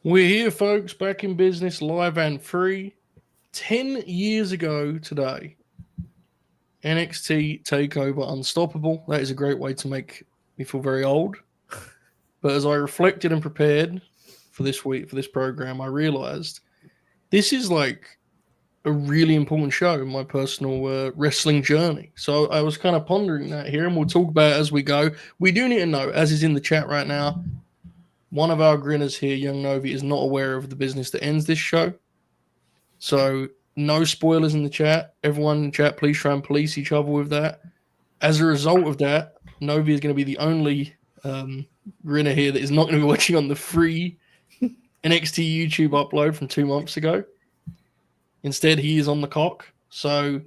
We're here, folks, back in business, live and free. 10 years ago today, NXT TakeOver Unstoppable. That is a great way to make me feel very old. But as I reflected and prepared for this week, for this program, I realized this is like a really important show in my personal wrestling journey. So I was kind of pondering that here, and we'll talk about it as we go. We do need to know, as is in the chat right now, one of our grinners here, Young Novi, is not aware of the business that ends this show. So no spoilers in the chat. Everyone in the chat, please try and police each other with that. As a result of that, Novi is going to be the only grinner here that is not going to be watching on the free NXT YouTube upload from 2 months ago. Instead, he is on the cock. So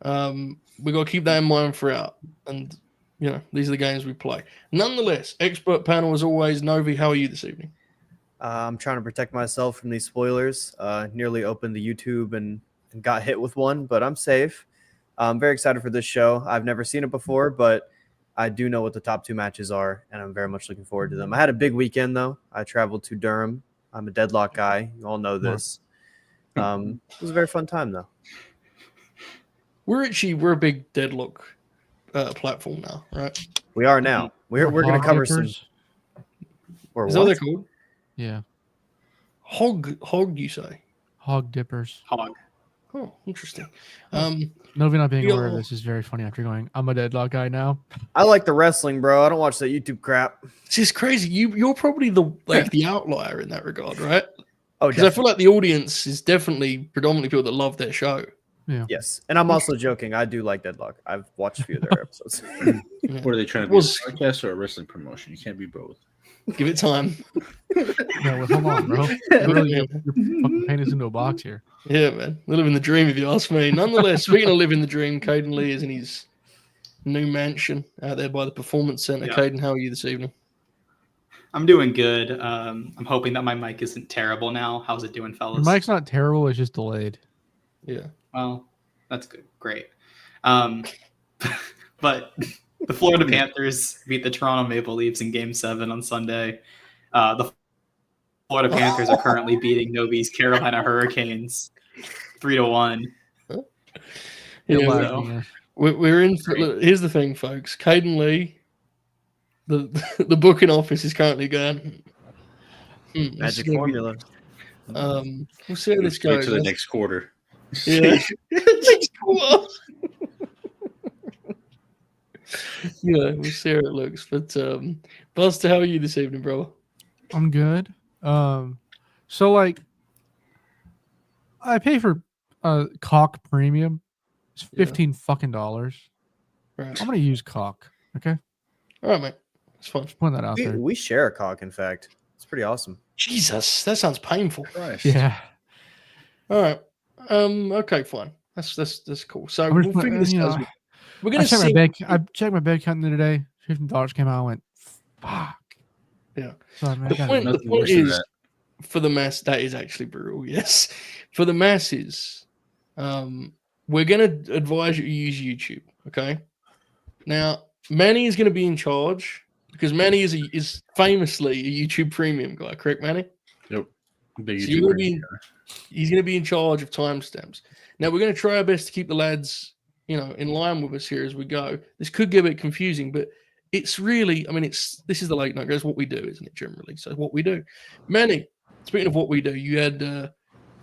we got to keep that in mind throughout. And, you know, these are the games we play. Nonetheless, expert panel as always. Novi, how are you this evening? I'm trying to protect myself from these spoilers. Nearly opened the YouTube and got hit with one, but I'm safe. I'm very excited for this show. I've never seen it before, but I do know what the top 2 matches are, and I'm very much looking forward to them. I had a big weekend, though. I traveled to Durham. I'm a Deadlock guy. You all know this. It was a very fun time, though. We're a big Deadlock platform now, right? We are now. We're going to cover some. Is that what they're called? Yeah. Hog, you say? Hog dippers. Hog. Oh, interesting. Novi not being aware of this is very funny after going, I'm a Deadlock guy now. I like the wrestling, bro. I don't watch that YouTube crap. It's just crazy. You're probably the outlier in that regard, right? Oh, because I feel like the audience is definitely predominantly people that love their show. Yeah. Yes, and I'm also joking. I do like Deadlock. I've watched a few of their episodes. What are they trying to be, a podcast or a wrestling promotion? You can't be both. Give it time. No, well, hold on, bro. Literally, you're fucking painting us into a box here. Yeah, man. We're living the dream, if you ask me. Nonetheless, speaking of living the dream, Caden Lee is in his new mansion out there by the Performance Center. Yeah. Caden, how are you this evening? I'm doing good. I'm hoping that my mic isn't terrible now. How's it doing, fellas? Your mic's not terrible. It's just delayed. Yeah. Well, that's good. Great. But the Florida Panthers beat the Toronto Maple Leafs in Game 7 on Sunday. The Florida Panthers are currently beating Novi's Carolina Hurricanes 3-1. Yeah, we're in. Here's the thing, folks. Caden Lee, the booking office is currently going. Magic formula. We'll see how this goes. To the next quarter. Yeah. Next quarter. Yeah, we'll see how it looks. But Buster, how are you this evening, brother? I'm good. So like I pay for Cock Premium. It's $15 fucking dollars. Right. I'm gonna use Cock. Okay. All right, mate. It's fun. Just putting that out there. We share a Cock, in fact. It's pretty awesome. Jesus, that sounds painful. Christ. Yeah. All right. Okay, fine. That's cool. So we'll figure this out. We're gonna see. I checked my bank account the other day. $15 came out. I went, fuck. Yeah. Sorry, man, the point is, for the mass, that is actually brutal. Yes. For the masses, we're gonna advise you to use YouTube. Okay. Now, Manny is gonna be in charge because Manny is famously a YouTube Premium guy. Correct, Manny? Yep. He's going to be in charge of timestamps. Now, we're going to try our best to keep the lads, in line with us here as we go. This could get a bit confusing, but it's really, this is the late night guys. What we do, isn't it, generally? So what we do. Manny, speaking of what we do, you had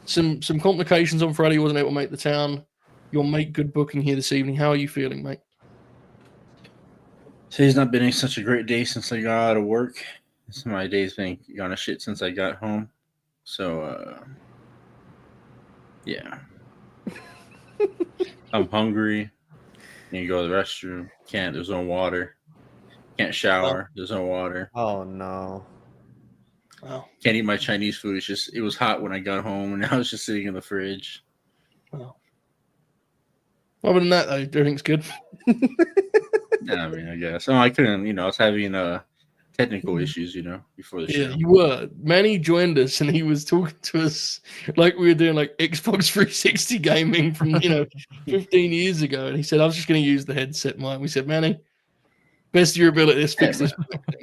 some complications on Friday. You wasn't able to make the town. Your mate, good booking here this evening. How are you feeling, mate? Today's not been such a great day since I got out of work. My day's been gone to shit since I got home. So, yeah. I'm hungry. Need to go to the restroom. There's no water. Can't shower. There's no water. Oh, no. Wow. Can't eat my Chinese food. It was hot when I got home, and now it's just sitting in the fridge. Wow. Other than that, though, everything's good. Yeah, I guess. Oh, I couldn't, I was having technical issues, before the show. Yeah, you were. Manny joined us, and he was talking to us like we were doing like Xbox 360 gaming from 15 years ago. And he said, "I was just going to use the headset, Mike." We said, "Manny, best of your ability, let's fix this."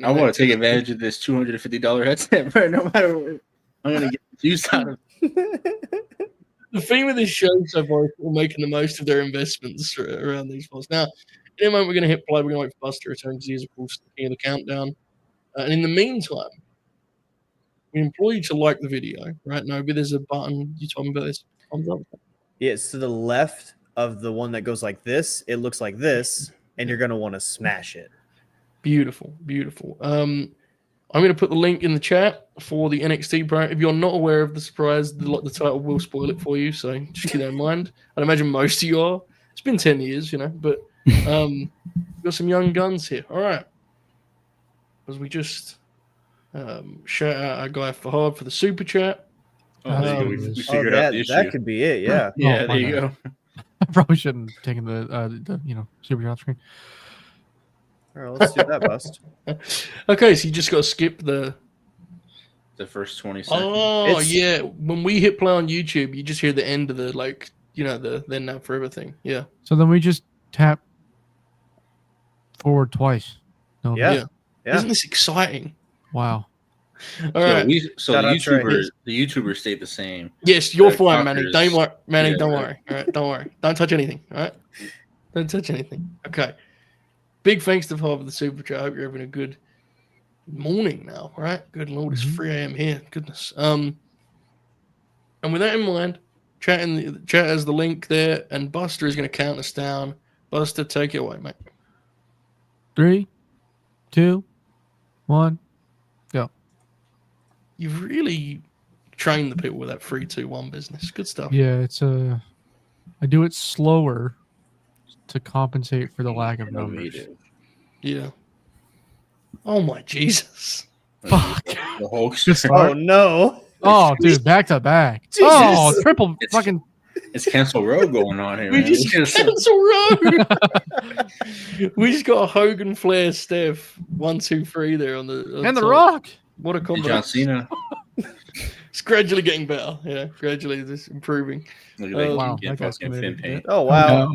I want to take advantage of this $250 headset, but no matter I'm gonna get the juice out of The theme of this show so far is people making the most of their investments around these spots. Now, in a moment, we're going to hit play. We're going to wait for Buster to return because he is, of course, the king of the countdown. And in the meantime, we implore you to like the video, right? Nobi, there's a button. You told me about this. Thumbs up. Yeah, it's to the left of the one that goes like this. It looks like this, and you're gonna want to smash it. Beautiful, beautiful. I'm going to put the link in the chat for the NXT program. If you're not aware of the surprise, the title will spoil it for you, so just keep that in mind. I'd imagine most of you are. It's been 10 years, but we've got some young guns here. All right. As we just shout out our guy Fahad for the super chat. there you go. We figured out the issue. That could be it, yeah. Yeah, there you go. I probably shouldn't have taken the super chat screen. All right, let's do that, Bust. Okay, so you just got to skip the first 20 seconds. Oh, yeah. When we hit play on YouTube, you just hear the end of the, the then now forever thing. Yeah. So then we just tap forward twice. No, Yeah. Isn't this exciting? Wow. All right. the Trey. YouTubers stayed the same. Yes, you're The fine, Manny. fuckers. Don't worry. Manny, Yeah, don't right. worry. All right, don't worry. Don't touch anything. All right? Don't touch anything. Okay. Big thanks to Fahad for the super chat. I hope you're having a good morning now, right? Good Lord, it's 3 a.m. here. Goodness. And with that in mind, chat has the link there, and Buster is going to count us down. Buster, take it away, mate. 3, 2, 1, go. You've really trained the people with that 3, 2, 1 business. Good stuff. Yeah, it's I do it slower to compensate for the lack of numbers. Yeah. Oh my Jesus. Fuck. The Hulk. Oh no! Oh, dude, back to back. Jesus. Oh, triple fucking. It's Cancel Row going on here. We man. just cancel road. We just got a Hogan, Flair, Steph, 1, 2, 3 there on the And The top. Rock. What a combo! John Cena. It's gradually getting better. Yeah, gradually this improving. Look at that. Oh, wow, Wow, that guy's fucking committed. fin paint. Oh wow!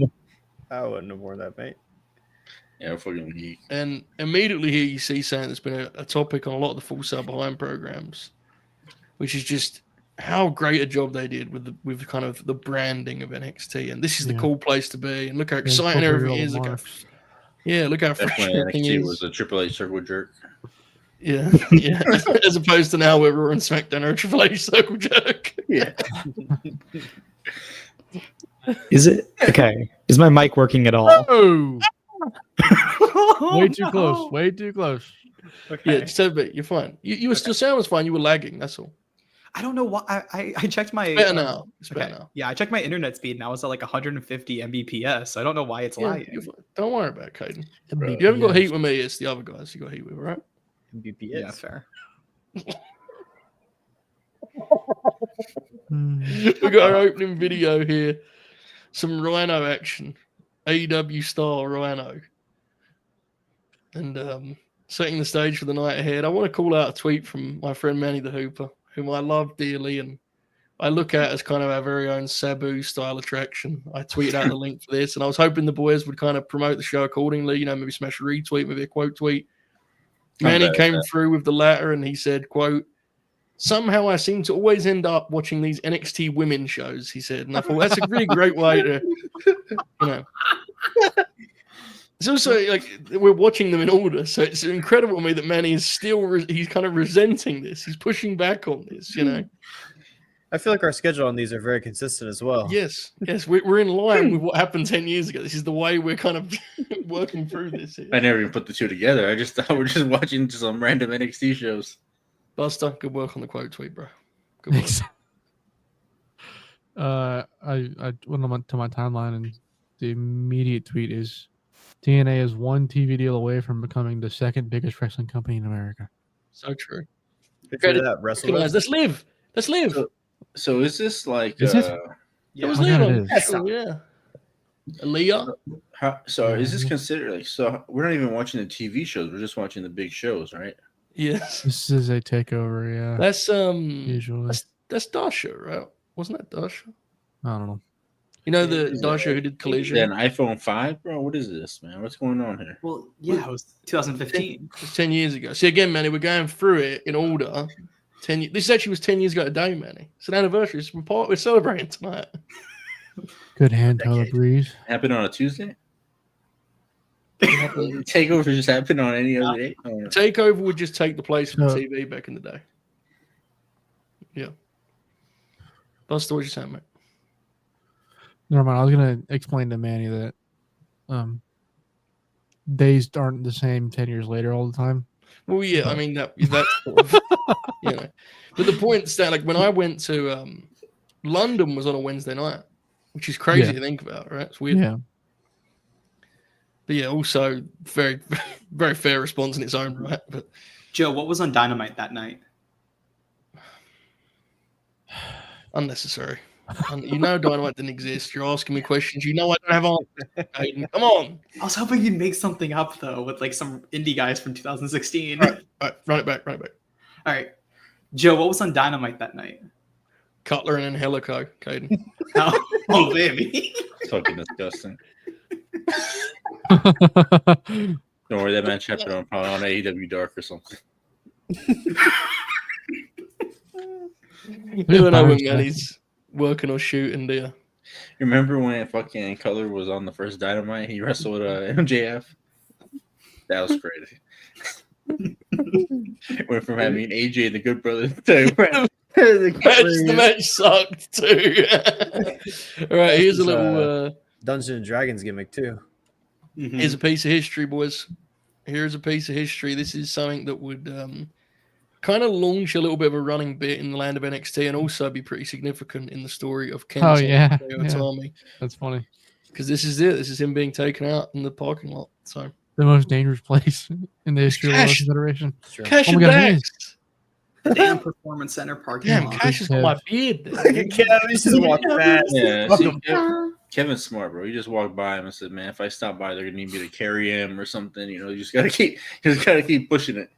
I wouldn't have worn that, mate. Yeah, fucking geek. And immediately here you see saying there's been a topic on a lot of the Full Sail Behind programs, which is just how great a job they did with kind of the branding of NXT. And this is the cool place to be. And look how exciting everything is. Look how fresh Definitely everything NXT is. was a Triple H circle jerk. Yeah. As opposed to now where we're on SmackDown or Triple H Circle Jerk. Yeah. Is it okay? Is my mic working at all? Oh, way too close. Way too close. Yeah, just a bit. You're fine. You were still sound was fine. You were lagging. That's all. I don't know why. I checked my. It's better now. It's better Okay. now. Yeah, I checked my internet speed and I was at like 150 Mbps. So I don't know why it's Yeah, lagging. you're fine. Don't worry about it, Caden. Bro, You haven't got heat with me. It's the other guys you got heat with, right? MBPS. Yeah, fair. We got our opening video here. Some Rhyno action. AEW style Rhyno. And setting the stage for the night ahead. I want to call out a tweet from my friend Manny the Hooper, whom I love dearly and I look at as kind of our very own Sabu style attraction. I tweeted out the link for this, and I was hoping the boys would kind of promote the show accordingly, maybe smash a retweet, maybe a quote tweet. Manny came through with the latter, and he said, quote, "Somehow I seem to always end up watching these NXT women shows," he said. And I thought, that's a really great way to, It's also like we're watching them in order. So it's incredible to me that Manny is still, he's kind of resenting this. He's pushing back on this, I feel like our schedule on these are very consistent as well. Yes, we're in line with what happened 10 years ago. This is the way we're kind of working through this here. I never even put the two together. I just thought we're just watching some random NXT shows. Buster, good work on the quote tweet, bro. Good work. Thanks. I went on to my timeline, and the immediate tweet is TNA is one TV deal away from becoming the second biggest wrestling company in America. So true. Picture that wrestler. Let's live. Let's live. So is this like Is it? It was I Leon got on it the show, yeah. Aaliyah? is this considered like, so we're not even watching the TV shows, we're just watching the big shows, right? Yes. This is a takeover, yeah. That's Usually, that's Dasha, right? Wasn't that Dasha? I don't know. You know the Dasha who did Is Collision? that an iPhone 5, bro? What is this, man? What's going on here? Well, yeah, it was 2015. It's 10 years ago. See, again, Manny, we're going through it in order. This actually was 10 years ago today, Manny. It's an anniversary. We're celebrating tonight. Good hand, Tyler Breeze. Happened on a Tuesday. Takeover just happened on any other day. Oh, no. Takeover would just take the place of So- the TV back in the day. Yeah. Buster, what you saying, mate? Never mind. I was gonna explain to Manny that days aren't the same 10 years later all the time. Well, yeah, I mean that's sort of, you know. But the point is that, like, when I went to London was on a Wednesday night, which is crazy Yeah. to think about, right? It's weird. Yeah. But yeah, also very, very fair response in its own right. But Joe, what was on Dynamite that night? unnecessary. You know Dynamite didn't exist. You're asking me questions. You know I don't have answers. Aiden. Come on. I was hoping you'd make something up though with like some indie guys from 2016. All right, run it back. All right, Joe, what was on Dynamite that night? Cutler and Angelico, Caden. Oh baby. Fucking disgusting. Don't worry, that match happened on probably on AEW Dark or something. You don't know when Manny's working or shooting, do you? Remember when fucking Cutler was on the first Dynamite? He wrestled MJF. That was crazy. Went from having AJ and the Good Brothers to The match sucked too. All right, here's a little. Dungeons and Dragons gimmick too. Here's a piece of history, boys. Here's a piece of history. This is something that would kind of launch a little bit of a running bit in the land of NXT and also be pretty significant in the story of Ken's Tommy. That's funny. Because this is it. This is him being taken out in the parking lot. So The most dangerous place in the history of the Cash. Federation. Sure. Cash Oh and my God, it bags. Damn Performance Center parking Damn, lot. Cash has got my beard. He's just walking fast. Yeah, Fuck see, him. Kevin's smart, bro. He just walked by him and said, "Man, if I stop by, they're gonna need me to carry him or something. You know, you just gotta keep pushing it."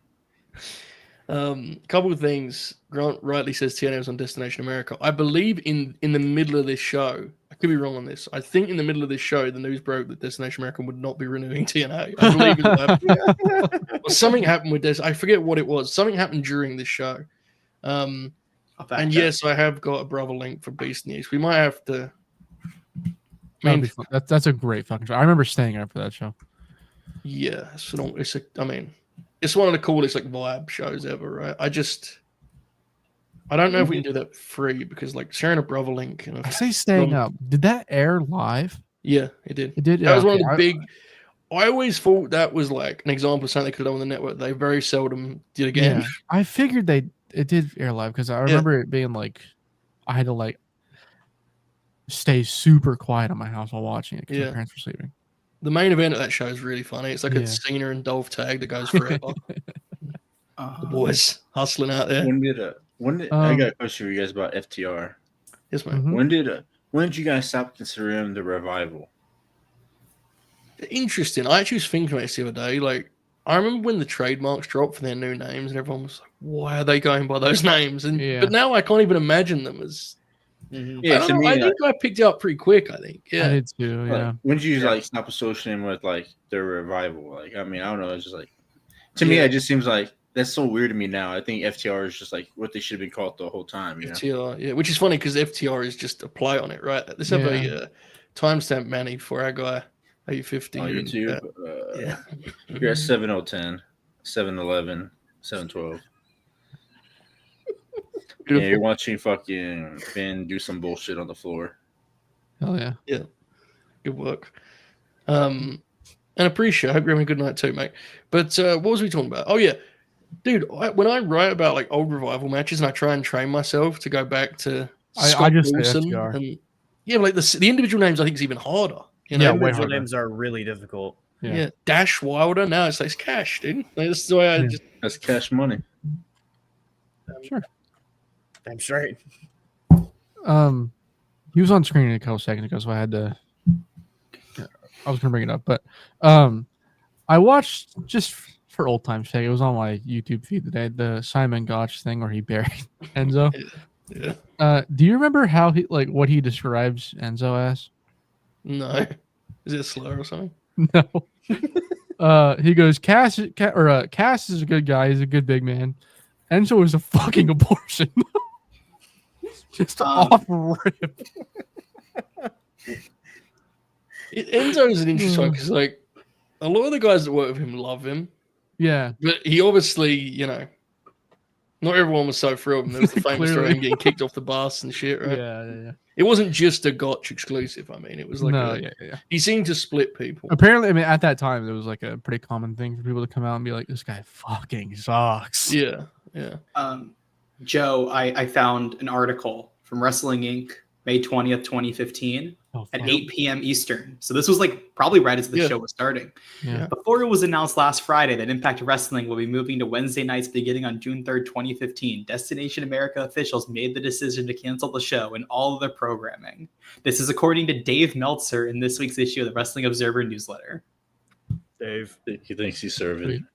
Couple of things. Grant rightly says TNA was on Destination America. I believe in the middle of this show, I could be wrong on this. I think in the middle of this show, the news broke that Destination America would not be renewing TNA. I believe it happened. Well, something happened with this. I forget what it was. Something happened during this show. And yes, I have got a brother link for Beast News. We might have to. That'd be fun. That's a great fucking show. I remember staying up for that show. Yeah, it's one of the coolest like vibe shows ever, right? I don't know if we can do that free because like sharing a brother link. I say staying up. Did that air live? Yeah, it did. It did. That was one of the big. I always thought that was like an example of something they could have done on the network. They very seldom did again. Yeah, I figured it did air live because I remember it being like I had to like stay super quiet in my house while watching it because my parents were sleeping. The main event of that show is really funny. It's like a Cena and Dolph tag that goes forever. The boys hustling out there. I got a question for you guys about FTR. Yes, man. Mm-hmm. When did you guys stop considering him the revival? Interesting. I actually was thinking about this the other day. Like, I remember when the trademarks dropped for their new names, and everyone was like, "Why are they going by those names?" And but now I can't even imagine them as. Yeah, I think I picked it up pretty quick. I think. Yeah, I did too. Yeah. Like, when did you like stop associating him with like their revival? Like, I mean, I don't know. It's just like to me, it just seems like that's so weird to me now. I think FTR is just like what they should have been called the whole time. You know? FTR, yeah, which is funny because FTR is just a play on it, right? Let's have a timestamp, Manny, for our guy 850 on YouTube. You're at 7010, 711, 712. Yeah, you're watching fucking Ben do some bullshit on the floor. Hell yeah. Yeah. Good work. And appreciate. I hope you're having a good night too, mate. But what was we talking about? Oh yeah. Dude, when I write about like old revival matches and I try and train myself to go back to I just say Wilson FTR. and like the individual names I think is even harder. You know? Yeah, Individual names are really difficult. Yeah. Dash Wilder. Now it's like Cash, dude. Like, this is the way I just That's cash money. Sure. Damn straight. He was on screen a couple seconds ago, so I had to. I was gonna bring it up, but I watched just for old time's sake. It was on my YouTube feed today. The Simon Gotch thing where he buried Enzo. Yeah. Do you remember how he what he describes Enzo as? No. Is it a slur or something? No. He goes, Cass is a good guy. He's a good big man. Enzo is a fucking abortion. Just off rip. Enzo is an interesting one because, like, a lot of the guys that work with him love him. Yeah. But he obviously, you know, not everyone was so thrilled. And there was the famous story of him getting kicked off the bus and shit, right? Yeah. It wasn't just a Gotch exclusive. I mean, it was like he seemed to split people. Apparently, I mean, at that time, it was like a pretty common thing for people to come out and be like, "This guy fucking sucks." Yeah. Joe, I found an article from Wrestling Inc. May 20th, 2015 at 8 p.m. Eastern. So this was like probably right as the show was starting. Yeah. Before it was announced last Friday that Impact Wrestling will be moving to Wednesday nights beginning on June 3rd, 2015, Destination America officials made the decision to cancel the show and all of their programming. This is according to Dave Meltzer in this week's issue of the Wrestling Observer newsletter. Dave. He thinks he's serving.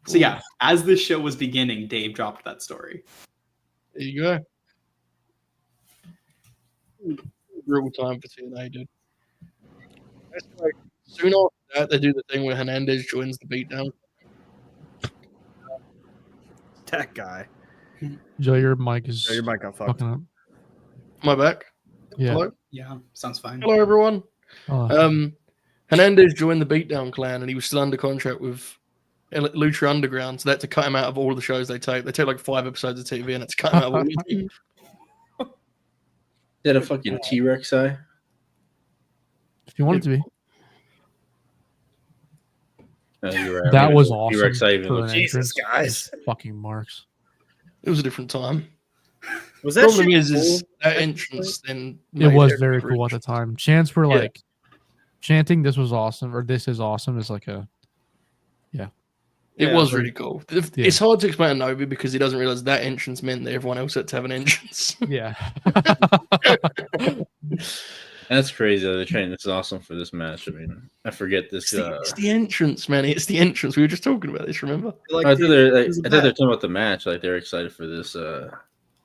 So yeah, as this show was beginning, Dave dropped that story. There you go. Real time for TNA, dude. That's like, soon after that, they do the thing where Hernandez joins the beatdown. That guy. Joe, your mic is Oh, your mic got fucked. fucking up. My back. Yeah. Hello? Yeah, sounds fine. Hello, everyone. Oh, Hernandez joined the beatdown clan and he was still under contract with Lucha Underground, so they had to cut him out of all the shows they take. They take like 5 episodes of TV and it's cut him out of all of them. Is that a fucking T-Rex eye? if you want it to be. No, you're right. That was awesome. T-Rex eye even for looks an entrance. guys. Fucking marks. It was a different time. Was The that problem shit is cool? that entrance then It made was their very coverage. cool at the time. Chants were Yeah. like chanting, "This was awesome," or "This is awesome." Is like a It Yeah, was but- really cool. It's hard to explain to Novi because he doesn't realize that entrance meant that everyone else had to have an entrance. yeah. That's crazy. They're training. This is awesome for this match. I mean, I forget this. It's the entrance, man. It's the entrance. We were just talking about this, remember? Like, I thought they're it was a match. talking about the match. Like they're excited for this.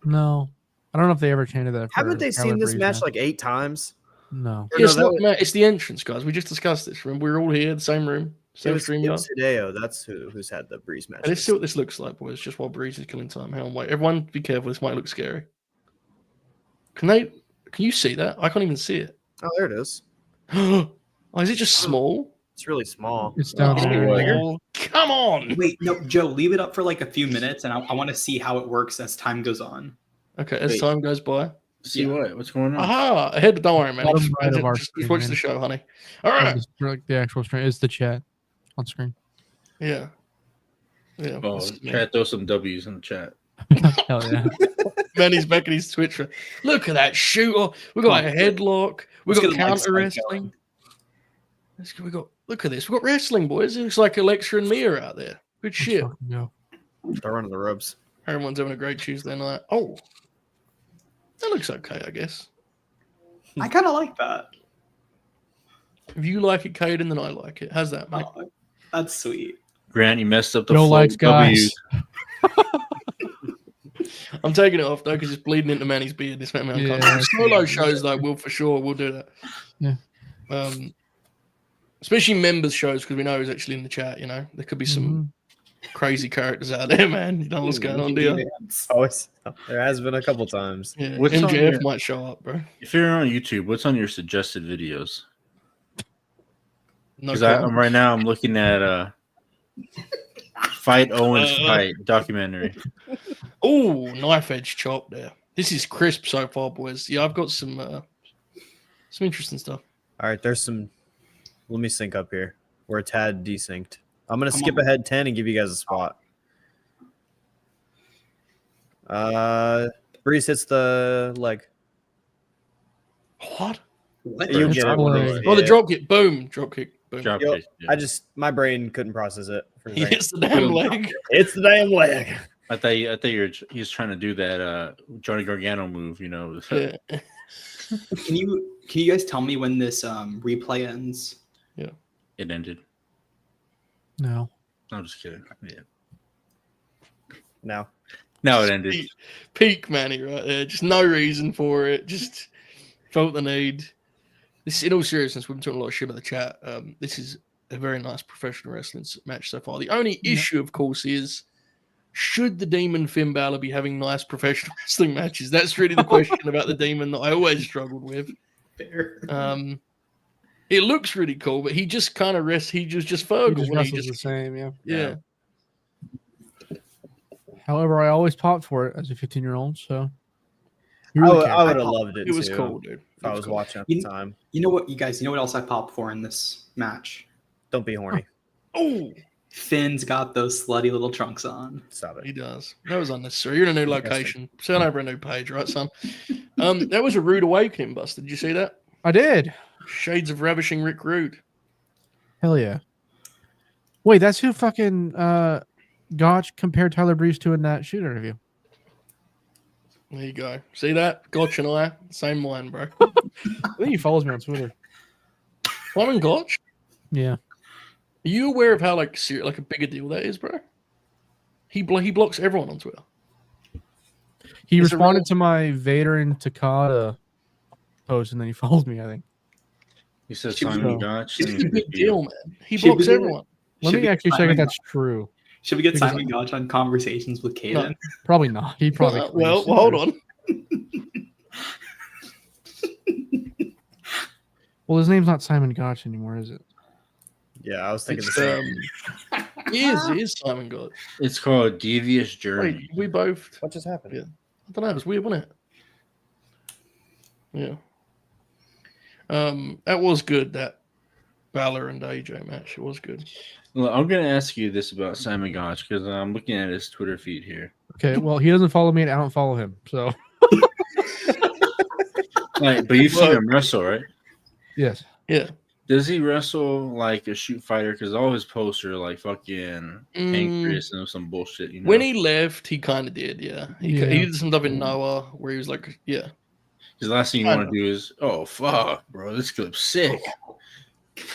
No, I don't know if they ever chanted that. Haven't for they seen Tyler this Breeze match like 8 times? No. Yeah, it's, no, not, man, it's the entrance, guys. We just discussed this. Remember, we were all here, the same room, It same was stream. Hideo. That's who's had the Breeze match. And let's see what this looks like, boys. Just while Breeze is killing time. Hang on, wait. Everyone, be careful. This might look scary. Can you see that? I can't even see it. Oh, there it is. Oh, is it just small? It's really small. It's down there. Oh, come on. Wait, no, Joe, leave it up for like a few minutes, and I want to see how it works as time goes on. Okay, as Wait. time goes by. See what? What's going on? Aha! Ahead. Don't worry, man. Bottom Just, right of our just screen, watch man. the show, honey. All right. Like the actual screen is the chat on screen. Yeah. Yeah. Oh, this is me. chat, throw some W's in the chat. Hell yeah. Man, he's back in his Twitch. Look at that shooter. We got a headlock. We Let's got get a leg counter spike wrestling. Look at this. We got wrestling, boys. It looks like Alexa and Mia out there. Good Let's shit. fucking go. They're running the ropes. Everyone's having a great Tuesday night. Oh, that looks okay, I guess. I kind of like that. If you like it, Caden, then I like it. How's that, mate? Oh, that's sweet. Grant, you messed up the Joe flow likes guys. I'm taking it off though because it's bleeding into Manny's beard. This man Yeah. can't. Solo shows though, we'll do that. Yeah. Especially members shows because we know he's actually in the chat. You know, there could be some crazy characters out there, man. You know what's going on, do you? There has been a couple times. Yeah, What's on MJF your- might show up, bro. If you're on YouTube, what's on your suggested videos? No Because problem. right now I'm looking at Fight Owens Fight documentary. Oh, knife edge chop there. This is crisp so far, boys. Yeah, I've got some interesting stuff. All right, there's some. Let me sync up here. We're a tad desynced. I'm gonna Come skip on. ahead 10 and give you guys a spot. Breeze hits the leg. What? What? You It's get it. leg. Oh, the Yeah. drop kick. Boom. Drop kick. Boom. Drop Yo, kick, yeah. My brain couldn't process it. For a He second. hits the damn leg. It's the damn leg. I thought he's trying to do that Johnny Gargano move, you know. Yeah. Can you guys tell me when this replay ends? It ended. No. I'm just kidding. Yeah. Now. No, it ended. Peak Manny right there. Just no reason for it. Just felt the need. This, in all seriousness, we've been talking a lot of shit about the chat. This is a very nice professional wrestling match so far. The only issue, of course, is should the Demon Finn Balor be having nice professional wrestling matches? That's really the question about the Demon that I always struggled with. Fair. It looks really cool, but he just kind of rests. He just He Fergal. just when wrestles the same, yeah. yeah. However, I always popped for it as a 15-year-old, so. I would have loved it. It was too, cool, dude. If I was watching at the time. You know what, you guys? You know what else I popped for in this match? Don't be horny. Oh, Finn's got those slutty little trunks on. Stop he it. does. That was unnecessary. You're in a new location. Send over a new page, right, son? That was a rude awakening, Buster. Did you see that? I did. Shades of ravishing Rick Rude. Hell yeah. Wait, that's who fucking Gotch compared Tyler Breeze to in that shoot interview. There you go. See that? Gotch and I, same mind, bro. I think he follows me on Twitter. Simon Gotch? Yeah. Are you aware of how like a bigger deal that is, bro? He blocks everyone on Twitter. He It's a responded real- to my Vader and Takada post, and then he followed me, I think. He says Should we Simon go? Gotch. It's a big deal, man. He Should blocks we- everyone. Let Should me we actually get check if Simon that's true. Should we get Because- Simon Gotch on Conversations with Kaden? Probably not. He probably Well, hold on. Well, his name's not Simon Gotch anymore, is it? Yeah, I was thinking It's, the same. He is Simon Gotch. It's called Devious Journey. Wait, we both. What just happened? Yeah. I don't know. It was weird, wasn't it? Yeah. That was good. That Balor and AJ match. It was good. Well, I'm going to ask you this about Simon Gotch because I'm looking at his Twitter feed here. Okay, well, he doesn't follow me, and I don't follow him, so. Like, but you've seen him wrestle, right? Yes. Yeah. Does he wrestle like a shoot fighter? Because all his posts are like fucking pancreas and some bullshit. You know? When he left, he kind of did. Yeah. He did some stuff in Noah where he was like, yeah. Because the last thing you want to do is, oh fuck, bro, this clip's sick.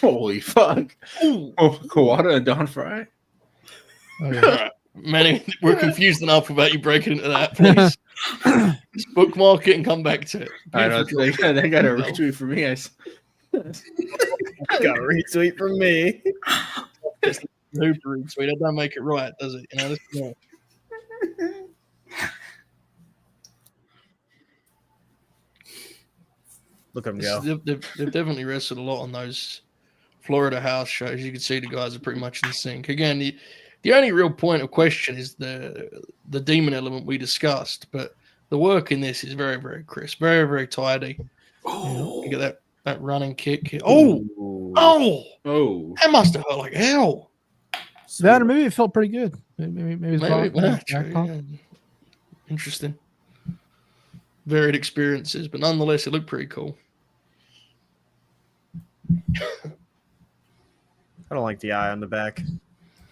Holy fuck! Ooh. Oh, Kawada and Don Fry. Oh, yeah. Manny, we're confused enough about you breaking into that. Please just bookmark it and come back to it. I know they got a retweet for me. Got a retweet from me. Hooper retweet. That don't make it right, does it? You know, Look at him go. They've definitely wrestled a lot on those Florida house shows. You can see the guys are pretty much in sync. Again, the only real point of question is the demon element we discussed, but the work in this is very, very crisp, very, very tidy. Oh, You get that running kick. Oh, that must have hurt like hell. That, or maybe it felt pretty good. Maybe it's Maybe, back true, pop. yeah. Interesting. Varied experiences, but nonetheless, it looked pretty cool. I don't like the eye on the back.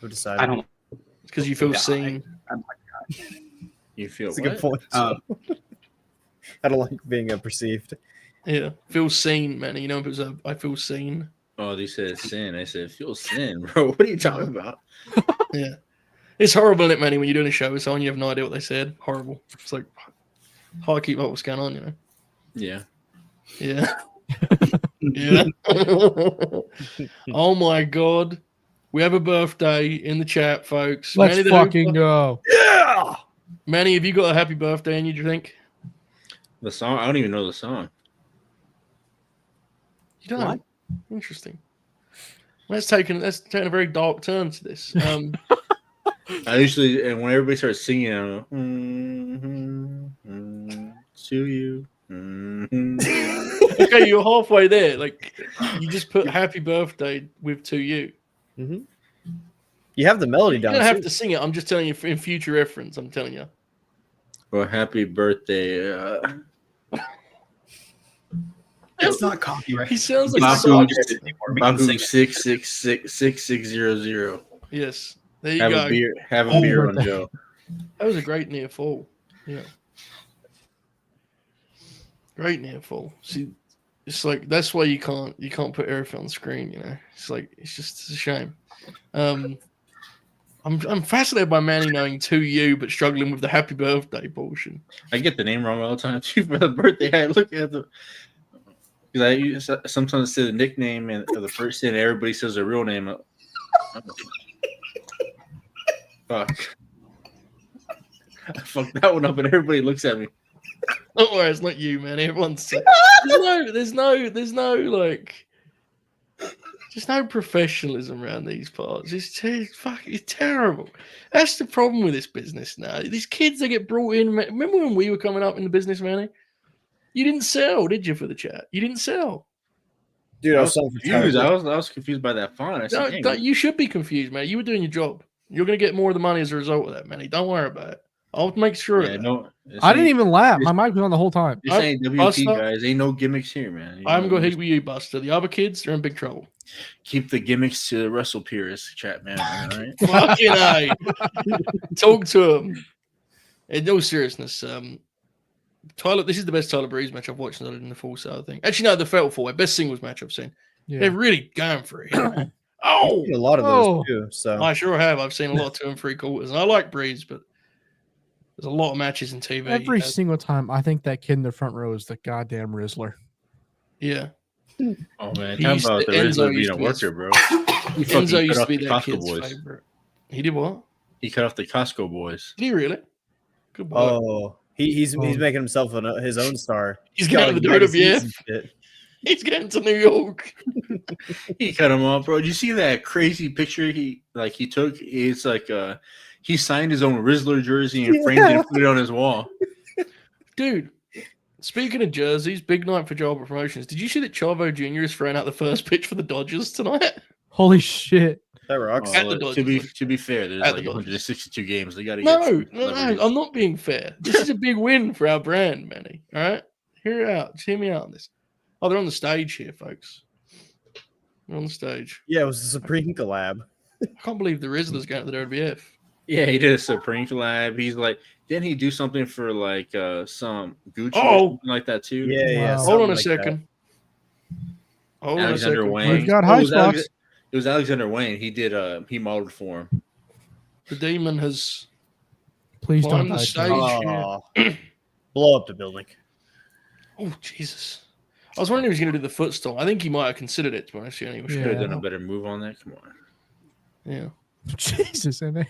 Who decided? I don't. It's because you feel Yeah, seen. You feel That's a good what? point. I don't like being perceived. Yeah, feel seen, man. You know, if it was I feel seen. Oh, they said sin. I said feel sin, bro. What are you talking about? Yeah. It's horrible, isn't it, Manny, when you're doing a show with someone, you have no idea what they said. Horrible. It's like, hard to keep up what's going on, you know? Yeah. Yeah. Yeah. Oh, my God. We have a birthday in the chat, folks. Let's Manny the fucking Hooper. go. Yeah! Manny, have you got a happy birthday in you, do you think? The song. I don't even know the song. You don't? What? Interesting. That's taken a very dark turn to this. I usually, and when everybody starts singing, I go, to you. Okay, you're halfway there. Like, you just put happy birthday with to you. Mm-hmm. You have the melody You down. don't have too. to sing it. I'm just telling you in future reference. I'm telling you. Well, happy birthday. It's not copyright. He sounds like Baku, Sasha. Baku 6666600. Yes. There you Have go. a beer. Have a beer on birthday. Joe. That was a great near fall. Yeah. Great near fall. See, it's like that's why you can't put everything on screen, you know. It's like it's a shame. I'm fascinated by Manny knowing to you but struggling with the happy birthday portion. I get the name wrong all the time too for the birthday. I look at the because I sometimes say the nickname and of the person, and everybody says their real name. Fuck. I fucked that one up, and everybody looks at me. Don't worry, it's not you, man. Everyone's there's no like, just no professionalism around these parts. It's terrible. That's the problem with this business now. These kids that get brought in. Remember when we were coming up in the business, Manny? You didn't sell, did you, for the chat? You didn't sell. Dude, I I was was so confused. I was confused by that font. I said, No, you should be confused, man. You were doing your job. You're going to get more of the money as a result of that, Manny. Don't worry about it. I'll make sure of yeah, that. no. I didn't even laugh. My mic was on the whole time. This ain't WP, Buster, guys. Ain't no gimmicks here, man. I'm going to hit with you, Buster. The other kids, they're in big trouble. Keep the gimmicks to the Russell Pierce chat, man. All right. Fucking A. Talk to him. In no seriousness, Tyler, this is the best Tyler Breeze match I've watched other than the full sale thing. Actually, no, the Fatal 4-Way. Best singles match I've seen. Yeah. They're really going for it. I've Oh, seen a lot of those too. So I sure have. I've seen a lot of 2 and 3 quarters. And I like Breeze, but there's a lot of matches in TV. Every single time, I think that kid in the front row is the goddamn Rizzler. Yeah. Oh man, He talk used about to- the Enzo Rizzler being used a to be worker, bro. He Enzo fucking used cut to off be the that Costco kid's boys. favorite. He did what? He cut off the Costco boys. Did he really? Good boy. oh, he's making himself his own star. He's got, getting to the magazines WWF. and shit. He's getting to New York. He cut him off, bro. Did you see that crazy picture he took? It's like he signed his own Rizzler jersey and framed it and put it on his wall. Dude, speaking of jerseys, big night for Jobber Promotions. Did you see that Chavo Jr. is throwing out the first pitch for the Dodgers tonight? Holy shit. That rocks. At the To Dodgers. be fair, there's At the like Dodgers. 162 games. They got to No, get celebrities. I'm not being fair. This is a big win for our brand, Manny. All right? Hear it out. Just hear me out on this. Oh, they're on the stage here, folks. They're on the stage. Yeah, it was the Supreme collab. I can't believe the Rizzler's going to the WWF. Yeah, he did a Supreme collab. He's like, didn't he do something for like some Gucci or Oh. something like that too? Yeah. Wow. Hold on something a like second. Hold on a Alexander second. Wayne. We've got Oh, high it was spots. It was Alexander Wayne. He did he modeled for him. The demon has Please don't climbed the die. stage. Tony. Oh, blow up the building. Oh, Jesus. I was wondering if he was going to do the foot stomp. I think he might have considered it, to be honest. He was Yeah. Could have done a better move on that. Come on. Yeah. Jesus, and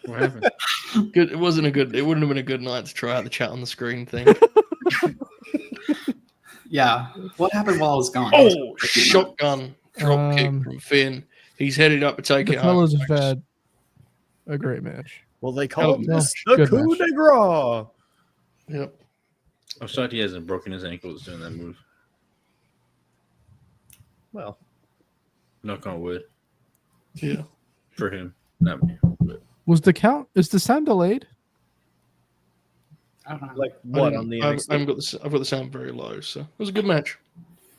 What happened? Good. It wasn't a good. It wouldn't have been a good night to try out the chat on the screen thing. Yeah. What happened while I was gone? Oh, shotgun drop kick Um, from Finn. He's headed up to take the it home. fellas have had a great match. Well, they call Oh, this no. the Good coup match. de grace. Yep. I'm shocked he hasn't broken his ankles doing that move. Well, Knock on wood Yeah. for him, not me. But Was the count? Is the sound delayed? I don't know. like what I on the didn't- NXT? I've got the sound very low, so it was a good match.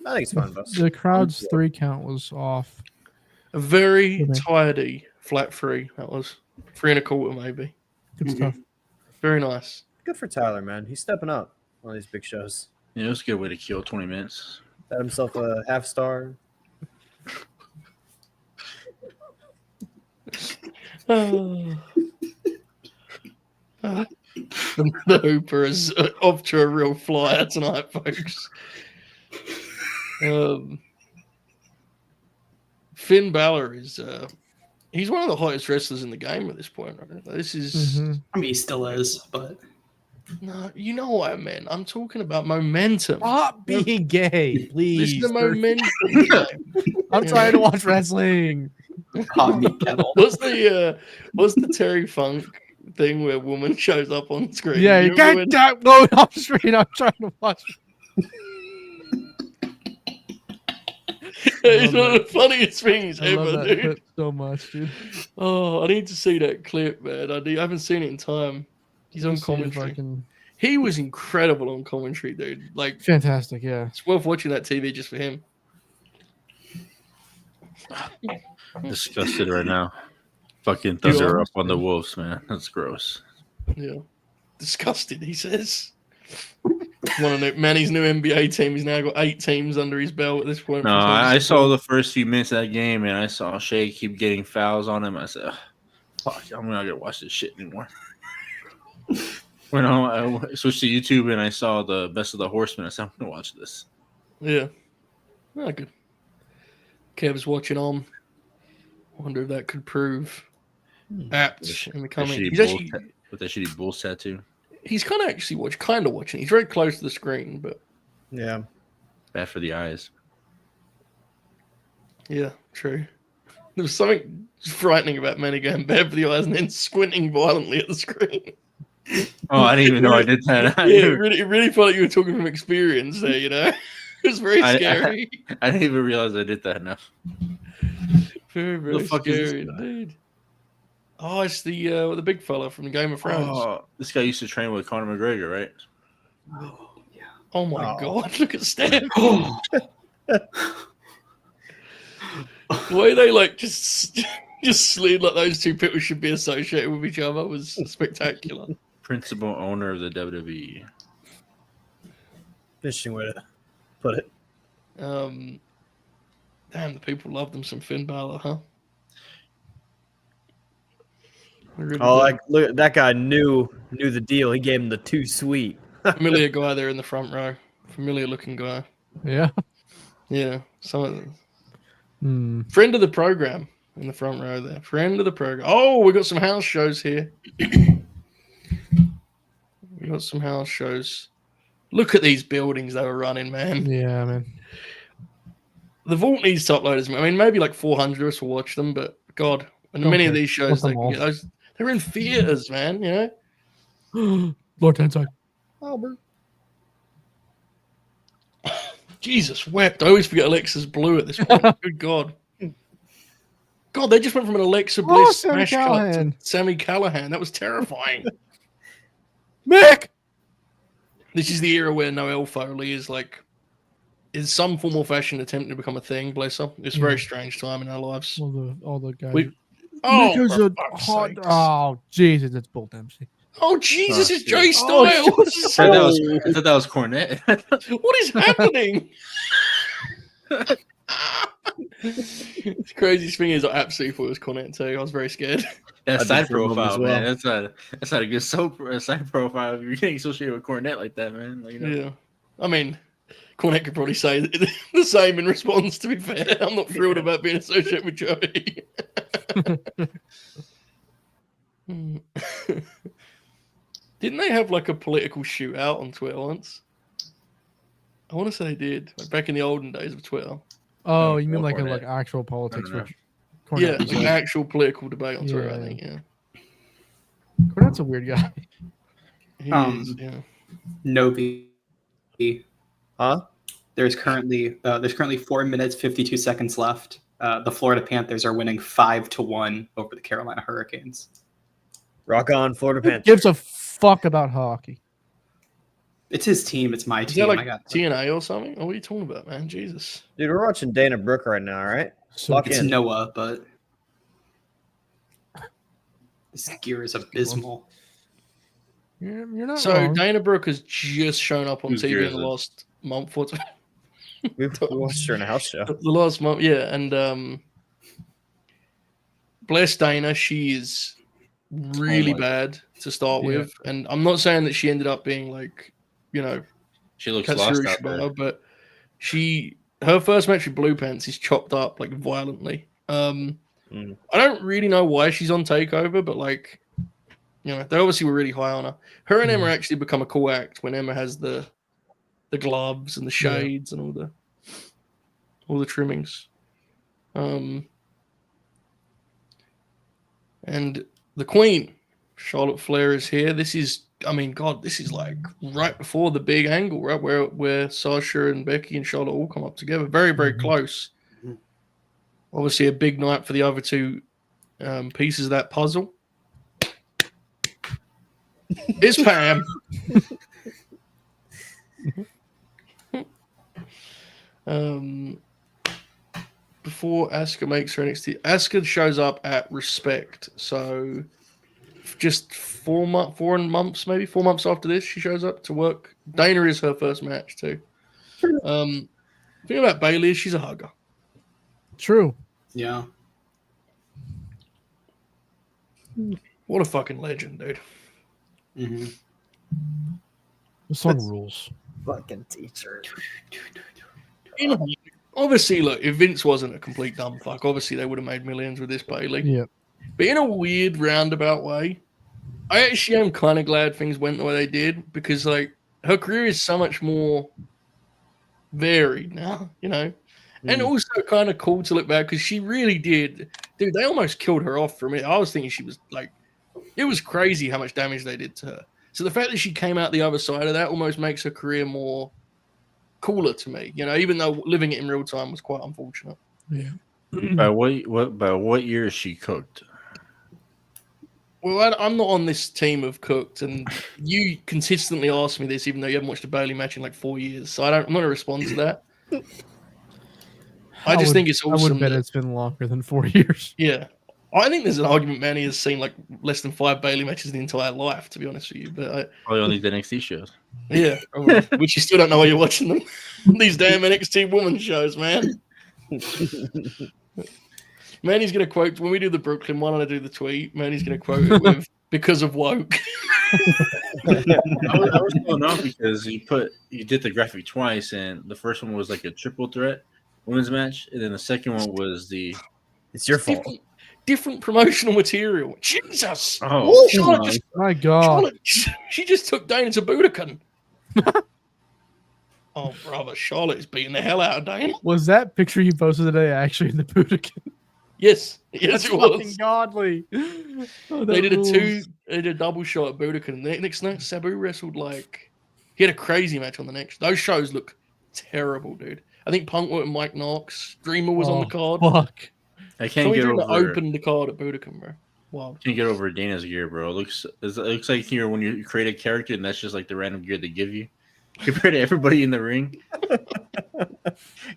I think it's fine, boss. The crowd's 3 count was off. A very Okay. tidy flat 3. That was 3 1/4 maybe. Good Mm-hmm. stuff. Very nice. Good for Tyler, man. He's stepping up on these big shows. yeah, it was a good way to kill 20 minutes. Got himself a half star. The Hooper is off to a real flyer tonight, folks. Finn Balor is he's one of the hottest wrestlers in the game at this point. Right? This is Mhm. I mean, he still is, but no, you know what I mean. I'm talking about momentum. Stop being gay, please. This is the sir. momentum game. I'm trying to watch wrestling. hot meat kettle. What's the Terry Funk thing where a woman shows up on screen? Yeah, You you remember can't go off screen. I'm trying to watch. It's one of the funniest things I love ever, that dude. clip so much, dude. Oh, I need to see that clip, man. I haven't seen it in time. He's on Let's see if I commentary. can- He was incredible on commentary, dude. Like, Fantastic, yeah. it's worth watching that TV just for him. Disgusted right now. Fucking Thunder are? up on the Wolves, man. That's gross. Yeah. Disgusted, he says. Manny's new NBA team. He's now got 8 teams under his belt at this point. No, I saw the first few minutes of that game, and I saw Shea keep getting fouls on him. I said, "Ugh, fuck, I'm not going to watch this shit anymore." When I switched to YouTube and I saw the Best of the Horsemen, I said, I'm going to watch this. Yeah. Oh, good. Kev's watching on. wonder if that could prove apt in the coming. Shitty He's bull actually with that shitty bull tattoo. he's kind of actually watching. He's very close to the screen, but Yeah. Bad for the eyes. yeah, true. There was something frightening about Manny going bad for the eyes and then squinting violently at the screen. Oh, I didn't even know I did that. Yeah, it really felt like you were talking from experience there, you know? It was very scary. I didn't even realize I did that enough. Very, the very fuck is this scary guy? indeed. Oh, it's the big fella from Game of Thrones. Oh, this guy used to train with Conor McGregor, right? Oh my Oh. god, look at Steph. The way they like just slid like those two people should be associated with each other was spectacular. Principal owner of the WWE. Interesting way to put it. Damn, the people love them some Finn Balor, huh? They really Oh, do. like look, that guy knew the deal. He gave him the too sweet. Familiar guy there in the front row. Familiar looking guy. Yeah. Yeah. Some of the Hmm. friend of the program in the front row there. Friend of the program. Oh, we got some house shows here. We got some house shows. Look at these buildings they were running, man. Yeah, man. The vault needs to upload as I mean, maybe like 400 of us will watch them, but God, and many of Okay. these shows Want they them can all. get those. They're in theaters, man. You know. Lord Tensai. Albert. Jesus wept. I always forget Alexa's blue at this point. Good God. God, they just went from an Alexa Bliss Sami smash cut to Callihan. Sami Callihan. That was terrifying. Mick! This is the era where Noelle Foley is like, in some form or fashion, attempting to become a thing. Bless her. It's a very strange time in our lives. All the guys. We- Mick Oh, is for a fuck's hot. sakes. Oh, Jesus, it's Bull Dempsey. Oh, Jesus, Oh, it's Jay shit. Styles. Oh, I thought that was Cornette. What is happening? The craziest thing is I absolutely thought it was Cornette too. I was very scared. That I did side for a moment profile, as well. man. That's not a good side profile. If you're getting associated with Cornette like that, man. Like, you know. Yeah. I mean, Cornette could probably say the same in response, to be fair. I'm not thrilled about being associated with Joey. Didn't they have like a political shootout on Twitter once? I want to say they did. Like back in the olden days of Twitter. Oh, No, you mean no like Cornette. like actual politics? No, no, no. Which Yeah, Cornette like is an actual political debate on Twitter, I Yeah. think. Yeah. Cornette's a weird guy. He is, yeah. Novi. Huh? There's currently 4 minutes 52 seconds left. The Florida Panthers are winning 5-1 over the Carolina Hurricanes. Rock on, Florida Who Panthers. gives a fuck about hockey? It's his team. It's my Is team. that I like got TNA or something? Oh, what are you talking about, man? Jesus. Dude, we're watching Dana Brooke right now, all right? So Lock it's in. Noah, but this gear is abysmal. you're not So wrong. Dana Brooke has just shown up on Whose TV gear in is the it? last month or two. We watched her in a house show. The last month, yeah. And bless Dana, she is really my- bad to start Yeah. with. And I'm not saying that she ended up being like, you know, She looks Katsuri lost out there. Shibata, but her first match with Blue Pants is chopped up like violently. I don't really know why she's on TakeOver, but like, you know, they obviously were really high on her. Her and Emma actually become a cool act when Emma has the gloves and the shades and all the trimmings. And the Queen, Charlotte Flair, is here. This is, I mean, God, this is like right before the big angle, right? Where Sasha and Becky and Charlotte all come up together. Very, very close. Obviously, a big night for the other two pieces of that puzzle. It's Pam. Before Asuka makes her NXT, Asuka shows up at Respect. So just 4 months, maybe 4 months after this, she shows up to work. Dana is her first match too. The thing about Bailey is she's a hugger. True. Yeah. What a fucking legend, dude. Mm-hmm. The song rules. Fucking teacher. Obviously, look, if Vince wasn't a complete dumb fuck, obviously they would have made millions with this Bailey. Yeah. But in a weird roundabout way, I actually am kind of glad things went the way they did because, like, her career is so much more varied now, you know? And also kind of cool to look back because she really did. Dude, they almost killed her off for a minute. I was thinking she was, like, it was crazy how much damage they did to her. So the fact that she came out the other side of that almost makes her career more cooler to me, you know, even though living it in real time was quite unfortunate. Yeah. By what year is she cooked? Well, I'm not on this team of Cooked, and you consistently ask me this, even though you haven't watched a Bailey match in like 4 years. So I'm going to respond to that. I think it's awesome. I would bet it's been longer than 4 years. Yeah. I think there's an argument Manny has seen like less than 5 Bailey matches in the entire life, to be honest with you. But Probably only the NXT shows. Yeah, which you still don't know why you're watching them. These damn NXT woman shows, man. Manny's going to quote, when we do the Brooklyn one and I do the tweet, Manny's going to quote it with, because of woke. I was going off because you did the graphic twice, and the first one was like a triple threat women's match, and then the second one was It's your fault. Different promotional material. Jesus. Oh, Charlotte my God. Charlotte, she just took Dana to Budokan. Oh, brother, Charlotte is beating the hell out of Dana. Was that picture you posted today actually in the Budokan? Yes, That's it fucking was. godly. Oh, They did rules. they did a double shot at Budokan. The next night, Sabu wrestled like he had a crazy match on the next. Those shows look terrible, dude. I think Punk went with Mike Knox. Dreamer was on the card. Fuck. I can't get over. Opened the card at Budokan, bro. Wow. Can't get over Dana's gear, bro. It looks like here when you create a character and that's just like the random gear they give you. Compared to everybody in the ring,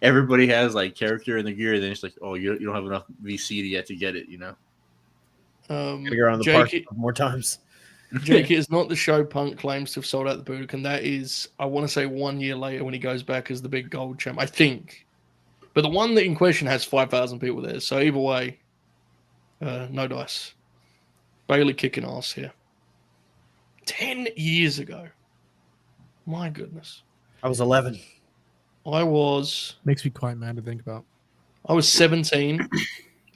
everybody has like character in the gear, and then it's like, oh, you don't have enough VC yet to get it, you know. Gotta go around the park more times. Jake, it is not the show Punk claims to have sold out the Budokan. That is, I want to say 1 year later when he goes back as the big gold champ, I think. But the one that in question has 5,000 people there. So either way, no dice. Bailey kicking ass here. 10 years ago. My goodness. I was 11. I was Makes me quite mad to think about. 17.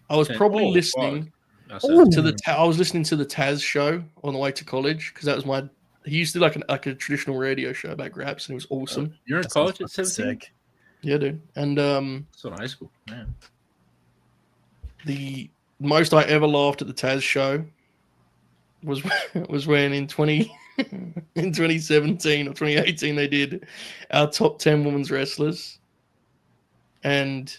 I was probably listening to the I was listening to the Taz show on the way to college because that was my. He used to do like a traditional radio show about Graps and it was awesome. You're in college at 17? Yeah, dude. And so in high school, man. The most I ever laughed at the Taz show was when in 2017 or 2018 they did our top 10 women's wrestlers, and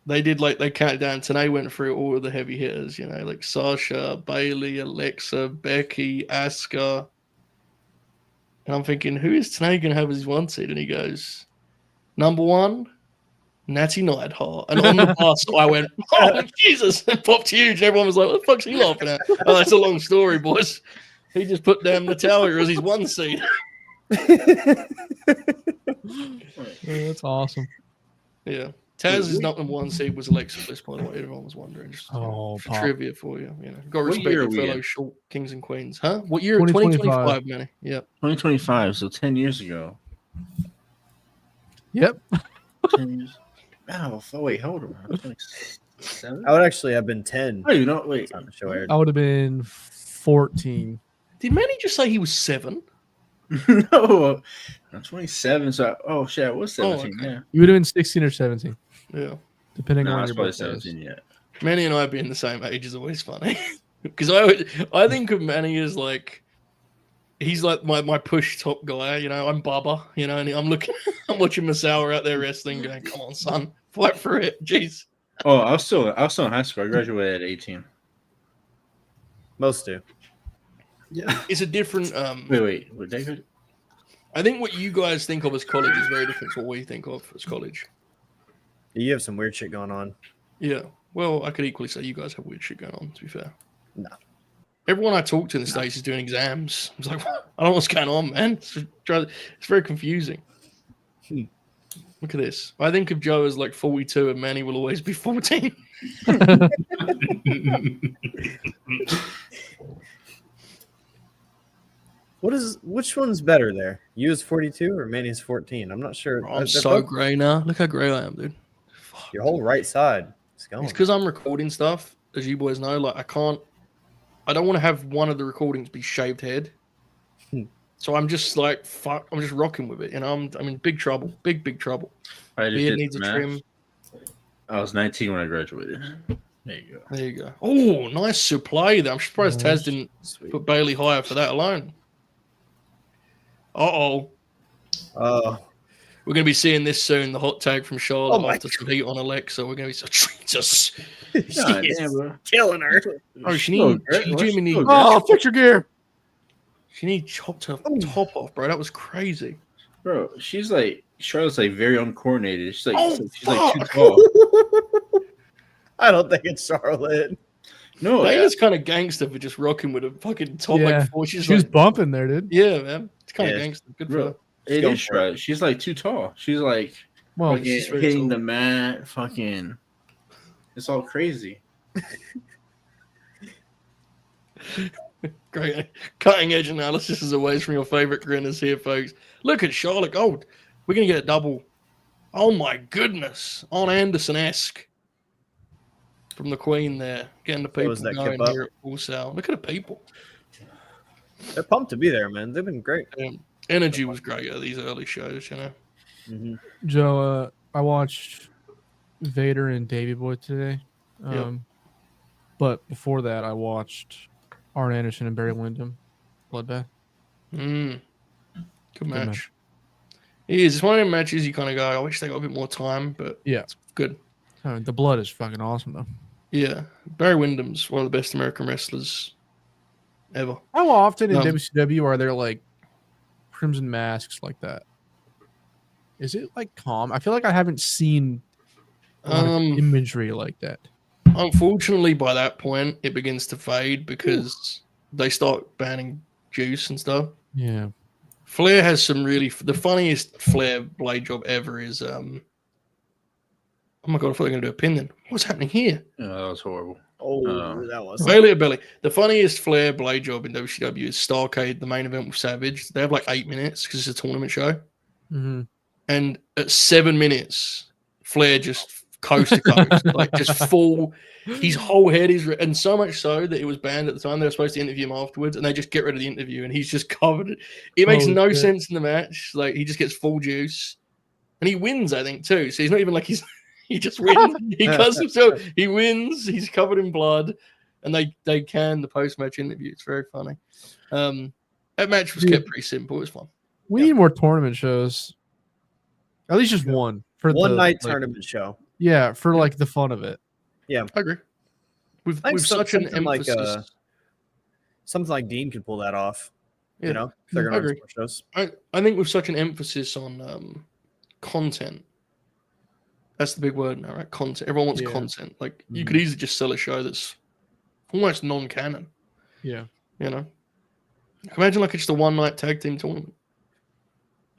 they did like they counted down. Tanae went through all of the heavy hitters, you know, like Sasha, Bailey, Alexa, Becky, Asuka, and I'm thinking, who is Tanae gonna have as his 1 seed? And he goes, number 1, Natty Neidhart. And on the bus, I went, oh, Jesus, it popped huge. And everyone was like, what the fuck's he laughing at? Oh, that's a long story, boys. He just put down Natalia as his 1 seed. That's awesome. Yeah. Taz's number 1 seed was Alexa Bliss, by the way. Everyone was wondering. Just for trivia for you. You know, got to respect your fellow short kings and queens. Huh? What year? 2025, man. Yeah. 2025, so 10 years ago. Yep. 10 years. Oh, wait, hold on. 27? I would actually have been 10. Oh, you know, wait. Time the show aired. I would have been 14. Did Manny just say he was 7? No, I'm 27. So, oh shit, I was 17. okay. Yeah, You would have been 16 or 17. Yeah. Depending no, on I your was probably birthday. 17 yet. Manny and I being the same age is always funny. Because I think of Manny as like, he's like my push top guy, you know. I'm Bubba, you know, and I'm watching Masawa out there wrestling, going, "Come on, son, fight for it." Jeez. Oh, I was still in high school. I graduated at 18. Most do. Yeah. It's a different. Wait, David? I think what you guys think of as college is very different to what we think of as college. You have some weird shit going on. Yeah. Well, I could equally say you guys have weird shit going on. To be fair. No. Everyone I talk to in the States is doing exams. I was like, I don't know what's going on, man. It's very confusing. Look at this. I think of Joe as like 42 and Manny will always be 14. Which one's better there? You is 42 or Manny's 14? I'm not sure. I'm They're so both- grey now. Look how grey I am, dude. Fuck. Your whole right side is going. It's because I'm recording stuff, as you boys know. Like I don't want to have one of the recordings be shaved head. So I'm just like, fuck. I'm just rocking with it. You know, I'm in big trouble. Big trouble. I just Beard did needs a math. trim. I was 19 when I graduated. There you go. There you go. Oh, nice supply there. I'm surprised Taz didn't Sweet. put Bailey higher for that alone. Uh-oh. Oh, We're going to be seeing this soon, the hot take from Charlotte Oh my after some heat on Alexa. We're going to be Jesus. God she is damn, bro. killing her. Oh, she Still need great. Jimmy need Still Oh, fix your gear. she need chopped her top off, bro. That was crazy. Bro, she's like Charlotte's like very uncoordinated. She's like Oh, she's like too fuck. tall. I don't think it's Charlotte. No, Dana's kind of gangster for just rocking with a fucking top Yeah. like before. She's She was like, bumping there, dude. yeah, man. It's kind of Yeah. gangster. Good for bro, her. it Go is for it. Charlotte. She's like too tall. She's like Well, fucking she's very hitting tall. the mat. Fucking, it's all crazy. Great. Cutting edge analysis as always from your favorite grinners here, folks. Look at Charlotte Gold. We're going to get a double. Oh, my goodness. On Anderson-esque. From the Queen there. Getting the people was that going kip up? here at Full Sail. Look at the people. They're pumped to be there, man. They've been great. Energy was great at these early shows, you know. Mhm. Joe, I watched Vader and Davey Boy today. Yep. But before that, I watched Arn Anderson and Barry Windham. Bloodbath. Good match. match. It is. It's one of the matches you kind of go, I wish they got a bit more time, but Yeah. it's good. I mean, the blood is fucking awesome, though. Yeah. Barry Windham's one of the best American wrestlers ever. How often in No. WCW are there like crimson masks like that? Is it like calm? I feel like I haven't seen a lot of imagery like that. Unfortunately, by that point, it begins to fade because they start banning juice and stuff. Yeah. Flair has some really the funniest Flair blade job ever is oh my god, I thought they were going to do a pin then. What's happening here? Yeah, that was horrible. Oh, that was. Bailey to belly. The funniest Flair blade job in WCW is Starcade, the main event with Savage. They have like 8 minutes because it's a tournament show. Mm-hmm. And at 7 minutes, Flair just coast to coast, like just full. His whole head is, and so much so that it was banned at the time. They were supposed to interview him afterwards, and they just get rid of the interview, and he's just covered. It makes Holy no shit. sense in the match. Like he just gets full juice, and he wins, I think, too. So he's not even like he just wins. He cuts himself. He wins. He's covered in blood, and they can the post match interview. It's very funny. That match was kept pretty simple. It was fun. We need more tournament shows. At least just one for One the, night like, tournament show. Yeah, for like the fun of it. I agree. With I think such an something like, emphasis. Something like Dean could pull that off. Yeah. You know, if they're I going to agree. shows. I think with such an emphasis on content, that's the big word now, right? Content. Everyone wants Yeah. content. Like you could easily just sell a show that's almost non-canon. Yeah. You know, imagine like it's just a one-night tag team tournament.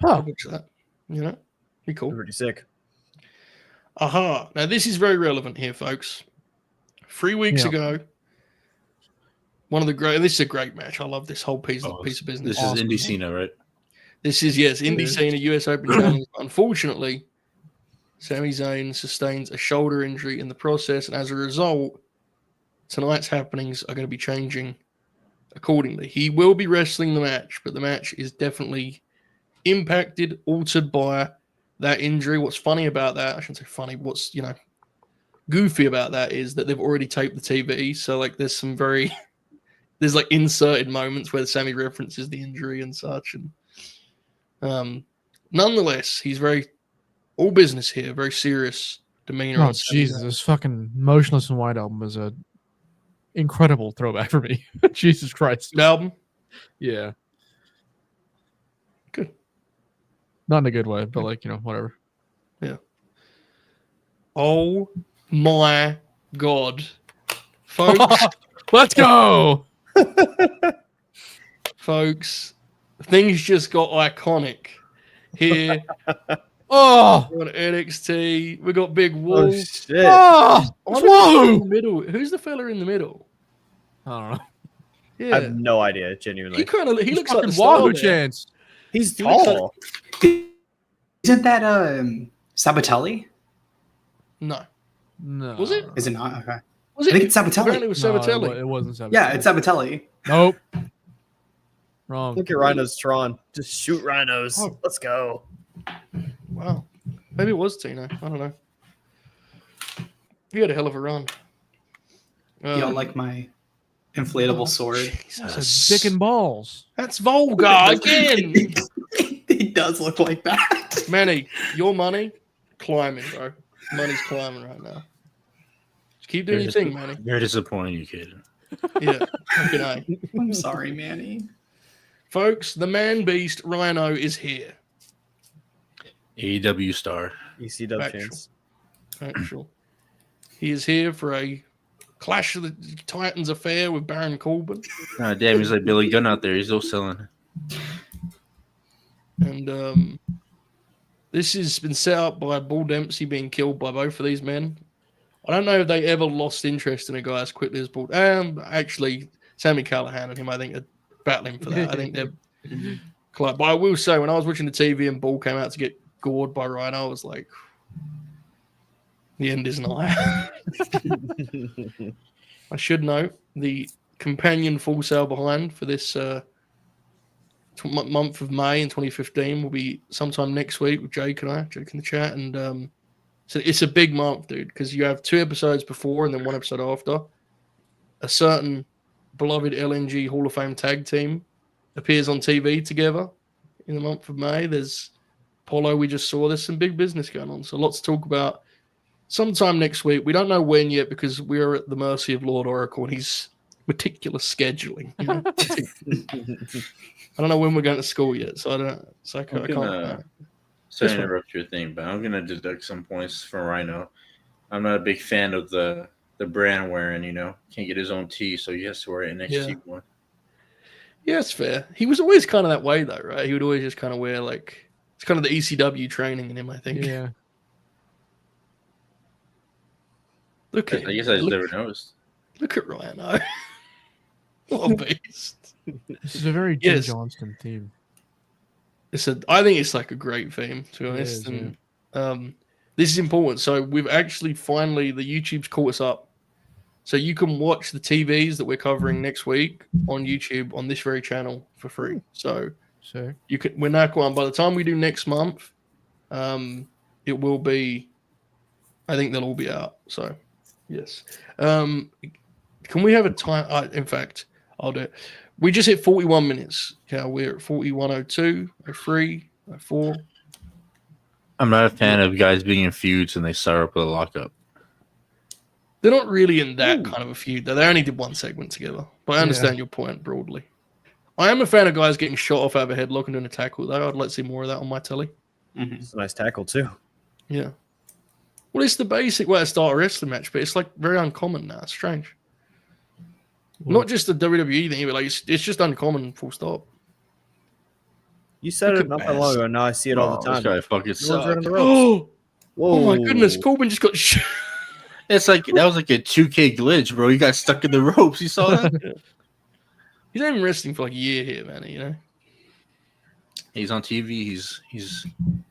Huh. I'll watch that. You know, be cool. Pretty sick. Aha! Now this is very relevant here, folks. 3 weeks Yeah. ago, one of the great. This is a great match. I love this whole piece of This business. is Indy Cena, right? This is, yes, Indy Cena US Open Challenge. Unfortunately, Sami Zayn sustains a shoulder injury in the process, and as a result, tonight's happenings are going to be changing accordingly. He will be wrestling the match, but the match is definitely impacted, altered by that injury. What's funny about that, I shouldn't say funny, what's, goofy about that is that they've already taped the TV, so, like, there's some very... There's, like, inserted moments where Sami references the injury and such, and nonetheless, he's very all business here, very serious demeanor. Oh on Sami Jesus, Zayn. this fucking Motionless in White album is a incredible throwback for me. Jesus Christ. The album, Yeah. good. Not in a good way, but like, whatever. Oh my god, folks, Let's go. folks, things just got iconic here Oh, on NXT. We got Big Oh, Wall. shit. oh, In whoa. the middle. Who's the fella in the middle? I don't know. I Yeah. have no idea, genuinely. He looks like the fucking star Wahoo there. chance. He's He looks tall. Isn't that Sabatelli? No, No. Was it? Is it not? Okay. was I it? think it's Sabatelli. Apparently, it was No, Sabatelli. it wasn't Sabatelli. Yeah, it's Sabatelli. Nope. Wrong. Look at Rhino's Tron. Just shoot rhinos. Oh. Let's go. Wow, maybe it was Tino. I don't know. He had a hell of a run. Y'all like my inflatable sword? Jesus. That's a dick and balls. That's vulgar again. It does look like that. Manny, your money climbing, bro. Money's climbing right now. Just keep doing your thing, Manny. You're disappointing, you kid. Yeah, fucking A. I'm sorry, Manny. Folks, the man beast Rhyno is here. AEW star. ECW Factual. chance. Actual. He is here for a Clash of the Titans affair with Baron Corbin. Oh, damn, he's like Billy Gunn out there. He's still selling. And this has been set up by Bull Dempsey being killed by both of these men. I don't know if they ever lost interest in a guy as quickly as Bull. Actually, Sami Callihan and him, I think, are battling for that. I think they're close. But I will say, when I was watching the TV and Bull came out to get gored by Rhyno, I was like, the end is nigh. I should note the companion Full Sail Behind for this month of May in 2015 will be sometime next week with Jake and I, Jake in the chat. And so it's a big month, dude, because you have 2 episodes before and then 1 episode after. A certain beloved LNG Hall of Fame tag team appears on TV together in the month of May. There's Polo, we just saw. There's some big business going on. So lots to talk about sometime next week. We don't know when yet because we're at the mercy of Lord Oracle and his meticulous scheduling. You know? I don't know when we're going to school yet, so I don't. So I can't. Sorry to interrupt your thing, but I'm gonna deduct some points from Rhyno. I'm not a big fan of the brand wearing. Can't get his own tee, so he has to wear an NXT one. Yeah, it's fair. He was always kind of that way, though, right? He would always just kind of wear it's kind of the ECW training in him, I think. Yeah. Look at I guess I just never noticed. Look at Rhyno. What a beast. This is a very Jim Yes. Johnston theme. I think it's like a great theme, to be honest. It is, and this is important. So we've actually finally, the YouTube's caught us up. So you can watch the TVs that we're covering next week on YouTube on this very channel for free. So we're now caught on. By the time we do next month, it will be, I think they'll all be out. So yes. Can we have a time? In fact, I'll do it. We just hit 41 minutes. Okay, we're at 41:02, 03, 04. I'm not a fan of guys being in feuds and they start up with a lockup. They're not really in that kind of a feud, though. They only did 1 segment together. But I understand your point broadly. I am a fan of guys getting shot off out of a headlock and doing a tackle, though. I'd like to see more of that on my telly. Mm-hmm. It's a nice tackle, too. Yeah. Well, it's the basic way to start a wrestling match, but it's very uncommon now. It's strange. Not just the WWE thing, but it's just uncommon, full stop. You said it not that long ago. Now I see it all the time. This guy fucking sucks. Right on the ropes. Oh my goodness, Corbin just got shot. It's like that was like a 2K glitch, bro. He got stuck in the ropes. You saw that? He's not even wrestling for a year here, man. He's on TV. He's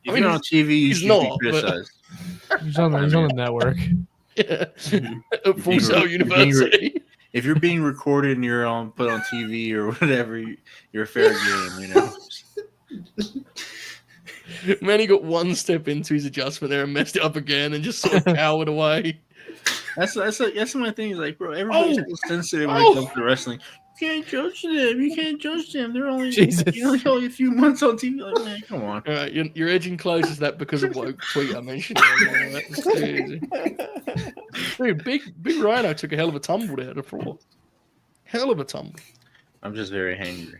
I mean, on TV. You should be criticized. He's on the network. Yeah. At Full Sail University. If you're being recorded and you're put on TV or whatever, you're fair game. Man, he got 1 step into his adjustment there and messed it up again and just sort of cowered away. That's my thing. Is like, bro, everybody's so sensitive when it comes to wrestling. You can't judge them. You can't judge them. They're only a few months on TV. Like, man, come on. All right, you're edging close to that because of woke tweet I mentioned earlier. Dude, big Rhyno took a hell of a tumble there to the floor. Hell of a tumble. I'm just very hangry.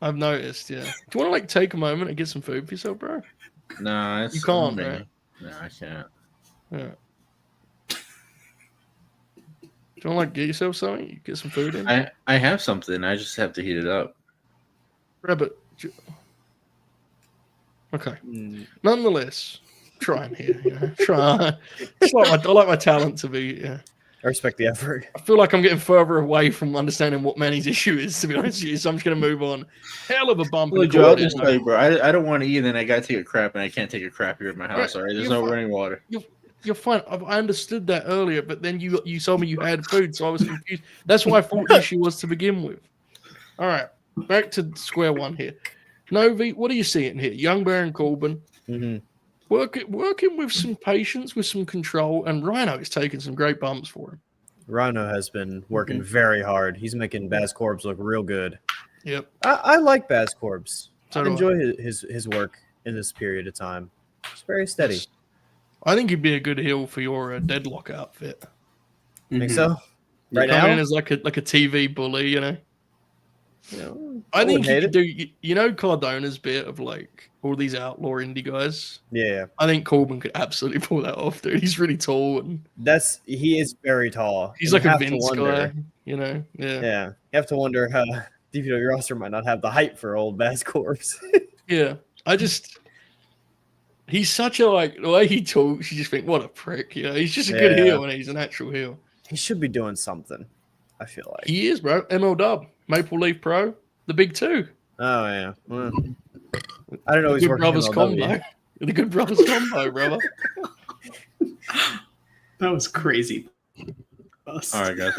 I've noticed, yeah. Do you want to take a moment and get some food for yourself, bro? No, you can't, right? No, I can't. Yeah. Do you want to get yourself something? You get some food in? I have something. I just have to heat it up. Grab it. Okay. Nonetheless, trying here. Try. I like my talent to be. Yeah. I respect the effort. I feel like I'm getting further away from understanding what Manny's issue is, to be honest with you. So I'm just going to move on. Hell of a bump. Well, in the Joe, I'll corner. just tell you, bro. I don't want to eat, and then I gotta take a crap, and I can't take a crap here at my house. Right, All right, there's you're no fine. running water. You're fine. I understood that earlier, but then you told me you had food, so I was confused. That's why I thought the issue was to begin with. All right, back to square one here. Novi, what are you seeing here? Young Baron Corbin working with some patience, with some control, and Rhyno is taking some great bumps for him. Rhyno has been working very hard. He's making Baz Corbs look real good. Yep. I like Baz Corbs. So I do I. enjoy his work in this period of time. It's very steady. I think he'd be a good heel for your deadlock outfit. Think so? Right Coming in now? as like a TV bully, you know. I I think wouldn't he hate could do. You know, Cardona's bit of like all these outlaw indie guys. Yeah. I think Corbin could absolutely pull that off, dude. He's really tall and He is very tall. he's And like you a have to Vince wonder- guy, you know. Yeah. Yeah. You have to wonder how DPW roster might not have the height for old Baz Corbs. Yeah. He's such a like the way he talks. You just think, what a prick. You know, he's just a good Yeah. heel and he's an actual heel. He should be doing something, I feel like. He is, bro. ML Dub, Maple Leaf Pro, the big two. Oh, yeah. Well, I don't know. The He's Good working Brothers MLW. combo. The Good Brothers combo, brother. That was crazy. All right, guys,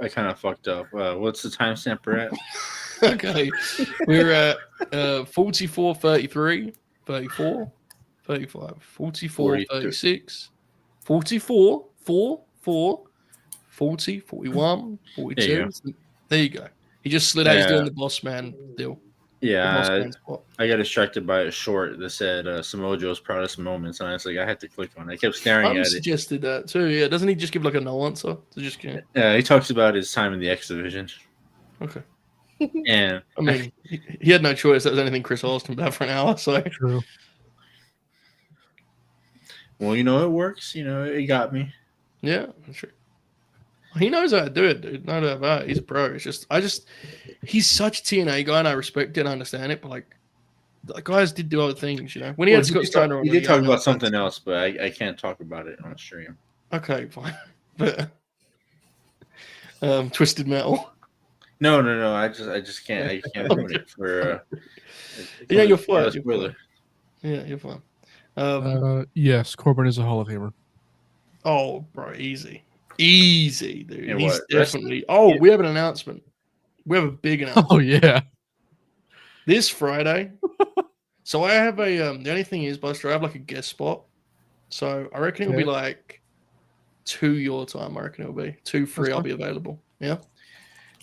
I kind of fucked up. What's the timestamp we're at? Okay. We're at 44, 33, 34, 35, 44, 43. 36, 44, 4, 4, 40, 41, 42. There you go. He just slid out. He's doing the boss man deal. The boss Yeah, man spot. I got distracted by a short that said Samoa Joe's proudest moments, and I was like, I had to click on it. I kept staring I'm at it. suggested that too. Yeah, doesn't he just give like a no answer? So just kidding. Yeah, he talks about his time in the X Division, Okay. and I mean, he had no choice. That was anything Chris asked him about for an hour. So True. well, you know, it works. You know, it got me. yeah, that's true. He knows how to do it, dude. No doubt about it. He's a pro. It's just, he's such a TNA guy, and I respect it and understand it. But like, the guys did do other things, you know. When he had Scott Steiner on, He did the talk other about side. something else, but I can't talk about it on stream. Okay, fine. But Twisted Metal. No. I just can't. I can't ruin it for. Yeah, you're fine. a You're spoiler. fine. Yeah, you're fine. Yes, Corbin is a Hall of Famer. Oh, bro, easy, dude. And He's what, definitely. Oh, we have an announcement. We have a big announcement. Oh yeah. This Friday. So I have a the only thing is, Buster, I have like a guest spot. So I reckon it'll be like 2 your time. I reckon it'll be 2, 3. I'll be available. Yeah.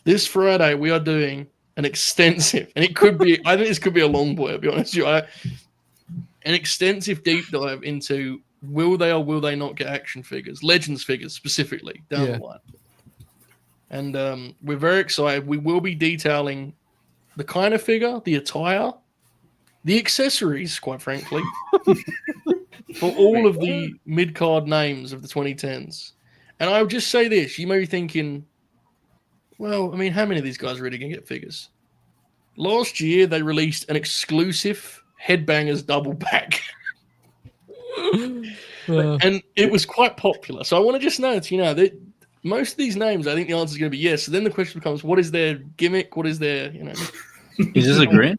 This Friday we are doing an extensive, and it could be. I think this could be a long boy. I'll be honest with you. An extensive deep dive into will they or will they not get action figures, Legends figures specifically down the line. And we're very excited. We will be detailing the kind of figure, the attire, the accessories, quite frankly, for all of the mid-card names of the 2010s. And I'll just say this. You may be thinking, well, I mean, how many of these guys are really going to get figures? Last year, they released an exclusive Headbangers double pack. And it was quite popular. So I want to just note, that most of these names, I think the answer is going to be yes. So then the question becomes, what is their gimmick? What is their, Is this a Grin?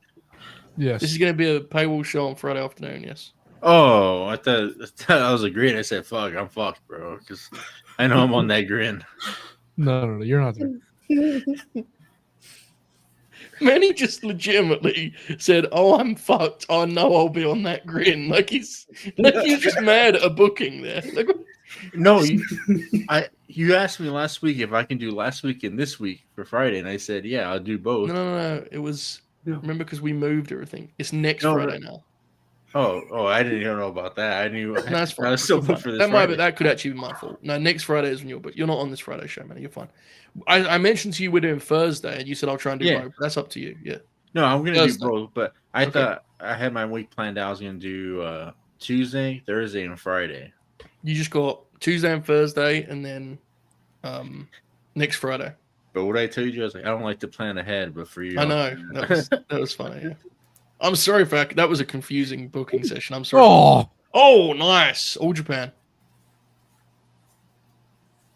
Yes. This is going to be a paywall show on Friday afternoon, yes. Oh, I thought I was a Grin. I said, fuck, I'm fucked, bro. Because I know I'm on that Grin. No, you're not there. Manny just legitimately said, "Oh, I'm fucked. I know I'll be on that Grin." Like he's just mad at a booking there. Like, No, you asked me last week if I can do last week and this week for Friday, and I said, yeah, I'll do both. no. It was remember because we moved everything. It's next Friday now. Oh, I didn't even know about that. I knew No, that's fine. I was still You're booked fine. for this Friday. That could actually be my fault. No, next Friday is when you're, but you're not on this Friday show, man. You're fine. I mentioned to you we're doing Thursday, and you said I'll try and do both. That's up to you. Yeah. No, I'm gonna Thursday. do both, but I thought I had my week planned out. I was gonna do Tuesday, Thursday, and Friday. You just got Tuesday and Thursday, and then next Friday. But what I told you, I was like, I don't like to plan ahead, but for you, I know that was funny. Yeah. I'm sorry for that was a confusing booking session. I'm sorry. Oh, Oh, nice. All Japan.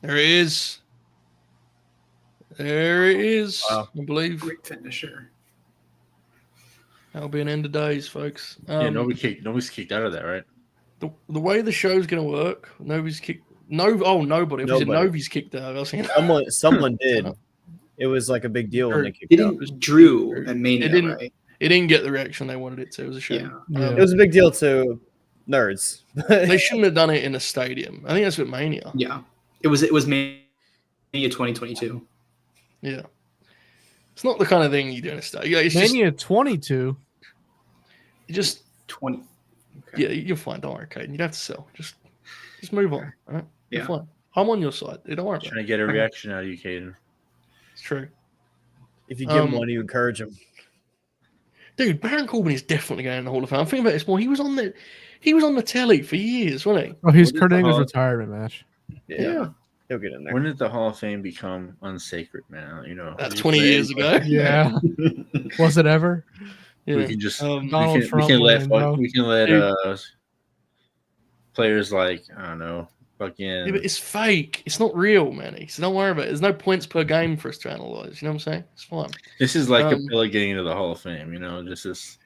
There it is. There it is. Wow. I believe Great finisher. that'll be an end of days, folks. Yeah, nobody's kicked out of that, right? The way the show's going to work, nobody's kicked. Nobody. If you said Nobody. nobody's kicked out, I was thinking, Someone did. It was like a big deal when they kicked It out. was Drew and Mania, right? it didn't get the reaction they wanted it to. It was a shame. Yeah. It was a big deal to nerds. They shouldn't have done it in a stadium. I think that's what Mania. Yeah. It was Mania 2022. Yeah. It's not the kind of thing you do in a stadium. It's Mania 22. just 20. yeah, you're fine. Don't worry, Caden. You'd have to sell. Just move on. All right? You're Yeah. fine. I'm on your side. Don't worry about Trying it. to get a reaction out of you, Caden. It's true. If you give him one, you encourage him. Dude, Baron Corbin is definitely going in the Hall of Fame. I'm thinking about this more. He was on the telly for years, wasn't he? Oh, he's What is Kurt the Angle's Hall- retirement match. Yeah. He'll get in there. When did the Hall of Fame become unsacred, man? You know, That's we 20 say- years ago. Yeah. Was it ever? Yeah. We can just Donald we Trump can let winning, bro. players like I don't know, fucking. Yeah, but it's fake. It's not real, Manny. So don't worry about it. There's no points per game for us to analyze. You know what I'm saying? It's fine. This is like Um, Capella getting into the Hall of Fame. You know, just this.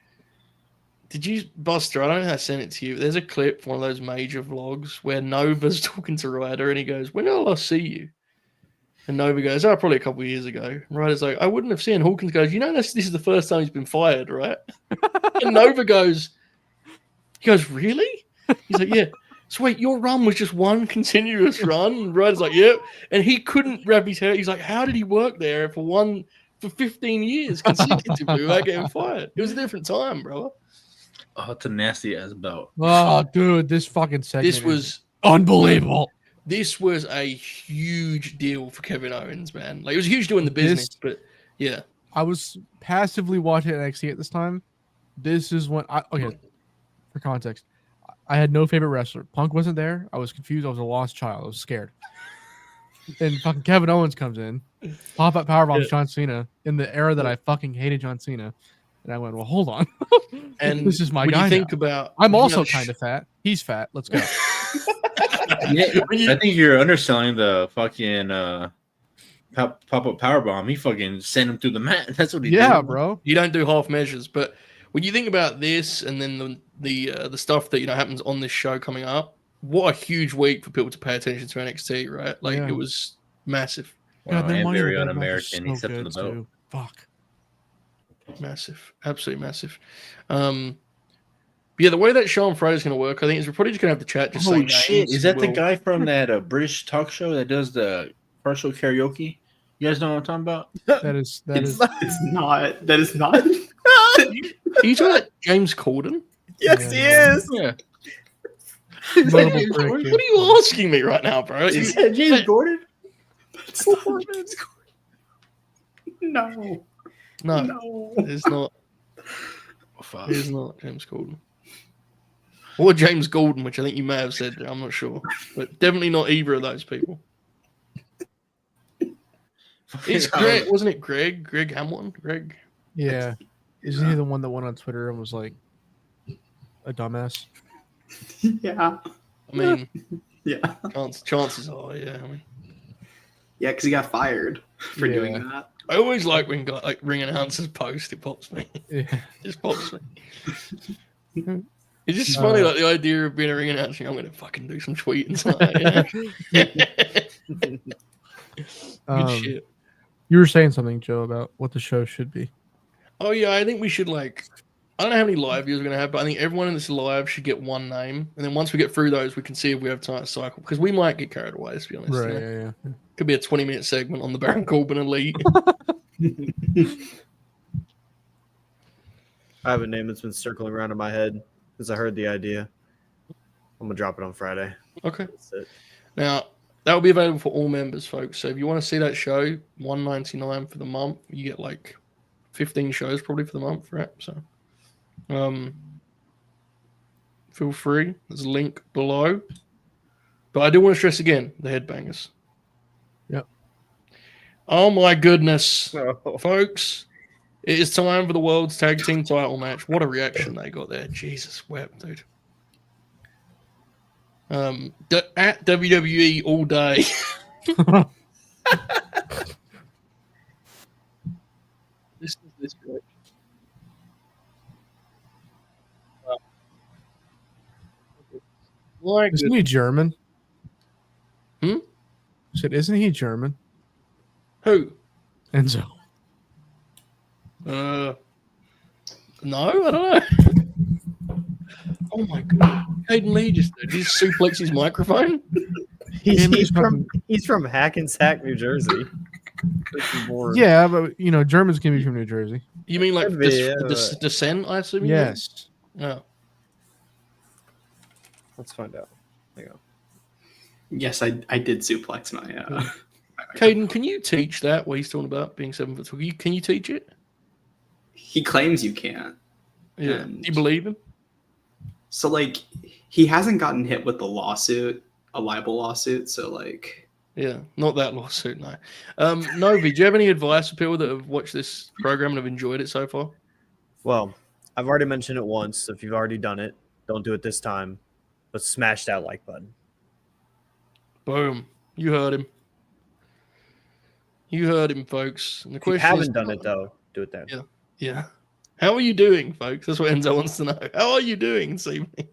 Did you, Buster? I don't know if I sent it to you. There's a clip from one of those major vlogs where Nova's talking to Ryder and he goes, "When did I last see you?" And Nova goes, "Oh, probably a couple of years ago." And Ryder's like, "I wouldn't have seen." Hawkins goes, "You know, this is the first time he's been fired, right?" And Nova goes, "Really?" He's like, "Yeah." So wait, your run was just one continuous run? And Ryder's like, "Yep." And he couldn't wrap his head. He's like, "How did he work there for 15 years consecutively without getting fired?" It was a different time, brother. Oh, it's a nasty ass belt. Oh, dude, this fucking segment. This is was unbelievable. This was a huge deal for Kevin Owens, man. Like it was a huge deal in the business, but yeah. I was passively watching NXT at this time. This is when for context, I had no favorite wrestler. Punk wasn't there. I was confused. I was a lost child. I was scared. And fucking Kevin Owens comes in, pop up powerbombs John Cena in the era that I fucking hated John Cena. And I went, well, hold on. And this is my when guy. you think now. about, I'm you also know, kind of fat. He's fat. Let's go. Yeah, I think you're underselling the fucking pop up power bomb. He fucking sent him through the mat. That's what he did. Yeah, bro. you don't do half measures. But when you think about this and then the stuff that happens on this show coming up, what a huge week for people to pay attention to NXT, right? Like Yeah. it was massive, Wow, their and Money in very the Bank match un-American. is He stepped so in the good, belt. too. Fuck. massive, absolutely massive. But yeah, the way that show on Friday is going to work, I think, is we're probably just going to have the chat just Oh say shit! names. Is that the We'll- guy from that British talk show that does the partial karaoke? You guys know what I'm talking about? That is It's not. That is not. Are you talking about James Corden? Yes, he is. Yeah. notable What prick, are dude. you asking me right now, bro? Is that James Gordon? It's not James Corden. No. No, No. it's not. It's not James Corden. Or James Gordon, which I think you may have said. I'm not sure, but definitely not either of those people. It's Greg, wasn't it? Greg Hamilton. Greg. Yeah. Isn't he the one that went on Twitter and was like a dumbass? Yeah. I mean, Yeah. chances are, yeah. I mean, Yeah, because he got fired for Yeah. doing that. I always like when ring announcers post. It pops me. Yeah. It just pops me. It's just funny, like the idea of being a ring announcer. I'm gonna fucking do some tweeting tonight. Good shit. You were saying something, Joe, about what the show should be. Oh yeah, I think we should I don't know how many live viewers we're gonna have, but I think everyone in this live should get one name, and then once we get through those, we can see if we have time to cycle because we might get carried away. To be honest, Right. you know? Yeah. Could be a 20-minute segment on the Baron Corbin Elite. I have a name that's been circling around in my head because I heard the idea. I'm gonna drop it on Friday. Okay. That's it. Now that will be available for all members, folks. So if you want to see that show, $1.99 for the month. You get like 15 shows probably for the month, right? So, feel free. There's a link below. But I do want to stress again the headbangers. Yep. Oh my goodness, Oh. folks! It is time for the world's tag team title match. What a reaction they got there! Jesus wept, dude. At WWE all day. This is this great. Like Isn't he German? Hmm? I said, isn't he German? who? Enzo. No, I don't know. Oh my god, Caden Lee just did he suplex his microphone. He's from Hackensack, New Jersey. Yeah, but you know, Germans can be from New Jersey. You mean like Could be, descent? I assume. you mean? Yes. Oh. Let's find out. There you go. Yes, I did suplex my. Caden, can you teach that? What he's talking about being 7 foot tall. Can you teach it? He claims you can't. Yeah. And- Do you believe him? So like, he hasn't gotten hit with the lawsuit, a libel lawsuit. So like, Yeah, not that lawsuit, no. Novi, do you have any advice for people that have watched this program and have enjoyed it so far? Well, I've already mentioned it once. So if you've already done it, don't do it this time. But smash that like button. Boom. You heard him. You heard him, folks. And the If you question haven't is, done it though, do it then. Yeah. Yeah. How are you doing, folks? That's what Enzo wants to know. How are you doing this evening?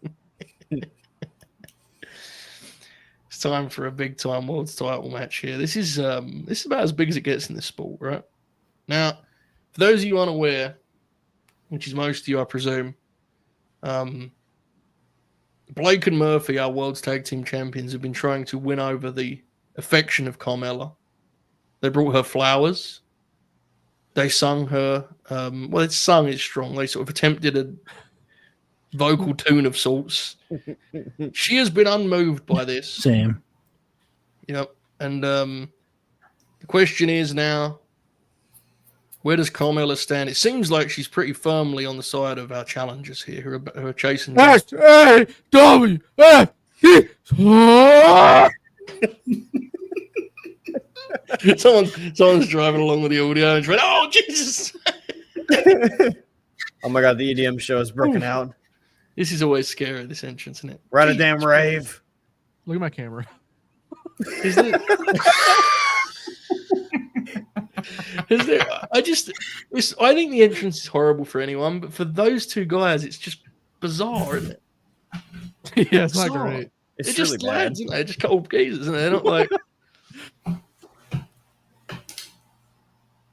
It's time for a big time world's title match here. This is about as big as it gets in this sport, right? Now, for those of you unaware, which is most of you, I presume, Blake and Murphy, our world's tag team champions, have been trying to win over the affection of Carmella. They brought her flowers. They sung her. Well, it's sung is strong. They sort of attempted a vocal tune of sorts. She has been unmoved by this. Same. Yep. And the question is now, where does Carmella stand? It seems like she's pretty firmly on the side of our challengers here who are chasing. S-A-W-F-E. Someone's driving along with the audio and trying, oh, Jesus. Oh my god, the EDM show is broken out. This is always scary, this entrance, isn't it? We're at a damn rave. Look at my camera. Is there, I think the entrance is horrible for anyone, but for those two guys, it's just bizarre, isn't it? Yeah, it's not Bizarre. great. It's They're really just bad. lads, aren't they? Just cold geezers, and they're not like.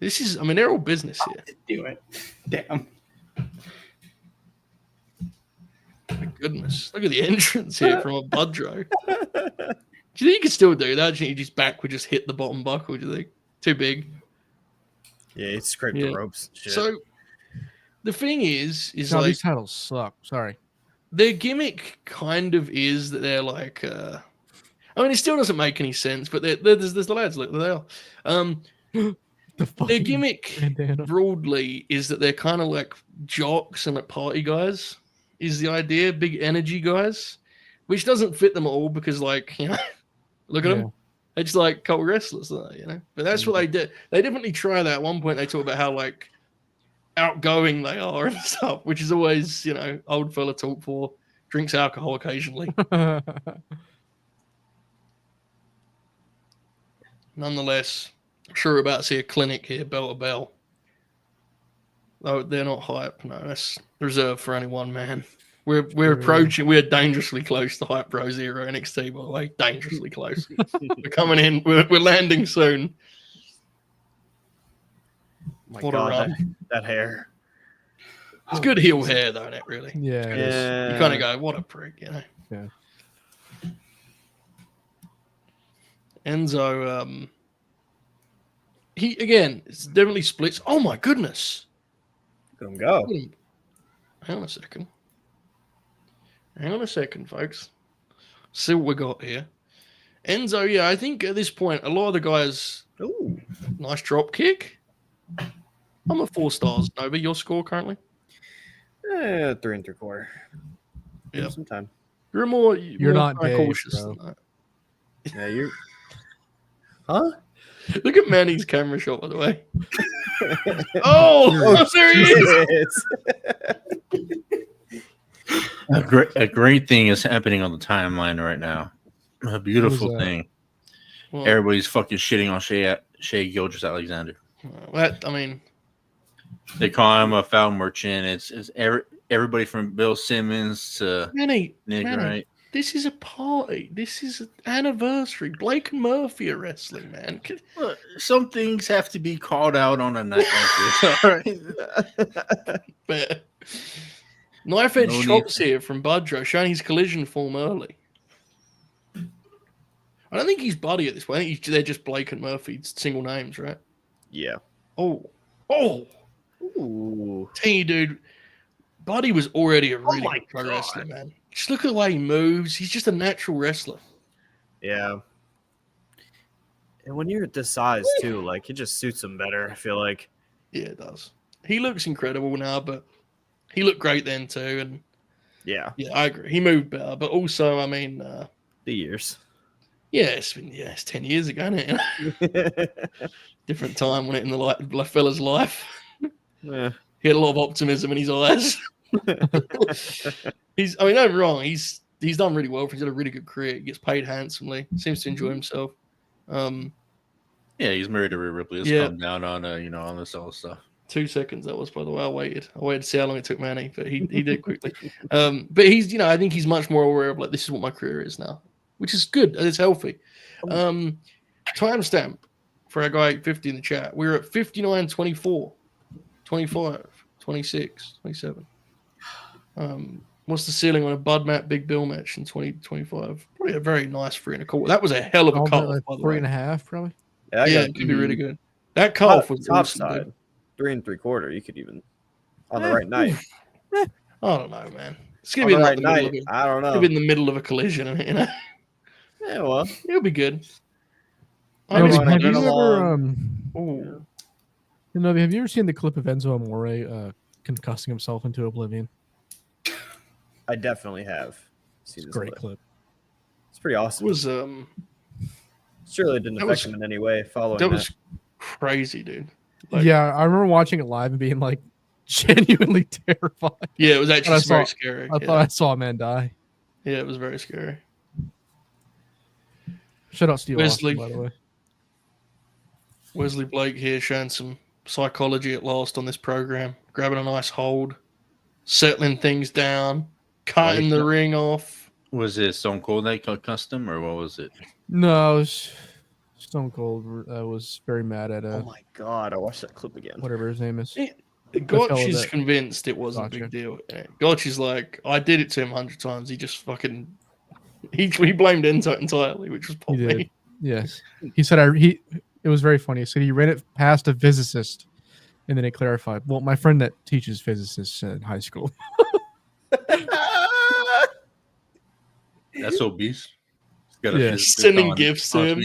This is, I mean, they're all business here. do it. Damn. My goodness. Look at the entrance here from a Budro. Do you think you could still do that? Do you think just back would just hit the bottom buckle? Do you think? Too big? Yeah, it scraped Yeah. the ropes. Shit. So, the thing is No, like, these titles suck. Sorry. their gimmick kind of is that they're like, I mean, it still doesn't make any sense, but there's the lads, look, there they are. Their fucking gimmick bandana. broadly is that they're kind of like jocks and like party guys is the idea, big energy guys, which doesn't fit them at all because like, you know, look at Yeah. them. They're just like couple wrestlers, you know, but that's what they did. They definitely try that. At one point they talk about how like outgoing they are and stuff, which is always, you know, old fella talk for, drinks alcohol occasionally. Nonetheless, sure about to see a clinic here, bell to bell. Oh, they're not hype. No, that's reserved for only one man. We're approaching. We're dangerously close to Hype Bro Zero NXT. By the way, dangerously close. We're coming in. We're landing soon. my what a god, run. that hair. It's good heel hair though, isn't it? Really. Yeah. it is. Yeah. You kind of go, what a prick, you know. Yeah. Enzo, he again, it's definitely splits. Oh my goodness. Look at him go. Hang on a second. Hang on a second, folks. See what we got here. Enzo, yeah, I think at this point, a lot of the guys. Ooh. Nice drop kick. I'm at 4 stars. Nova, your score currently? 3 3/4. Yeah. Some time. You're more. You're not kinda Dave, cautious bro. than that. Yeah, you're. Huh? Look at Manny's camera shot, by the way. Oh, there he is. A great thing is happening on the timeline right now. A beautiful What is that? thing. Well, Everybody's fucking shitting on Shea Gilgeous-Alexander. that, I mean, They call him a foul merchant. It's everybody from Bill Simmons to Manny, Nick Wright. this is a party. This is an anniversary. Blake and Murphy are wrestling, man. Look, some things have to be called out on a night like this. All right. But Knife Edge No chops here from Budro, showing his collision form early. I don't think he's Buddy at this point. I think they're just Blake and Murphy, single names, right? Yeah. Oh. Ooh. Tell you, dude, Buddy was already a really my good pro God. wrestler, man. Just look at the way he moves. He's just a natural wrestler. Yeah. And when you're at this size too, like it just suits him better. I feel like. Yeah, it does. He looks incredible now, but he looked great then too. And Yeah. yeah, I agree. He moved better, but also, I mean, The years. yeah, it's 10 years ago, isn't it? Different time when it in the fella's life. Yeah. He had a lot of optimism in his eyes. I mean, don't get me wrong. He's done really well. He's had a really good career. He gets paid handsomely. Seems to enjoy himself. Yeah, he's married to Rhea Ripley. Let's calm down on on this all stuff. 2 seconds that was, by the way. I waited to see how long it took Manny, but he did quickly. But he's, I think he's much more aware of like this is what my career is now, which is good. It's healthy. Timestamp for our guy 50 in the chat. We're at 59, 24, 25, 26, 27. What's the ceiling on a Bud Matt Big Bill match in 2025? Probably a very nice 3.25. That was a hell of a cut. Like 3.5, probably. Yeah, It could be really good. That cut was top awesome, side. dude. 3 3/4. You could even on the right night. I don't know, man. It's gonna On be the in right the middle night. of it. I don't It's know. gonna be in the middle of a collision, Yeah, well. It'll be good. Have you wanna ever, Oh, have you ever seen the clip of Enzo Amore concussing himself into oblivion? I definitely have seen It's a this great clip. clip. It's pretty it awesome. was Surely it didn't that affect was- him in any way following that that. was crazy, dude. Like, Yeah, I remember watching it live and being like genuinely terrified. yeah, it was actually I very saw- scary. I thought I saw a man die. Yeah, it was very scary. Shout out Steve Wesley. Austin, by the way. Wesley Blake here showing some psychology at last on this program, grabbing a nice hold, settling things down, cutting the ring off. Was it Stone Cold that concussed him, or what was it? No, it was Stone Cold was very mad at Oh my god, I watched that clip again. whatever his name is. Gotch fellow is that- convinced it wasn't a Gotcha. big deal. Gotch is like, I did it to him 100 times. He just fucking he blamed Enzo entirely, which was He did. probably Yes, he said It was very funny. He said he ran it past a physicist, and then it clarified. Well, my friend that teaches physicists in high school. That's obese. Yeah. sending gifts to him.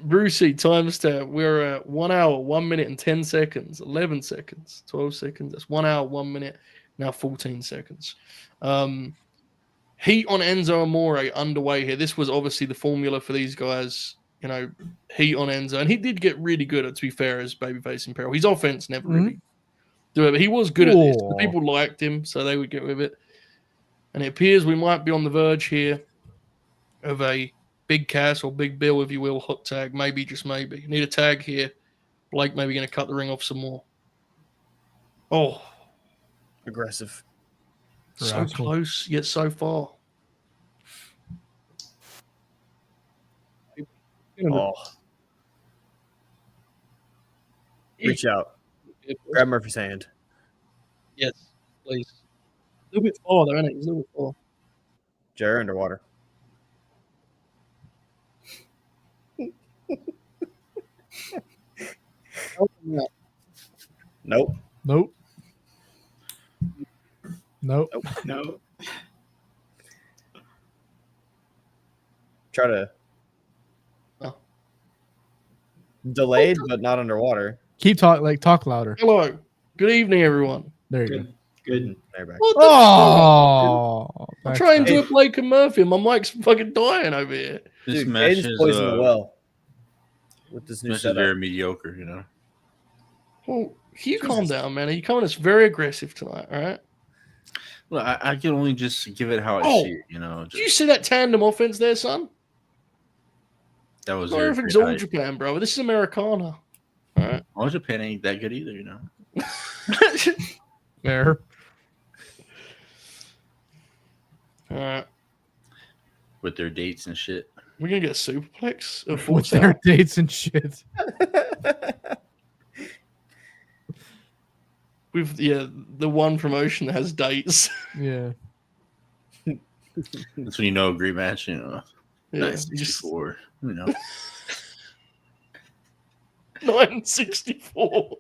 Brucey, timestamp. We're at 1 hour, 1 minute and 10 seconds, 11 seconds, 12 seconds. That's 1 hour, 1 minute, now 14 seconds. Heat on Enzo Amore underway here. This was obviously the formula for these guys. Heat on Enzo. And he did get really good at, to be fair, as babyface in peril. His offense never really do it, but he was good at this. The people liked him, so they would get with it. And it appears we might be on the verge here of a Big Cass or Big Bill, if you will, hot tag. Maybe, just maybe. Need a tag here. Blake maybe going to cut the ring off some more. Oh, Aggressive. so close, yet so far. Oh. Reach out. Grab Murphy's hand. Yes, please. A little bit far, though, isn't it? He's a little bit far. Jerry underwater. Nope. Nope. Nope. No. Try to. Oh. Delayed, but not underwater. Keep talk louder. Hello. Good evening, everyone. There you go. Good. There back. What the Oh, I'm trying to do a Blake and Murphy, and my mic's fucking dying over here. This Dude, match Aiden's is poisoned the well with this new this is setup. very mediocre, Well, can you calm down, man? You coming us very aggressive tonight, all right? Well, I can only just give it how I Oh, see it, Did you see that tandem offense there, son? That was Not very everything's great all hype. Japan, bro. This is Americana. All right. All Japan ain't that good either, you know. Fair. All right. With their dates and shit. We're gonna get a superplex of Full With their Sail. dates and shit. With the one promotion that has dates. Yeah. That's when you know a great match, you know. Yeah, Nice you just 64, you know. 964.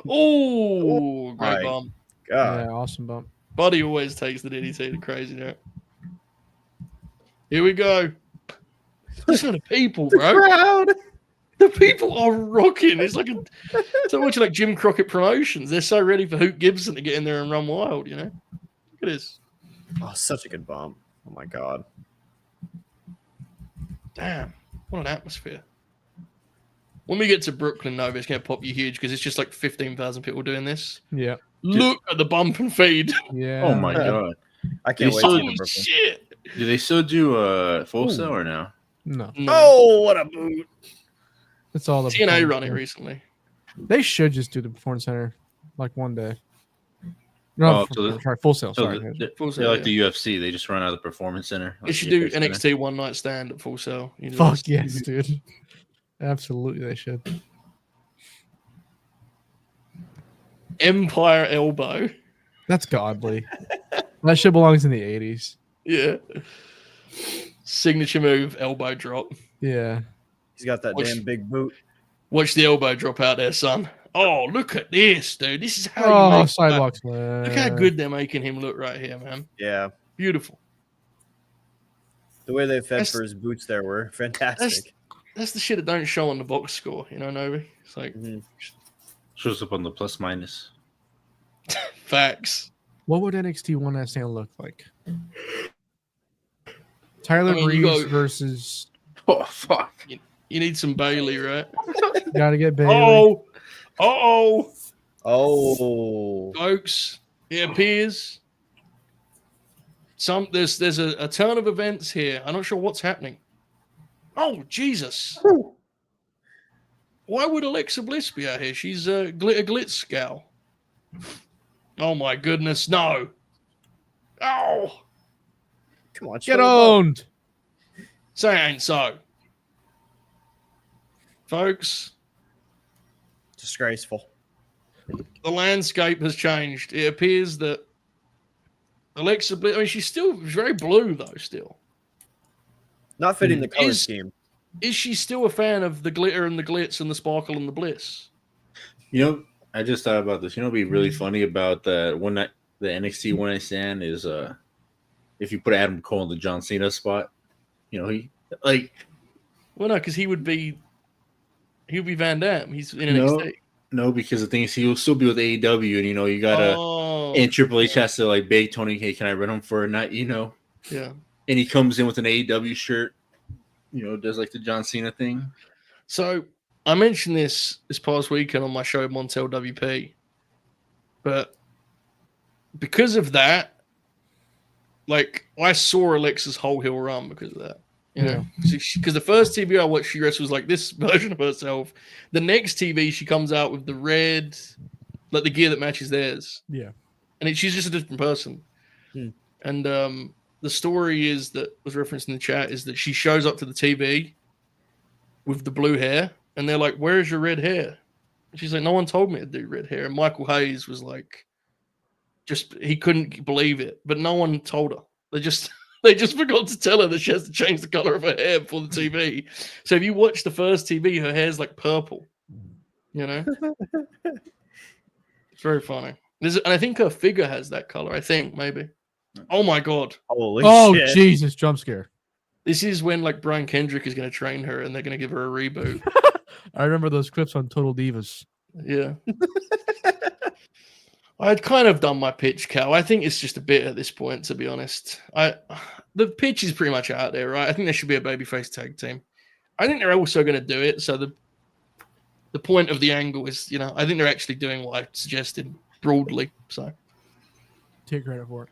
Oh, great My bump. God. Yeah, awesome bump. Buddy always takes the DDT to crazy now. Here we go. Listen to the people, bro. Crowd. The people are rocking. It's like so much like Jim Crockett Promotions. They're so ready for Hoot Gibson to get in there and run wild, you know? Look at this. Oh, such a good bump. Oh my God. Damn. What an atmosphere. When we get to Brooklyn, though, it's going to pop you huge because it's just like 15,000 people doing this. Yeah. Look at the bump and feed. Yeah. Oh my god. I can't They wait to sold- get to Holy Brooklyn. shit. Do they still do Full Ooh. Sail or no? No. No. Oh, what a boot. It's all the TNA performance run it center. recently. They should just do the performance center like one day. Oh, No, so the- sorry, Full Sail. So Sorry. Full they're Sail, like yeah. the UFC. They just run out of the Performance Center. They like should the do Impact Center. NXT One Night Stand at Full Sail. Fuck yes, dude. Absolutely, they should. Empire Elbow. That's godly. That shit belongs in the 80s. Yeah. Signature move, elbow drop. Yeah. He's got that What's- damn big boot. Watch the elbow drop out there, son. Oh, look at this, dude. This is how you Oh, make sidewalk Look how good they're making him look right here, man. Yeah. Beautiful. The way they fed That's- for his boots there were fantastic. That's the shit that don't show on the box score, you know, Novi? It's like Mhm. Shows up on the plus minus. facts. What would NXT One Night Stand look like? Tyler I mean, you Breeze go- versus Oh fuck! You need some Bailey, right? gotta get Bailey. Oh, oh, Oh. folks. It appears there's a turn of events here. I'm not sure what's happening. Oh, Jesus. Why would Alexa Bliss be out here? She's a glitz gal. Oh my goodness, no. Oh, Come on. Get show owned. say it ain't so. Folks, Disgraceful. the landscape has changed. It appears that Alexa Bliss, I mean, she's very blue, though, still. Not fitting the color Is- scheme. Is she still a fan of the glitter and the glitz and the sparkle and the bliss? You know, I just thought about this. You know, what'd be really funny about the NXT One Night Stand is if you put Adam Cole in the John Cena spot. You know, he like Well, no, because he would be Van Damme. He's in No. NXT. no, because the thing is he'll still be with AEW, and you know you gotta. Oh, And Triple H has to like beg Tony, hey, can I run him for a night? You know, yeah. and he comes in with an AEW shirt. You know, does like the John Cena thing. So I mentioned this past weekend on my show Montel WP, but because of that, like I saw Alexa's whole heel run because of that. You know, because the first TV I watched, she wrestled was like this version of herself. The next TV, she comes out with the red, like the gear that matches theirs. Yeah. And she's just a different person. Hmm. And the story is that was referenced in the chat is that she shows up to the TV with the blue hair, and they're like, "Where's your red hair?" And she's like, "No one told me to do red hair." And Michael Hayes was like, he couldn't believe it, but no one told her. They just forgot to tell her that she has to change the color of her hair for the TV. So if you watch the first TV, her hair's like purple. You know, it's very funny. And I think her figure has that color. I think maybe. Oh my god! Holy Oh shit. Jesus! Jump scare. This is when like Brian Kendrick is going to train her, and they're going to give her a reboot. I remember those clips on Total Divas. Yeah. I'd kind of done my pitch, Cal. I think it's just a bit at this point, to be honest. The pitch is pretty much out there, right? I think there should be a babyface tag team. I think they're also going to do it. So the point of the angle is, you know, I think they're actually doing what I suggested broadly. So Take credit for it.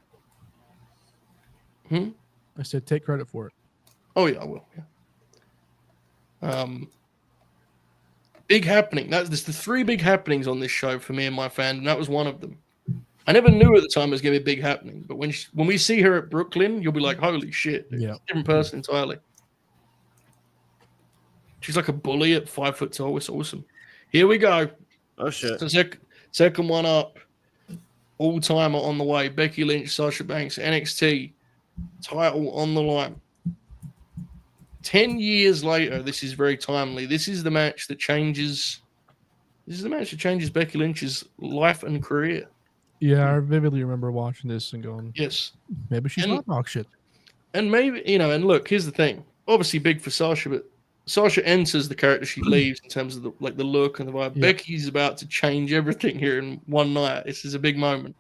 Hmm? I said take credit for it. oh yeah, I will. Yeah. Big happening. There's the 3 big happenings on this show for me and my fan, and that was one of them. I never knew at the time it was going to be a big happening, but when we see her at Brooklyn, you'll be like, holy shit, dude. Yeah. Different person entirely. She's like a bully at 5 foot tall. It's awesome. Here we go. Oh shit. So second one up. All-timer on the way. Becky Lynch, Sasha Banks, NXT title on the line. 10 years later, this is very timely. This is the match that changes. This is the match that changes Becky Lynch's life and career. Yeah, I vividly remember watching this and going, Yes. maybe she's not dog shit. And maybe, and look, here's the thing. Obviously big for Sasha, but Sasha enters the character, she leaves in terms of the look and the vibe. Yeah. Becky's about to change everything here in one night. This is a big moment.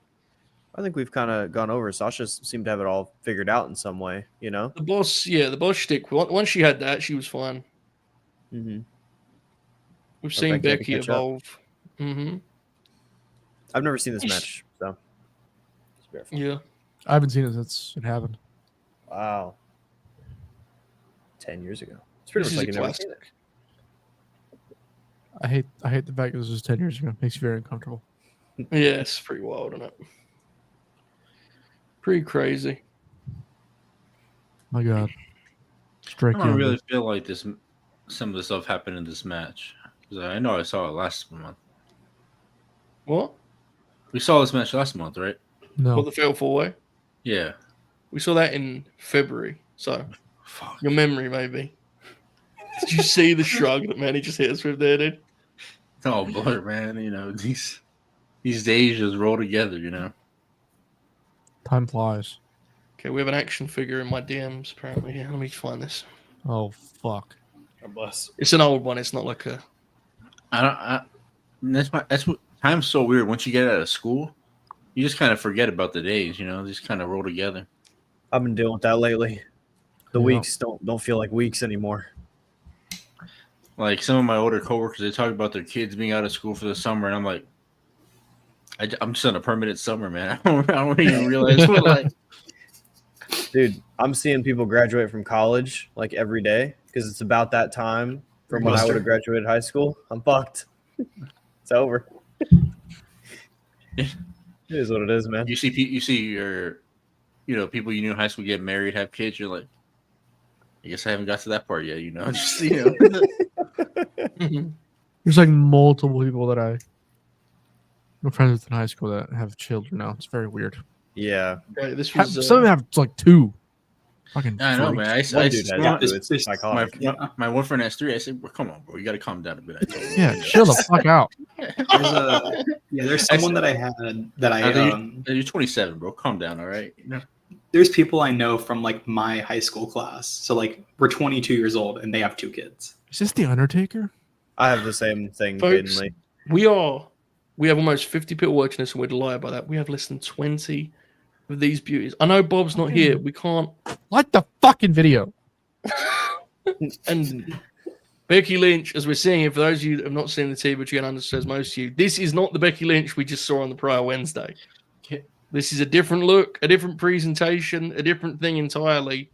I think we've kind of gone over. Sasha seemed to have it all figured out in some way, you know? The boss shtick. Once she had that, she was fine. Mm-hmm. We've seen Becky had to Becky catch up. evolve. Mm-hmm. I've never seen this match, so it's very fun. Yeah. I haven't seen it since it happened. Wow. 10 years ago. It's pretty This much is like a you never seen classic. it. I hate the fact that this was 10 years ago. Makes you very uncomfortable. Yeah, it's pretty wild, isn't it? Pretty crazy. My God. Straight I don't down. really feel like some of the stuff happened in this match. 'Cause I know I saw it last month. What? We saw this match last month, right? No. What, the fatal 4-way? Yeah. We saw that in February. So Fuck. your memory, maybe. Did you see the shrug that Manny just hit us with there, dude? Oh, brother, man. These days just roll together. Time flies. Okay, we have an action figure in my DMs, apparently. Yeah, let me find this. Oh, fuck. God bless. It's an old one. It's not like a... That's what time's so weird. Once you get out of school, you just kind of forget about the days. They just kind of roll together. I've been dealing with that lately. The Yeah. weeks don't feel like weeks anymore. Like some of my older coworkers, they talk about their kids being out of school for the summer, and I'm like, I'm just on a permanent summer, man. I don't even realize what like. Dude, I'm seeing people graduate from college like every day because it's about that time from when I would have graduated high school. I'm fucked. It's over. It is what it is, man. You see your, people you knew in high school get married, have kids. You're like, I guess I haven't got to that part yet. Just There's like multiple people that I'm friends with in high school that have children now. It's very weird. Yeah. Okay, this was... Some of them have like 2. Fucking I know, freaks. man. One dude has two. It's psychotic. My one friend has 3. I said, well, come on, bro. You got to calm down a bit. I told him. Yeah, chill the fuck out. There's someone that I had that You're 27, bro. Calm down, all right? there's people I know from like my high school class. So like we're 22 years old and they have 2 kids. Is this the Undertaker? I have the same thing, Folks, blatantly. We have almost 50 people watching this, and we're delighted by that. We have less than 20 of these beauties. I know Bob's not here. We can't. Like the fucking video. And Becky Lynch, as we're seeing it, for those of you that have not seen the TV, but you can understand, most of you, this is not the Becky Lynch we just saw on the prior Wednesday. This is a different look, a different presentation, a different thing entirely.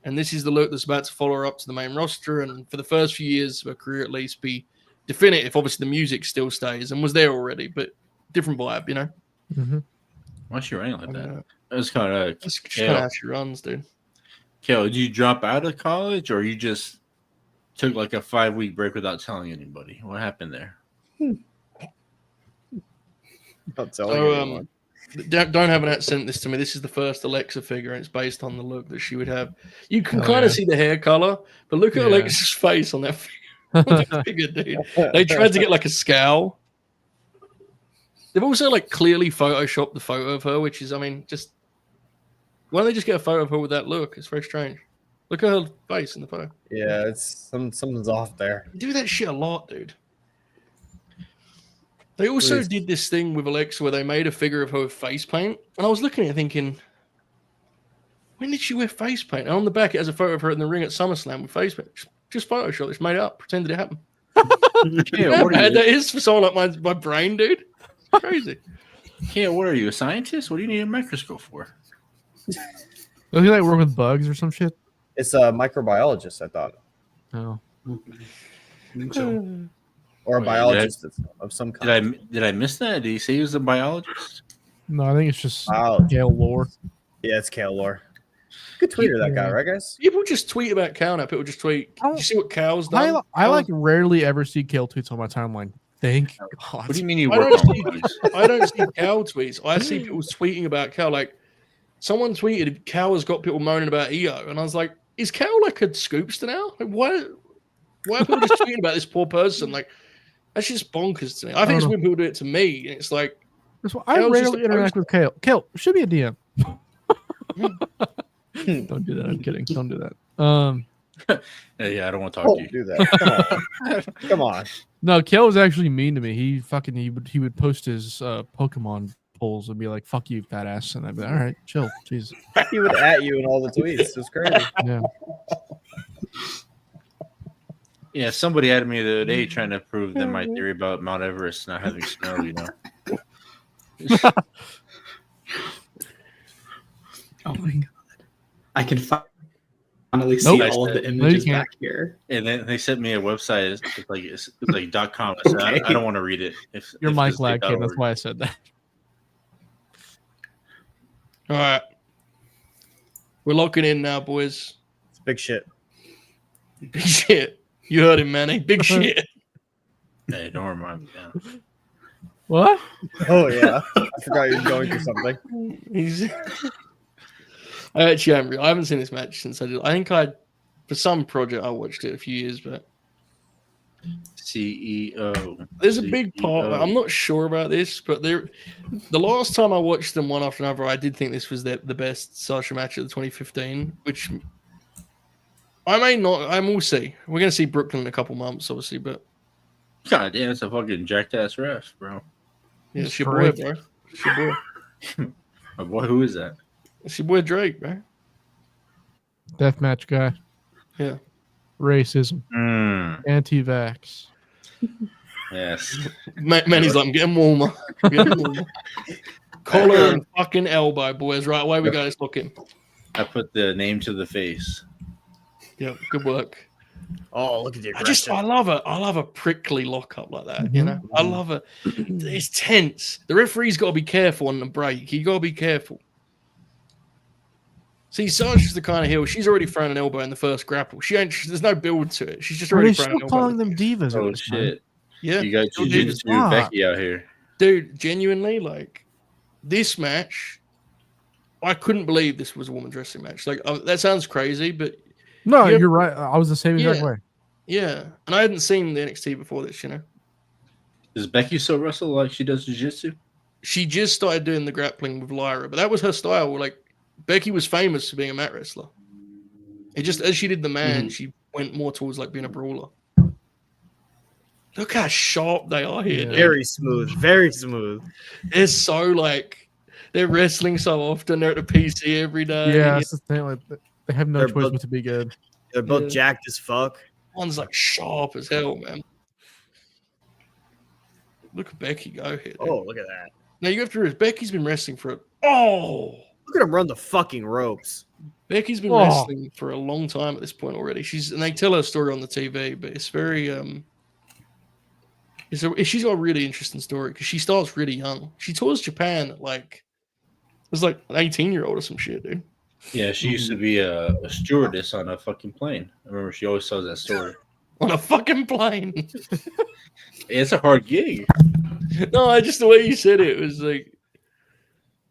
And this is the look that's about to follow her up to the main roster. And for the first few years of her career, at least, be definitive. Obviously, the music still stays and was there already, but different vibe, you know? Mm-hmm. Why's she running like that? That's kind of That's just kind of how she runs, dude. Kel, did you drop out of college or you just took like a 5-week break without telling anybody? What happened there? Not telling anyone. Don't have an sent this to me. This is the first Alexa figure, and it's based on the look that she would have. You can kind of see the hair color, but look at Alexa's face on that figure, dude. They tried to get like a scowl. They've also like clearly photoshopped the photo of her, which is, I mean, just why don't they just get a photo of her with that look? It's very strange. Look at her face in the photo. Yeah, it's something's off there. They do that shit a lot, dude. They also did this thing with Alexa where they made a figure of her with face paint. And I was looking at it thinking, when did she wear face paint? And on the back, it has a photo of her in the ring at SummerSlam with face paint. Just Photoshop. It's made up. Pretended it happened. Yeah, How bad that is for someone like my brain, dude. It's crazy. Yeah, what are you, a scientist? What do you need a microscope for? Does he like work with bugs or some shit? It's a microbiologist, I thought. Oh. So, Or a Wait, biologist of some kind. Did I miss that? Did he say he was a biologist? No, I think it's just Biologist. Gale lore. Yeah, it's Kale Lore. Good tweeter, that guy, right, guys? People just tweet about Cal now. People just tweet. I Did you see what Cal's I, done? I like rarely ever see Kale tweets on my timeline. Thank God. What do you mean you I work don't on see- movies? I don't see Cal tweets. I see people tweeting about Cal. Like someone tweeted, Cal has got people moaning about EO, and I was like, is Cal like a scoopster now? Like, why are people just tweeting about this poor person? Like, that's just bonkers to me. I think it's when people do it to me, and it's like, That's why I Kale's just rarely a interact with Kale. Kale, should be a DM. Hmm. Don't do that. I'm kidding. Don't do that. Yeah, I don't want to talk to you. Do that. Come on. Come on. No, Kale was actually mean to me. He would post his Pokemon polls and be like, "Fuck you, fat ass," and I'd be like, "All right, chill, jeez." He would at you in all the tweets. It's crazy. Yeah. Yeah, somebody added me the other day trying to prove that my theory about Mount Everest not having snow, you know. oh my god, I can finally Nope. see all of the you images can't. back here. And then they sent me a website. It's like .com. I said, I don't want to read it. Your if mic it's lag, kid. That's .org. why I said that. all right, we're locking in now, boys. It's big shit. Big shit. You heard him, Manny. Big shit. Hey, don't remind me now. What? Oh, yeah. I forgot you were going through something. He's. I actually I haven't seen this match since I did. I think for some project I watched it a few years back. CEO. There's a big part. CEO. I'm not sure about this, but the last time I watched them one after another, I did think this was the best Sasha match of the 2015, which I may not. I will see. We're going to see Brooklyn in a couple months, obviously, but God damn, it's a fucking jacked ass ref, bro. yeah, it's It's your boy, Drake. bro. It's your boy. My boy, who is that? It's your boy Drake, bro. Deathmatch guy. Yeah. Racism. Mm, Anti-vax. yes. Manny's like, I'm getting warmer. I'm getting warmer. Collar and fucking elbow, boys. Right away we go. Let's look in. I put the name to the face. Yeah, good work. Oh, look at the I aggression. love a prickly lockup like that. You know, I love it. It's tense. The referee's got to be careful on the break. You got to be careful. See, Sasha's the kind of heel. She's already thrown an elbow in the first grapple. There's no build to it. She's just Are already they thrown an still elbow. calling them divas? at Oh this time? shit! Yeah, You got still Jiu-Jitsu Stop. Becky out here. dude. Genuinely, like this match, I couldn't believe this was a women's wrestling match. Like that sounds crazy, but No, Yeah. you're right. I was the same exact Yeah. way. yeah. And I hadn't seen the NXT before this. You know, Does Becky still wrestle like she does jiu-jitsu? she just started doing the grappling with Lyra, but that was her style. Like Becky was famous for being a mat wrestler. It just as she did the man, she went more towards like being a brawler. Look how sharp they are here. Yeah. dude. Very smooth. Very smooth. They're so like they're wrestling so often. They're at the PC every day. Yeah, that's the thing. Like, they have no They're choice both- but to be good. They're both Yeah. jacked as fuck. One's like sharp as hell, man. Look at Becky go here. dude. Oh, look at that. Now you have to realize Becky's been wrestling for Look at him run the fucking ropes. Becky's been Oh. wrestling for a long time at this point already. And they tell her story on the TV, but it's very she's got a really interesting story because she starts really young. She tours Japan at like was like an 18-year-old or some shit, dude. Yeah, she used to be a stewardess on a fucking plane. I remember she always tells that story. On a fucking plane. It's a hard gig. No, I just the way you said it was like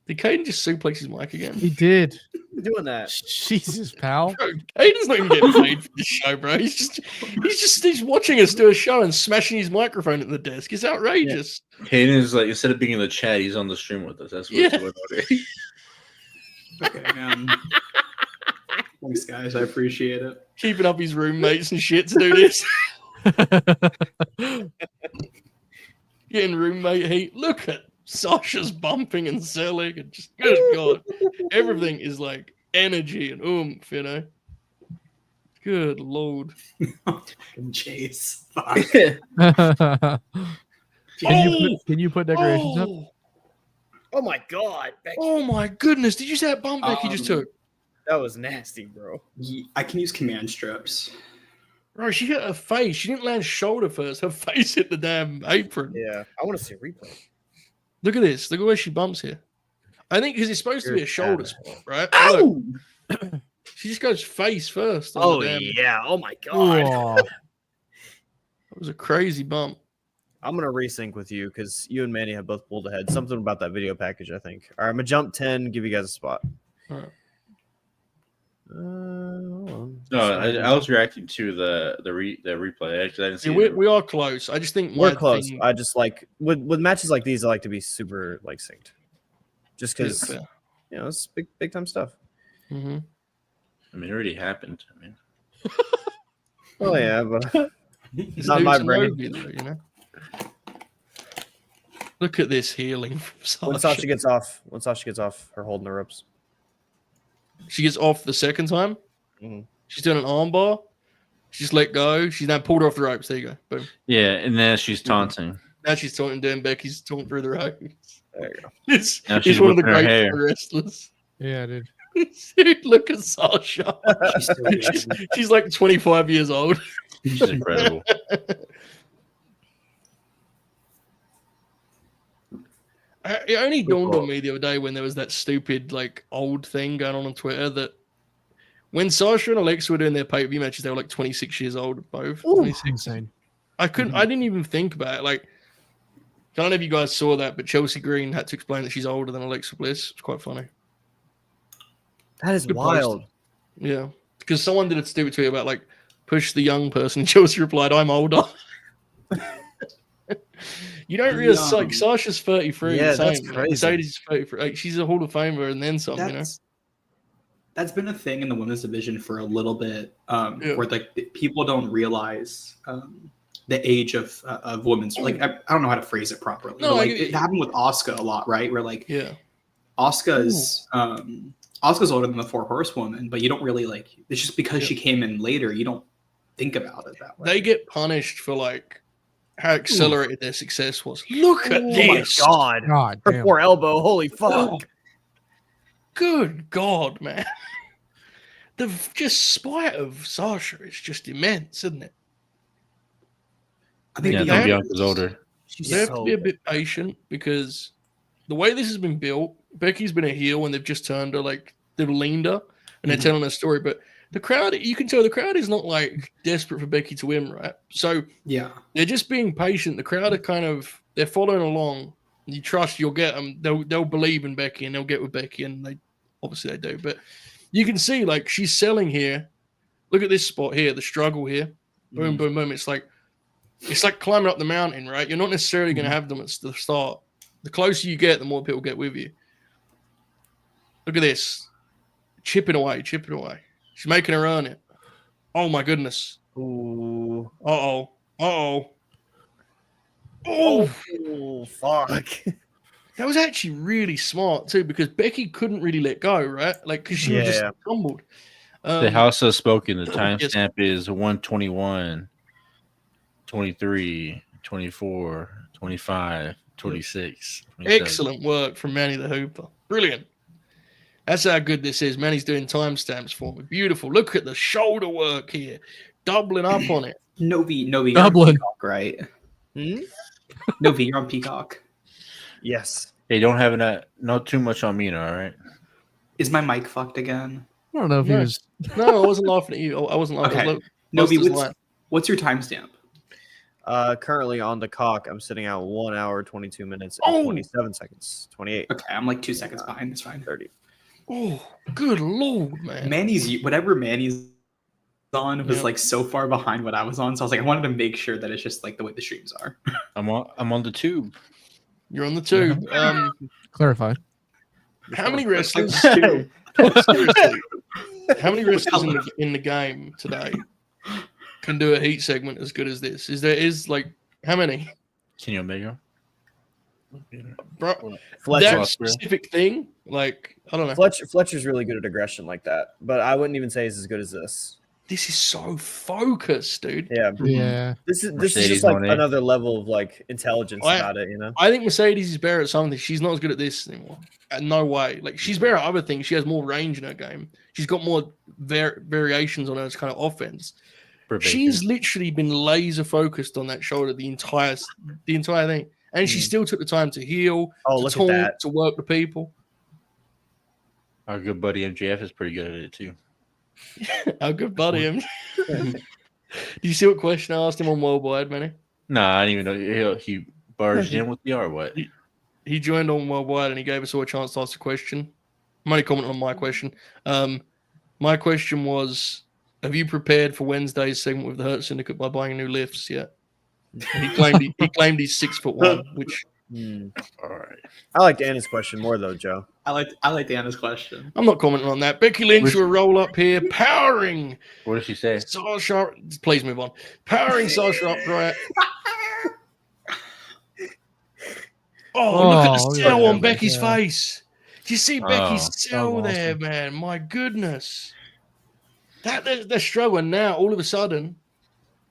did Caden just suplex his mic again? He did. Doing that. Jesus, pal. Bro, Caden's not even getting paid for this show, bro. He's watching us do a show and smashing his microphone at the desk. It's outrageous. Hayden is like, instead of being in the chat, he's on the stream with us. That's what's Yeah. going on here. Okay, thanks, guys. I appreciate it. Keeping up his roommates and shit to do this. Getting roommate heat. Look at Sasha's bumping and selling and just good God. Everything is like energy and oomph, you know. Good Lord. Fucking Chase. Fuck. Can you put decorations up? Oh my god. Becky. Oh my goodness. Did you see that bump Becky just took? That was nasty, bro. I can use command strips. Bro, she hit her face. She didn't land shoulder first. Her face hit the damn apron. Yeah, I want to see a replay. Look at this. Look at where she bumps here. I think because it's supposed to be a You're shoulder bad. spot, right? Look, she just goes face first. On the damn. Yeah! Oh my god! Oh, That was a crazy bump. I'm gonna resync with you because you and Manny have both pulled ahead. Something about that video package, I think. All right, I'm gonna jump 10. Give you guys a spot. All right. Hold on. No, I was reacting to the replay. Actually, I didn't see Yeah, it. we are close. I just think We're my close. thing- I just like with matches like these, I like to be super like synced, just because Yeah. you know it's big time stuff. Mhm. I mean, it already happened. I mean, Oh yeah, but It's not new my to brain. Novi, though, you know. Look at this healing from When Sasha. Sasha gets off her holding the ropes. She gets off the second time. Mhm. She's doing an armbar. She's let go. She's now pulled her off the ropes. There you go. Boom. yeah, and then she's taunting. Now she's taunting Dan. Becky's taunting through the ropes. There you go. It's, Now she's it's one of the whipping her great hair. pro wrestlers. yeah, dude. Dude, look at Sasha. She's so good. She's like 25 years old. She's incredible. It only dawned on me the other day when there was that stupid like old thing going on Twitter that when Sasha and Alexa were doing their pay-per-view matches, they were like 26 years old both. 26. Insane. I didn't even think about it. Like, I don't know if you guys saw that, but Chelsea Green had to explain that she's older than Alexa Bliss. It's quite funny. That is Good wild. Yeah. Because someone did a stupid tweet about like push the young person. Chelsea replied, I'm older. You don't realize like Sasha's 33. Yeah, the that's same. crazy. Mercedes is 33. Like, she's a Hall of Famer and then some, That's been a thing in the women's division for a little bit, Yeah. where like people don't realize the age of women's. Like I don't know how to phrase it properly. No, but, like I- it happened with Asuka a lot, right? Where like Yeah. Asuka's Asuka's older than the Four Horsewomen, but you don't really like. It's just because she came in later, you don't think about it that way. They get punished for like how accelerated their success was. Look at Oh my this. god. God Her damn. poor elbow. Holy fuck. Oh, good God, man. The just spite of Sasha is just immense, isn't it? I think Yeah, I Yeah. think Bianca's older. She's They have to so be a good. bit patient because the way this has been built, Becky's been a heel and they've just turned her like they've leaned her and they're telling her story. But the crowd, you can tell the crowd is not like desperate for Becky to win, right? So yeah. they're just being patient. The crowd are kind of they're following along. You trust you'll get them. They'll believe in Becky and they'll get with Becky, and they obviously they do. But you can see like she's selling here. Look at this spot here, the struggle here. Boom, boom, boom. It's like climbing up the mountain, right? You're not necessarily going to have them at the start. The closer you get, the more people get with you. Look at this, chipping away. She's making her earn it. Oh my goodness. Ooh. Oh. Oh. Oh, fuck. That was actually really smart too, because Becky couldn't really let go, right? Like, because she was just Yeah. tumbled. The House has spoken. The yes. timestamp is 121, 23, 24, 25, 26. 27. Excellent work from Manny the Hooper. Brilliant. That's how good this is. Manny's doing timestamps for me. Beautiful. Look at the shoulder work here. Doubling up on it. Novi, you're on Dublin. Peacock, right? Hmm? Novi, you're on Peacock. Yes. Hey, don't have not too much on me, now, all right? Is my mic fucked again? I don't know if he No. was. No, I wasn't laughing at you. I wasn't laughing. Okay. I was Novi, Buster's line. what's your timestamp? Currently on the cock, I'm sitting out 1 hour, 22 minutes, and Oh! 27 seconds. 28, Okay, I'm like 2 seconds behind. That's fine. 30. Oh, good Lord, man. Whatever Manny's on was Yeah. like so far behind what I was on. So I was like, I wanted to make sure that it's just like the way the streams are. I'm on the tube. You're on the tube. Clarify. How many wrestlers? Seriously. How many wrestlers in the game today can do a heat segment as good as this? Is like how many? Kenny Omega. Bro, Fletcher. that specific thing, like I don't know. Fletcher's really good at aggression like that, but I wouldn't even say he's as good as this. This is so focused, dude. Yeah. Yeah. This is Mercedes just like on it. another level of like intelligence I- about it, you know? I think Mercedes is better at something. She's not as good at this anymore. No way. Like she's better at other things. She has more range in her game. She's got more variations on her kind of offense. She's literally been laser focused on that shoulder the entire thing, and she still took the time to heal, to look at taunt, that. to work the people. Our good buddy MJF is pretty good at it too. Our good buddy him. Did you see what question I asked him on Worldwide, Manny? Nah, I didn't even know he barged in with the R. What? He joined on Worldwide and he gave us all a chance to ask a question. I'm only commenting on my question. My question was, have you prepared for Wednesday's segment with the Hurt Syndicate by buying new lifts yet? He claimed he's 6'1", which All right. I like Anna's question more though, Joe. I like Anna's question. I'm not commenting on that. Becky Lynch will roll up here, powering. What did she say? Sasha, please move on. Powering Sasha upright. Oh, look at the cell on Becky's face. Do you see Becky's cell there, man? My goodness. They're struggling now. All of a sudden,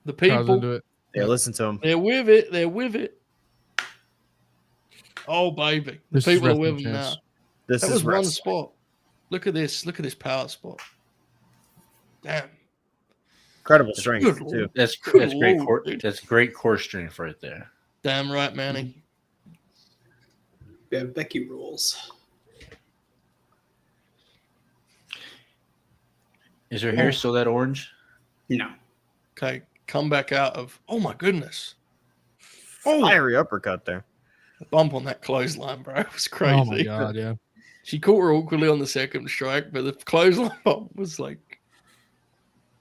the people. Yeah, listen to them. They're with it. They're with it. Oh, baby. The people are with them now. That was one spot. Look at this. Look at this power spot. Damn. Incredible strength, too. That's great. That's great core strength right there. Damn right, Manny. Yeah, Becky rules. Is her hair still that orange? No. Okay, come back out of. Oh my goodness! Fiery uppercut there. The bump on that clothesline, bro, it was crazy. Oh my god, yeah. She caught her awkwardly on the second strike, but the clothesline bump was like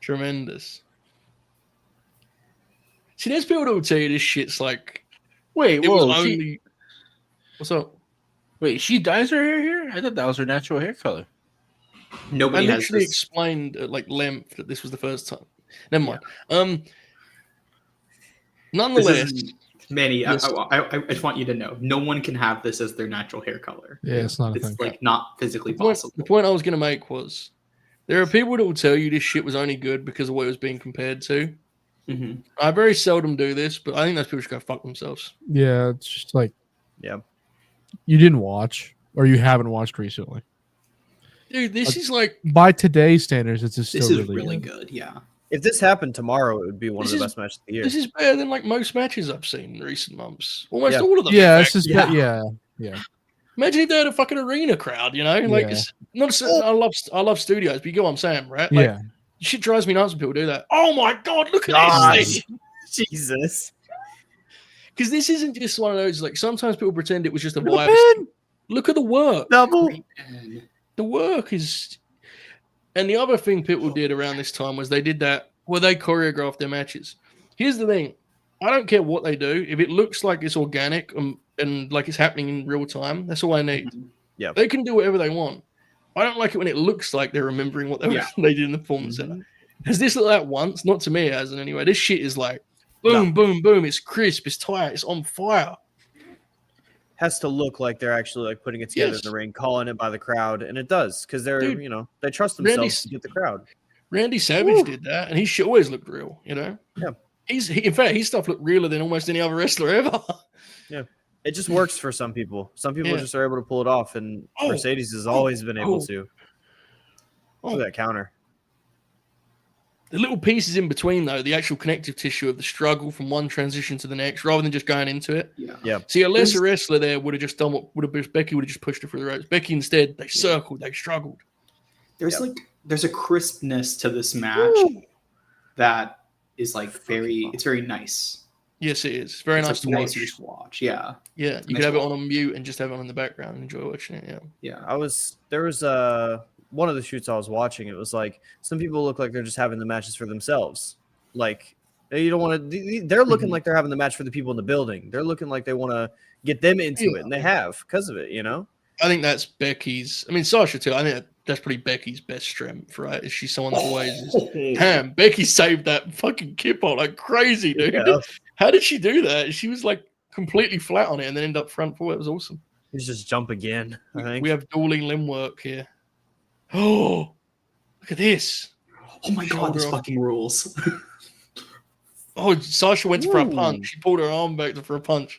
tremendous. See, there's people that will tell you this shit's like. Wait, What's up? Wait, she dyes her hair here? I thought that was her natural hair color. Nobody I has literally this. explained at like length that this was the first time. Never mind. Nonetheless, Manny, I just want you to know, no one can have this as their natural hair color. Yeah, it's not a It's thing. like not physically possible. The point I was going to make was there are people that will tell you this shit was only good because of what it was being compared to. Mm-hmm. I very seldom do this, but I think those people should go fuck themselves. Yeah, it's just like, yeah, you didn't watch or you haven't watched recently. Dude, this is like by today's standards, it's just This still is really good. Yeah. If this happened tomorrow, it would be one of the best matches of the year. This is better than like most matches I've seen in recent months. Almost Yeah. all of them. Yeah, in it's fact. just yeah. Imagine if they had a fucking arena crowd, you know? Like, Yeah. it's not. I love studios, but you get what I'm saying, right? Like, Yeah. shit drives me nuts when people do that. Oh my god, look at this thing! Jesus. Because this isn't just one of those. Like sometimes people pretend it was just a vibe. Look at the work. Double. The work is. And the other thing people did around this time was they did that where they choreographed their matches. Here's the thing. I don't care what they do. If it looks like it's organic and like it's happening in real time, that's all I need. Yeah. They can do whatever they want. I don't like it when it looks like they're remembering what they did in the performance center. Has this looked like once? Not to me, it hasn't anyway. This shit is like boom, boom, boom. It's crisp. It's tight. It's on fire. Has to look like they're actually like putting it together in the ring, calling it by the crowd, and it does because they're they trust themselves to get the crowd. Randy Savage did that, and he should always looked real. You know, Yeah. In fact, his stuff looked realer than almost any other wrestler ever. Yeah. It just works for some people. Some people just are able to pull it off, and Mercedes has always been able to. Look at that counter. The little pieces in between, though, the actual connective tissue of the struggle from one transition to the next, rather than just going into it. Yeah. See, a lesser wrestler there would have just done what would have Becky would have just pushed her through the ropes. Becky instead, they circled, they struggled. There's a crispness to this match that is like it's very nice. Yes, it is. It's very nice to watch. To watch. Yeah. Yeah, you could have it on mute and just have it on in the background and enjoy watching it. Yeah. There was one of the shoots I was watching. It was like some people look like they're just having the matches for themselves. Like you don't want to. They're looking like they're having the match for the people in the building. They're looking like they want to get them into it, and they have because of it. You know. I think that's Becky's. I mean, Sasha too. I think that's probably Becky's best strength, right? Is she someone that always? Damn, Becky saved that fucking kip out like crazy, dude. Yeah. How did she do that? She was like completely flat on it and then end up front foot. It was awesome. He's just jump again. I think we have dueling limb work here. Oh, look at this. Oh my god, this fucking rules. Oh, Sasha went for a punch. She pulled her arm back for a punch.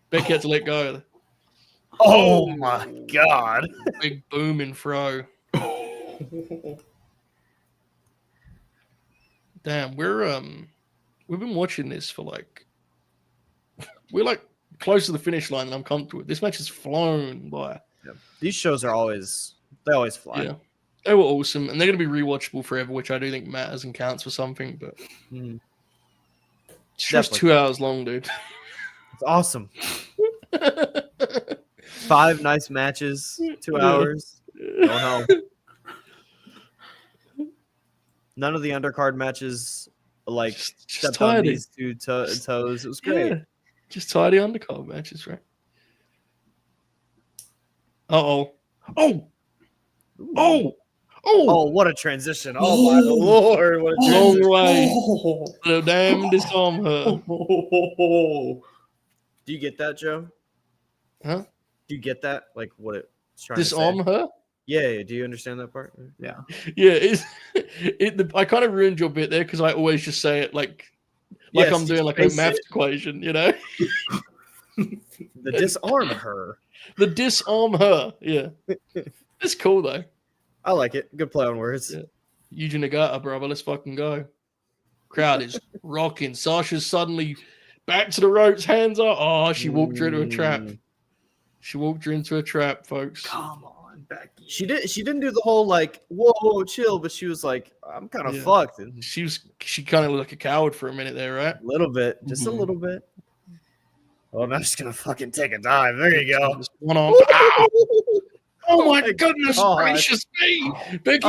Becky had to let go. Oh my god. Big booming throw. Damn, we've been watching this for like we're like close to the finish line, and I'm comfortable with this match has flown by. Yeah. These shows are always fly. Yeah, they were awesome, and they're going to be rewatchable forever, which I do think matters and counts for something. But Mhm. it's just Definitely. 2 hours long, dude. It's awesome. 5 nice matches, 2 Yeah. hours. Going home. None of the undercard matches like Just stepped on tidy. these two toes. It was great. Yeah, just tidy undercard matches, right? Oh, Ooh. oh, Oh, what a transition. Oh my lord. What a long transition. way. Oh. The damn disarm her. Do you get that, Joe? Huh? Do you get that? Like what it's trying to Disarm say? her? Yeah. Do you understand that part? Yeah. Yeah, I kind of ruined your bit there because I always just say it like Yes, I'm you doing like a face math it. equation, you know? The disarm her. The disarm her. Yeah. It's cool though. I like it. Good play on words. Yeah. Yuji Nagata, brother. Let's fucking go. Crowd is rocking. Sasha's suddenly back to the ropes, hands up. Oh, she walked her into a trap. She walked her into a trap, folks. Come on, Becky. She didn't do the whole like whoa chill, but she was like, I'm kind of Yeah. fucked. And She kind of looked like a coward for a minute there, right? a little bit, just a Mhm. little bit. Oh, I'm just gonna fucking take a dive. There you go. Just one arm. Ow! Oh my goodness God. gracious me! Becky,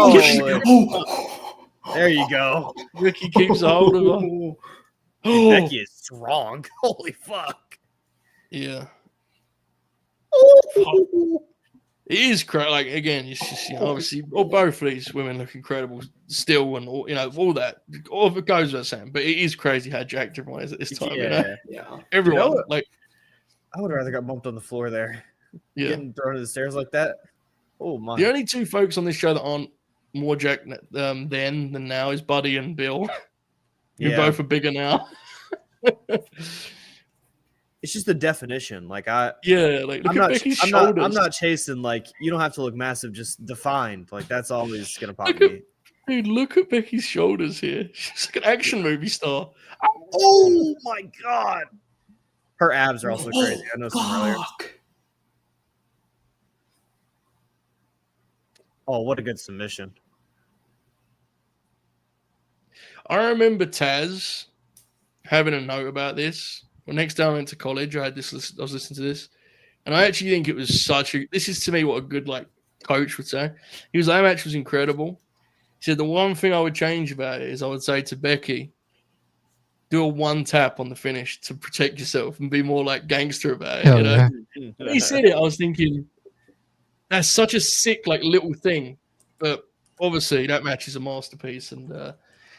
There you go. Becky keeps a hold of her. Oh, Becky is strong. Holy fuck. yeah. It is crazy. Like again, it's just obviously, both of these women look incredible still, and all that. All of it goes without saying, but it is crazy how jacked everyone is at this time. You know, Yeah. everyone You know what? like I would rather got bumped on the floor there. yeah. Getting thrown to the stairs like that. Oh my. The only two folks on this show that aren't more jacked then than now is Buddy and Bill, who Yeah. both are bigger now. It's just the definition. Like Yeah, like look at Becky's shoulders. I'm not chasing like you don't have to look massive, just defined. Like that's always gonna pop Look at- me. Dude, look at Becky's shoulders here. She's like an action movie star. Oh my god. Her abs are also crazy. I know some earlier. Fuck. Oh, what a good submission. I remember Taz having a note about this. Well, next time I went to college, I was listening to this, and I actually think it was this is to me what a good like coach would say. He was like, that match was incredible. He said the one thing I would change about it is I would say to Becky, do a one tap on the finish to protect yourself and be more like gangster about it. Hell you know? yeah. When he said it, I was thinking that's such a sick like little thing, but obviously that match is a masterpiece, and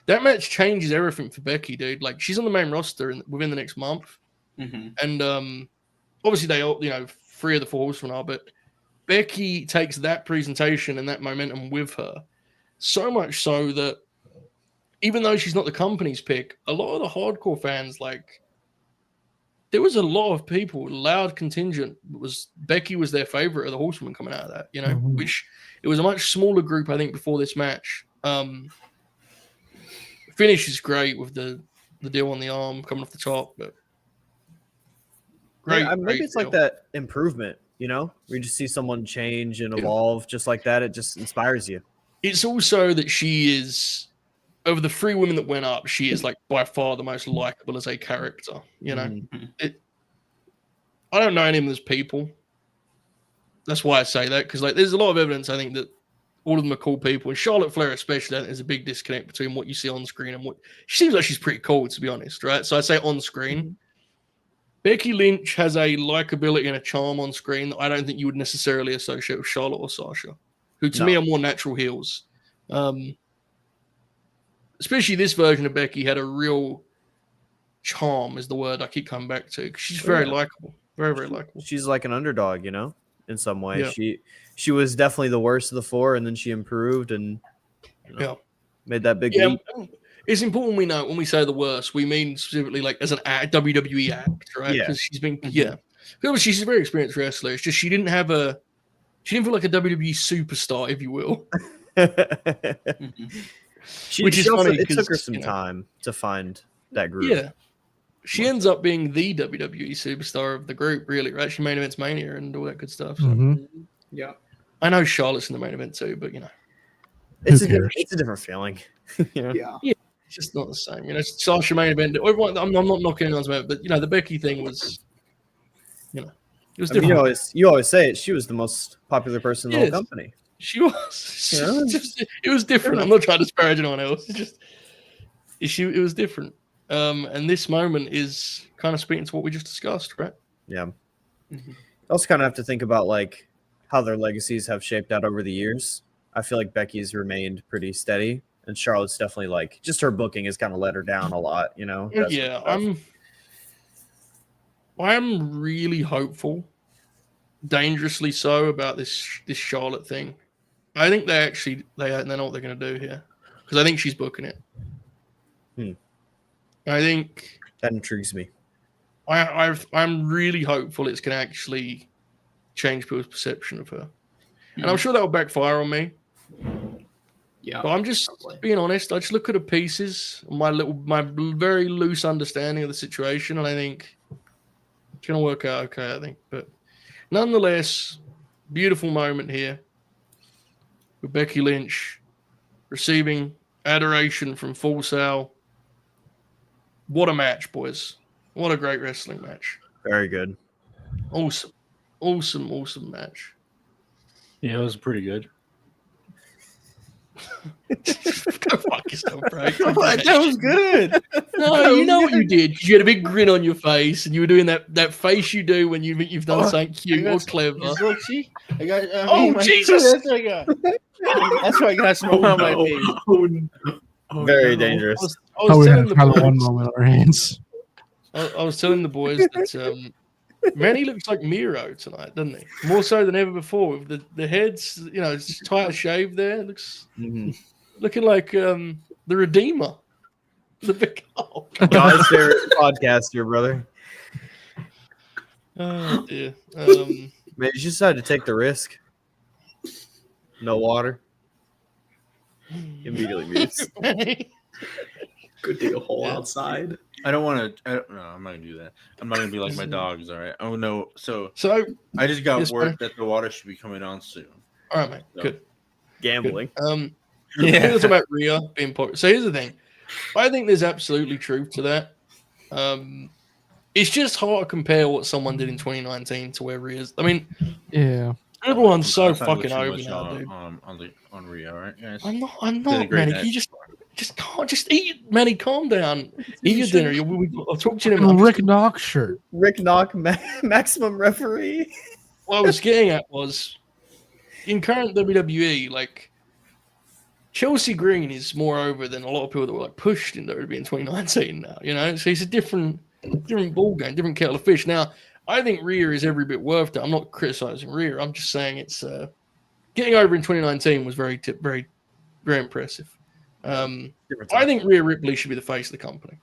that match changes everything for Becky, dude. Like she's on the main roster within the next month, and obviously they all, 3 of the 4 horsemen are, but Becky takes that presentation and that momentum with her, so much so that even though she's not the company's pick, a lot of the hardcore fans like. There was a lot of people, loud contingent. Becky was their favorite of the horsewomen coming out of that, Mhm. which it was a much smaller group, I think, before this match. Finish is great with the deal on the arm coming off the top, but great. Maybe great it's like deal. that improvement, where you just see someone change and evolve just like that. It just inspires you. It's also that she is, over the 3 women that went up, she is like by far the most likable as a character. I don't know any of them as people. That's why I say that, because like there's a lot of evidence I think that all of them are cool people, and Charlotte Flair especially. I think there's a big disconnect between what you see on screen and what she seems like. She's pretty cool, to be honest, right? So I say on screen. Becky Lynch has a likability and a charm on screen that I don't think you would necessarily associate with Charlotte or Sasha, who to me are more natural heels. Especially this version of Becky had a real charm, is the word I keep coming back to. She's very likable. Very, very likable. She's like an underdog, in some way. Yeah. She was definitely the worst of the 4, and then she improved and made that big leap. It's important we know when we say the worst, we mean specifically like as an WWE act, right? Yeah. Because she's been, Because she's a very experienced wrestler. It's just she didn't feel like a WWE superstar, if you will. Which is funny It took her 'cause, some you know, time to find that group. Yeah. She ends up being the WWE superstar of the group, really, right? She main events Mania and all that good stuff. So. Mhm. Yeah. I know Charlotte's in the main event too, but It's Who cares? it's a different feeling. Yeah. Yeah. it's just not the same. Sasha main event. Everyone, I'm not knocking anyone's main event, but the Becky thing was, it was I mean, different. you always say it. She was the most popular person in the whole Yes. company. She was. Yeah. It was different. I'm not trying to disparage anyone else. It's just it was different. And this moment is kind of speaking to what we just discussed, right? Yeah. Mhm. You also kind of have to think about like how their legacies have shaped out over the years. I feel like Becky's remained pretty steady, and Charlotte's definitely like just her booking has kind of let her down a lot. that sort of Yeah, stuff. I'm really hopeful, dangerously so, about this Charlotte thing. I think they know what they're going to do here, because I think she's booking it. I think That intrigues me. I'm really hopeful it's going to actually change people's perception of her, and I'm sure that will backfire on me. Yeah. But I'm just probably. being honest. I just look at the pieces, my very loose understanding of the situation, and I think it's going to work out okay. I think, but nonetheless, beautiful moment here with Becky Lynch receiving adoration from Full Sail. What a match, boys! What a great wrestling match. Very good. Awesome match. Yeah, it was pretty good. Go fuck yourself, bro. That was good. No, you know what you did. You had a big grin on your face, and you were doing that face you do when you've done something cute or clever. Look, see, I got. Jesus! That's what I got. That's why I got smoke on my face. Very dangerous. I was we telling had the kind of one boys. moment on our hands. I was telling the boys that Manny looks like Miro tonight, doesn't he? More so than ever before. With the heads, it's tight shave there. It looks looking like the Redeemer. The big God's favorite podcaster, brother. Oh dear. Man, you just decided to take the risk. No water. Immediately mutes. Good dig a hole outside. I don't want to. No, I'm not gonna do that. I'm not gonna be like my dogs. All right. Oh no. So So, I just got Yes, word sir. that the water should be coming on soon. all right, mate. No. Good. Gambling. Here's about Rhea being popular. So here's the thing. I think there's absolutely truth to that. It's just hard to compare what someone did in 2019 to where Rhea's. I mean, Yeah. everyone's so Let's not go fucking too over much now, dude. on Rio, all right, guys. I'm Did a not, great Manny. night. You just can't just eat, Manny. Calm down. Eat your dinner. I'll talk to you in a Fucking minute. Rick Knox shirt. Rick Knock, maximum referee. What I was getting at was in current WWE, like Chelsea Green is more over than a lot of people that were like pushed in WWE in 2019 now, so it's a different ball game, different kettle of fish. Now, I think Rhea is every bit worth it. I'm not criticizing Rhea. I'm just saying it's getting over in 2019 was very, very impressive. I think Rhea Ripley should be the face of the company.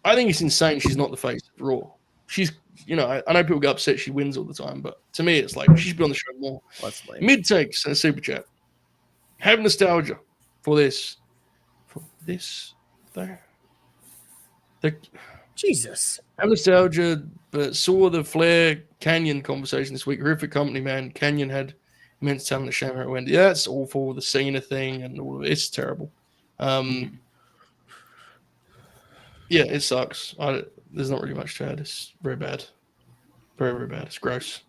I think it's insane she's not the face of Raw. She's, I know people get upset she wins all the time, but to me, it's like she should be on the show more. That's lame. Mid takes and a super chat. Have nostalgia for this. There. Jesus. Have nostalgia, but saw the Flair Canyon conversation this week. Horrific company, man. Canyon had immense talent to shame how it went. Yeah, that's awful. The Cena thing and all of it. It's terrible. Yeah, it sucks. There's not really much to add. It's very bad. Very, very bad. It's gross.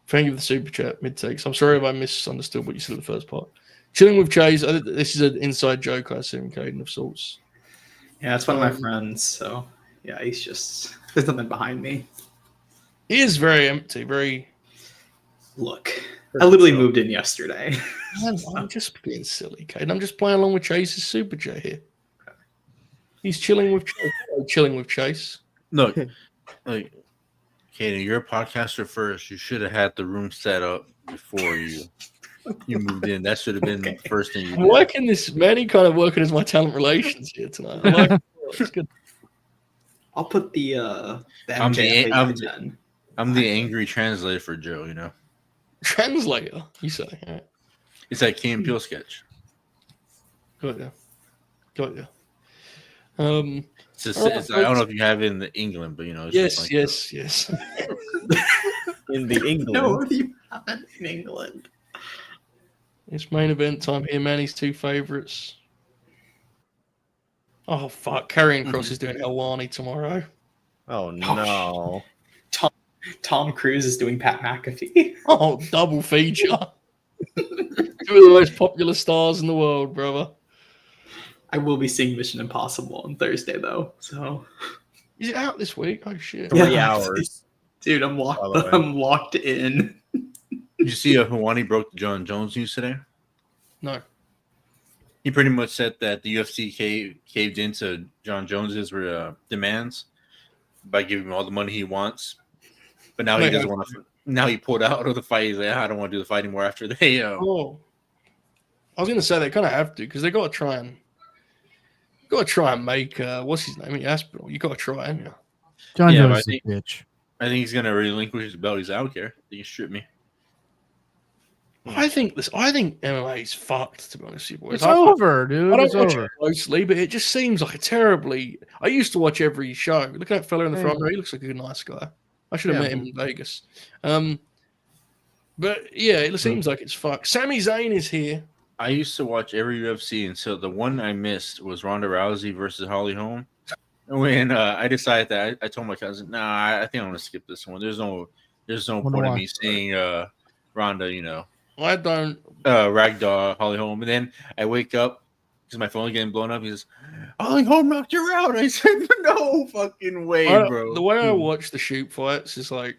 Thank you for the super chat, mid takes. I'm sorry if I misunderstood what you said in the first part. Chilling with Chase. This is an inside joke, I assume, Caden, of sorts. Yeah, it's one of my friends. So yeah, he's just there's nothing behind me. It is very empty. Very. Look, I literally moved in yesterday. I'm just being silly, Caden. I'm just playing along with Chase's super chat here. He's chilling with Chase. Chilling with Chase. Look, like, Kaden, you're a podcaster first. You should have had the room set up before you moved in. That should have been the first thing you I'm did. liking this, Manny, kind of working as my talent relations here tonight. I like it. It's good. I'll put the MJF I'm the angry translator for Joe, Translator, you say? All right. It's that Key and Peele sketch. Got you. Got you. It's just, All right, it's, I don't know folks. if you have it in England, but it's Yes, just like yes. In the England. No, you haven't in England. It's main event time here. Manny's two favorites. Oh fuck! Karrion Cross is doing Helwani tomorrow. Oh no. Tom Cruise is doing Pat McAfee. Oh, double feature. Two of the most popular stars in the world, brother. I will be seeing Mission Impossible on Thursday though. So Is it out this week? Oh shit! 3 Yeah. hours. dude, I'm By the way. locked. I'm locked in. Did you see Hawani broke the John Jones news today? No. He pretty much said that the UFC caved into John Jones's demands by giving him all the money he wants, but now he doesn't want to. Now he pulled out of the fight. He's like, I don't want to do the fight anymore. After they, Oh, I was gonna say they kind of have to because they got to try and make what's his name? Aspinall. You got to try, haven't you? John Yeah, Jones but is a bitch. I think he's gonna relinquish his belt. He's out here. He can strip me. I think MMA is fucked. To be honest with you, boys. It's over, dude. I don't It's watch over. it closely, but it just seems like a terribly. I used to watch every show. Look at that fella in the front row. He looks like a nice guy. I should have met him in Vegas. But yeah, it seems like it's fucked. Sami Zayn is here. I used to watch every UFC until the one I missed was Ronda Rousey versus Holly Holm. When I decided that, I told my cousin, "Nah, I think I'm gonna skip this one. There's no point in me seeing Ronda, I don't. ragdoll Holly Holm." And then I wake up because my phone's getting blown up. He says, "Holly Holm knocked her out." I said, "No fucking way, bro." The way I watch the shoot fights is like,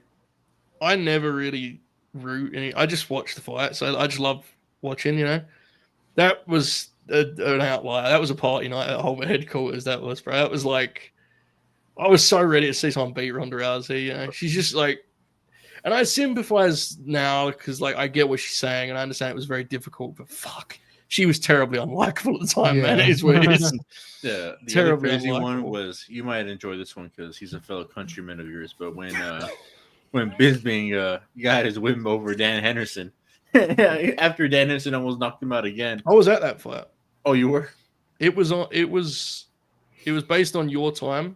I never really root any. I just watch the fights. I just love watching. That was an outlier. That was a party night at home headquarters. That was, bro. That was like, I was so ready to see someone beat Ronda Rousey. She's just like. And I sympathize now because, like, I get what she's saying and I understand it was very difficult, but fuck, she was terribly unlikable at the time, man. It is what it is. The Terribly other crazy one unlikable. was, you might enjoy this one because he's a fellow countryman of yours, but when Bisping got his win over Dan Henderson, after Dan Henderson almost knocked him out again. I was at that fight. Oh, you were? It was based on your time.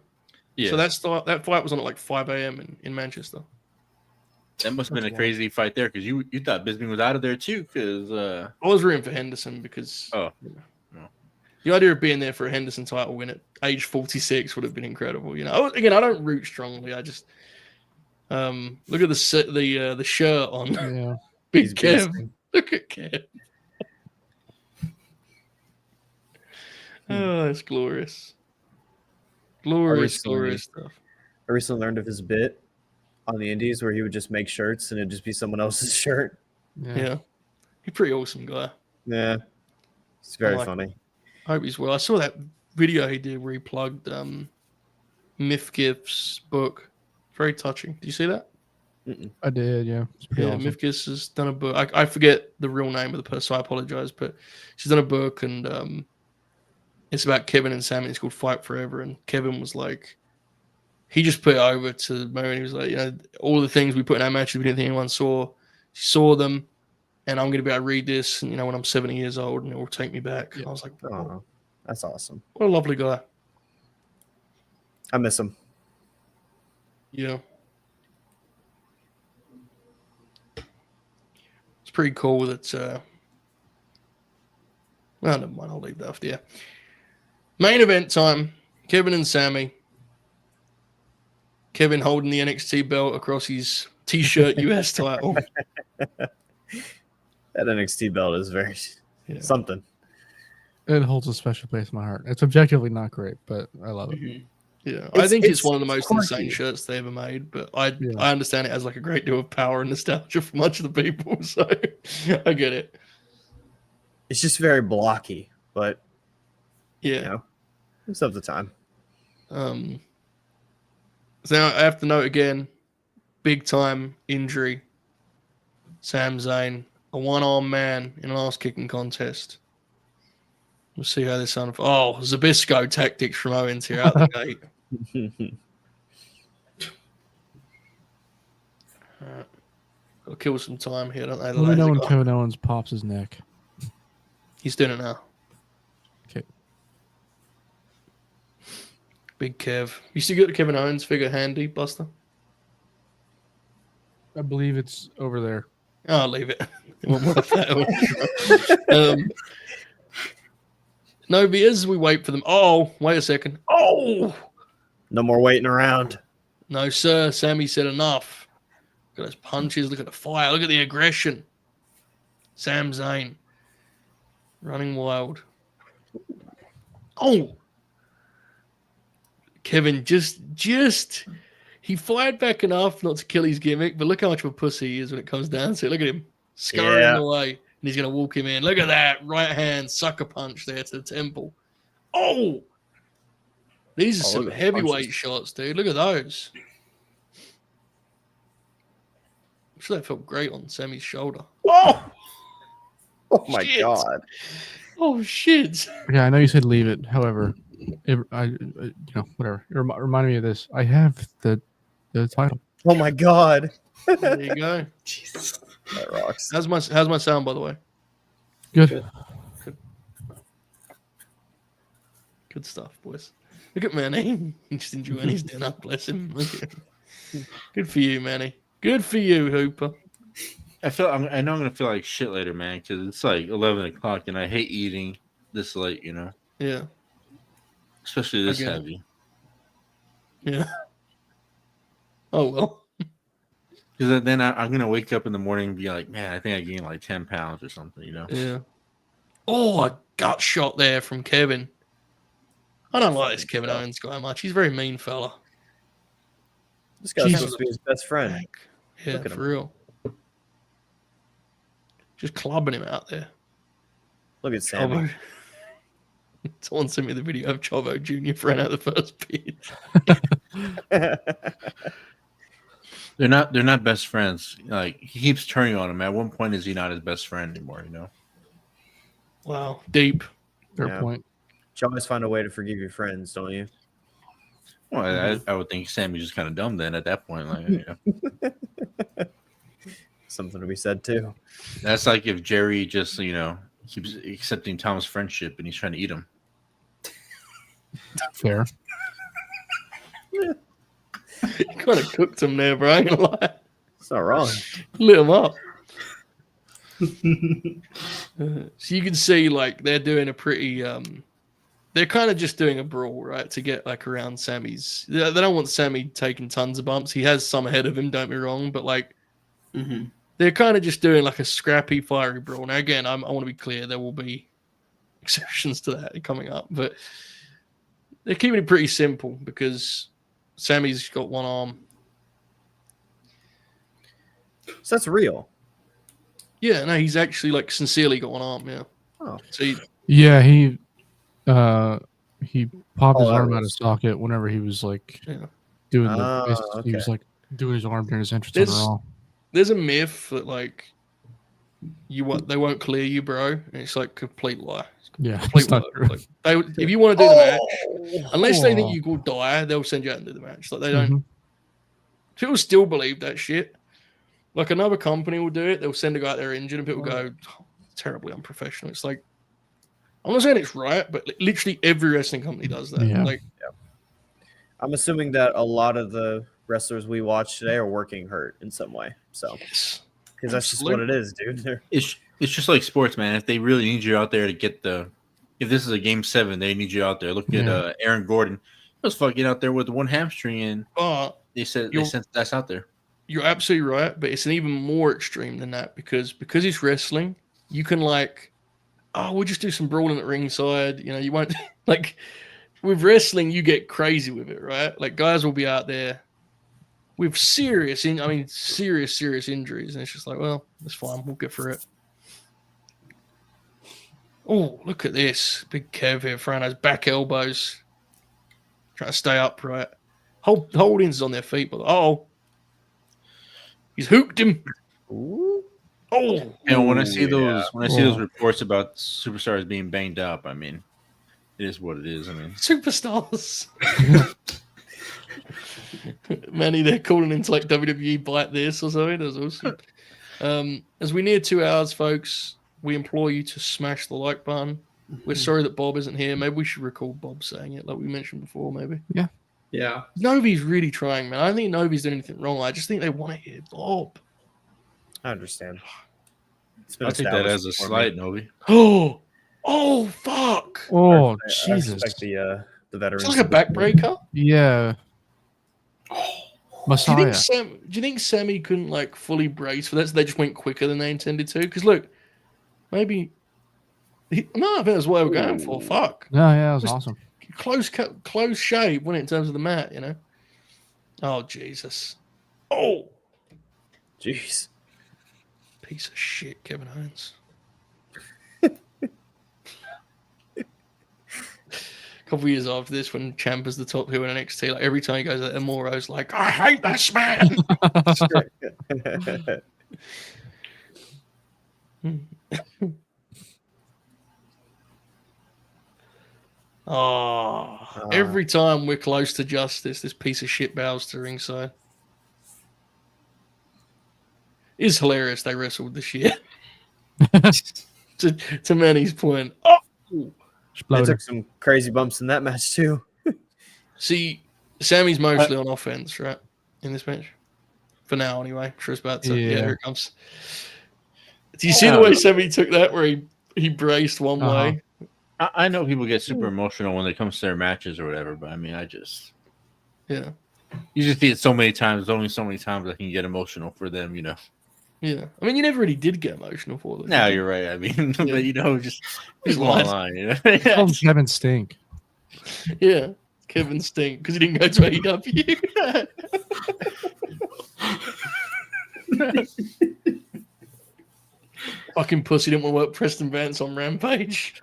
Yeah. So that fight was on at like 5 a.m. in Manchester. That must have been a crazy fight there because you thought Bisping was out of there too. Because I was rooting for Henderson because the idea of being there for a Henderson title win at age 46 would have been incredible. Again, I don't root strongly. I just look at the shirt on Yeah. Big He's Kev. beasting. Look at Kev. Oh, it's glorious. Glorious stuff. I recently learned of his bit on the Indies where he would just make shirts and it'd just be someone else's shirt. Yeah. He's a pretty awesome guy. Yeah. It's very like funny. I hope he's well. I saw that video he did where he plugged Mifgif's book. Very touching. Did you see that? I did, yeah. It's pretty awesome. Mifgif has done a book. I forget the real name of the person, so I apologize, but she's done a book and it's about Kevin and Sami. It's called Fight Forever. And Kevin was like, he just put it over to Mo and he was like, all the things we put in our matches we didn't think anyone saw. She saw them, and I'm going to be able to read this, and when I'm 70 years old, and it will take me back. Yeah. I was like, oh, that's awesome. What a lovely guy. I miss him. Yeah. It's pretty cool that well, never mind, I'll leave that off there. Main event time. Kevin and Sami. Kevin holding the NXT belt across his T-shirt US title. That NXT belt is very something. It holds a special place in my heart. It's objectively not great, but I love it. Mm-hmm. Yeah, I think it's one of the most insane shirts they ever made, but I understand it has like a great deal of power and nostalgia for much of the people, so I get it. It's just very blocky, but yeah, it's of the time. So now I have to note again, big time injury. Sam Zayn, a one-armed man in an ass-kicking contest. We'll see how this unfolds. Oh, Zabisco tactics from Owens here out the gate. Alright. Gotta kill some time here, don't they? Let me know when Kevin Owens pops his neck. He's doing it now. Big Kev. You still got the Kevin Owens figure handy, Buster? I believe it's over there. I'll leave it. No, but as we wait for them. Oh, wait a second. Oh! No more waiting around. No, sir. Sami said enough. Look at those punches. Look at the fire. Look at the aggression. Sam Zayn. Running wild. Oh! Kevin just he fired back enough not to kill his gimmick, but look how much of a pussy he is when it comes down to it. Look at him scurrying away, and he's going to walk him in. Look at that right hand sucker punch there to the temple. Oh, these are some heavyweight shots, dude. Look at those. I'm sure that felt great on Sami's shoulder. Oh my God. Oh shit. Yeah, I know you said leave it. However, whatever. It reminded me of this. I have the title. Oh my God. There you go. Jesus. That rocks. How's my sound, by the way? Good. Good stuff, boys. Look at Manny. He's just enjoying his dinner. Bless him. Look at him. Good for you, Manny. Good for you, Hooper. I know I'm gonna feel like shit later, man, because it's like 11 o'clock, and I hate eating this late. Yeah. Especially this heavy. Yeah. Oh well. Because then I'm gonna wake up in the morning and be like, man, I think I gained like 10 pounds or something. Yeah. Oh, a gut shot there from Kevin. I don't like this Kevin Owens guy much. He's a very mean fella. This guy's supposed to be his best friend. Yeah, for real. Just clubbing him out there. Look at Sami. Someone sent me the video of Chavo Jr. ran out the first pitch. They're not best friends. Like, he keeps turning on him. At one point, is he not his best friend anymore? Wow, deep. Fair point. You always find a way to forgive your friends, don't you? Well, I would think Sammy's just kind of dumb then at that point. Like, Something to be said too. That's like if Jerry just keeps accepting Tom's friendship and he's trying to eat him. Fair. You kind of cooked him there, bro. I ain't gonna lie. It's not wrong. Lit him up. So you can see, like, they're doing a pretty. They're kind of just doing a brawl, right, to get like around Sammy's. They don't want Sami taking tons of bumps. He has some ahead of him. Don't be wrong, but like. Mm-hmm. They're kind of just doing like a scrappy, fiery brawl. Now, again, I want to be clear. There will be exceptions to that coming up. But they're keeping it pretty simple because Sami's got one arm. So that's real. Yeah, no, he's actually like sincerely got one arm, yeah. Oh. So he popped his arm out of socket whenever he was like doing he was like doing his arm during his entrance on Raw. There's a myth that like they won't clear you, bro. And it's like complete lie. Yeah, complete lie. Like, if you want to do the match, unless they think you will die, they'll send you out and do the match. Like they don't. People still believe that shit. Like another company will do it. They'll send a guy out there injured, and people go, terribly unprofessional. It's like I'm not saying it's right, but literally every wrestling company does that. Yeah. I'm assuming that a lot of the wrestlers we watch today are working hurt in some way. So, because that's just what it is, dude. It's just like sports, man. If they really need you out there to get if this is a game 7, they need you out there. Look at Aaron Gordon. He was fucking out there with one hamstring, and they sent that's out there. You're absolutely right, but it's an even more extreme than that because it's wrestling. You can we'll just do some brawling at ringside. You won't like with wrestling. You get crazy with it, right? Like guys will be out there with serious injuries, and it's just like, well, that's fine. We'll get through it. Oh, look at this. Big Kev here throwing those back elbows. Trying to stay upright. Holdings on their feet, but he's hooked him. Ooh. Oh. And when I see those reports about superstars being banged up, I mean, it is what it is. I mean, superstars. Manny, they're calling into like WWE Bite This or something. That's awesome. As we near 2 hours, folks, we implore you to smash the like button. We're sorry that Bob isn't here. Maybe we should record Bob saying it, like we mentioned before. Maybe. Yeah. Novi's really trying, man. I don't think Novi's doing anything wrong. I just think they want to hear Bob. I understand. It's been I'll take that as established a before slight, me. Novi. Oh, fuck! Oh, I Jesus. respect the veterans. It's like a backbreaker. Yeah. Do Messiah. do you think Sami couldn't like fully brace for that? So they just went quicker than they intended to? Because look, maybe no, I think that's what they were going for. Fuck, Yeah, that was Just- awesome. close shave, wasn't it, in terms of the mat? You know. Oh Jesus! Oh, Jeez. piece of shit, Kevin Owens. Couple years after this, when Ciampa's the top heel in NXT, like every time he goes out, Moro's like, "I hate this man." Every time we're close to justice, this piece of shit bows to ringside. It's hilarious they wrestled this year. to Manny's point. Oh! They Exploder. took some crazy bumps in that match too. See, Sammy's mostly on offense, right? In this match. For now, anyway. I'm sure it's about to. Yeah, here it comes. Do you see the way Sammy took that where he braced one way? I know people get super emotional when it comes to their matches or whatever, but I mean, Yeah. you just see it so many times. There's only so many times I can get emotional for them, you know. Yeah. I mean, you never really did get emotional for them. No, you're right. I mean, but you know, just He's long lying. line, you know. Called Kevin Stink. Yeah. Kevin Stink, because he didn't go to AEW. Fucking pussy didn't want to work Preston Vance on Rampage.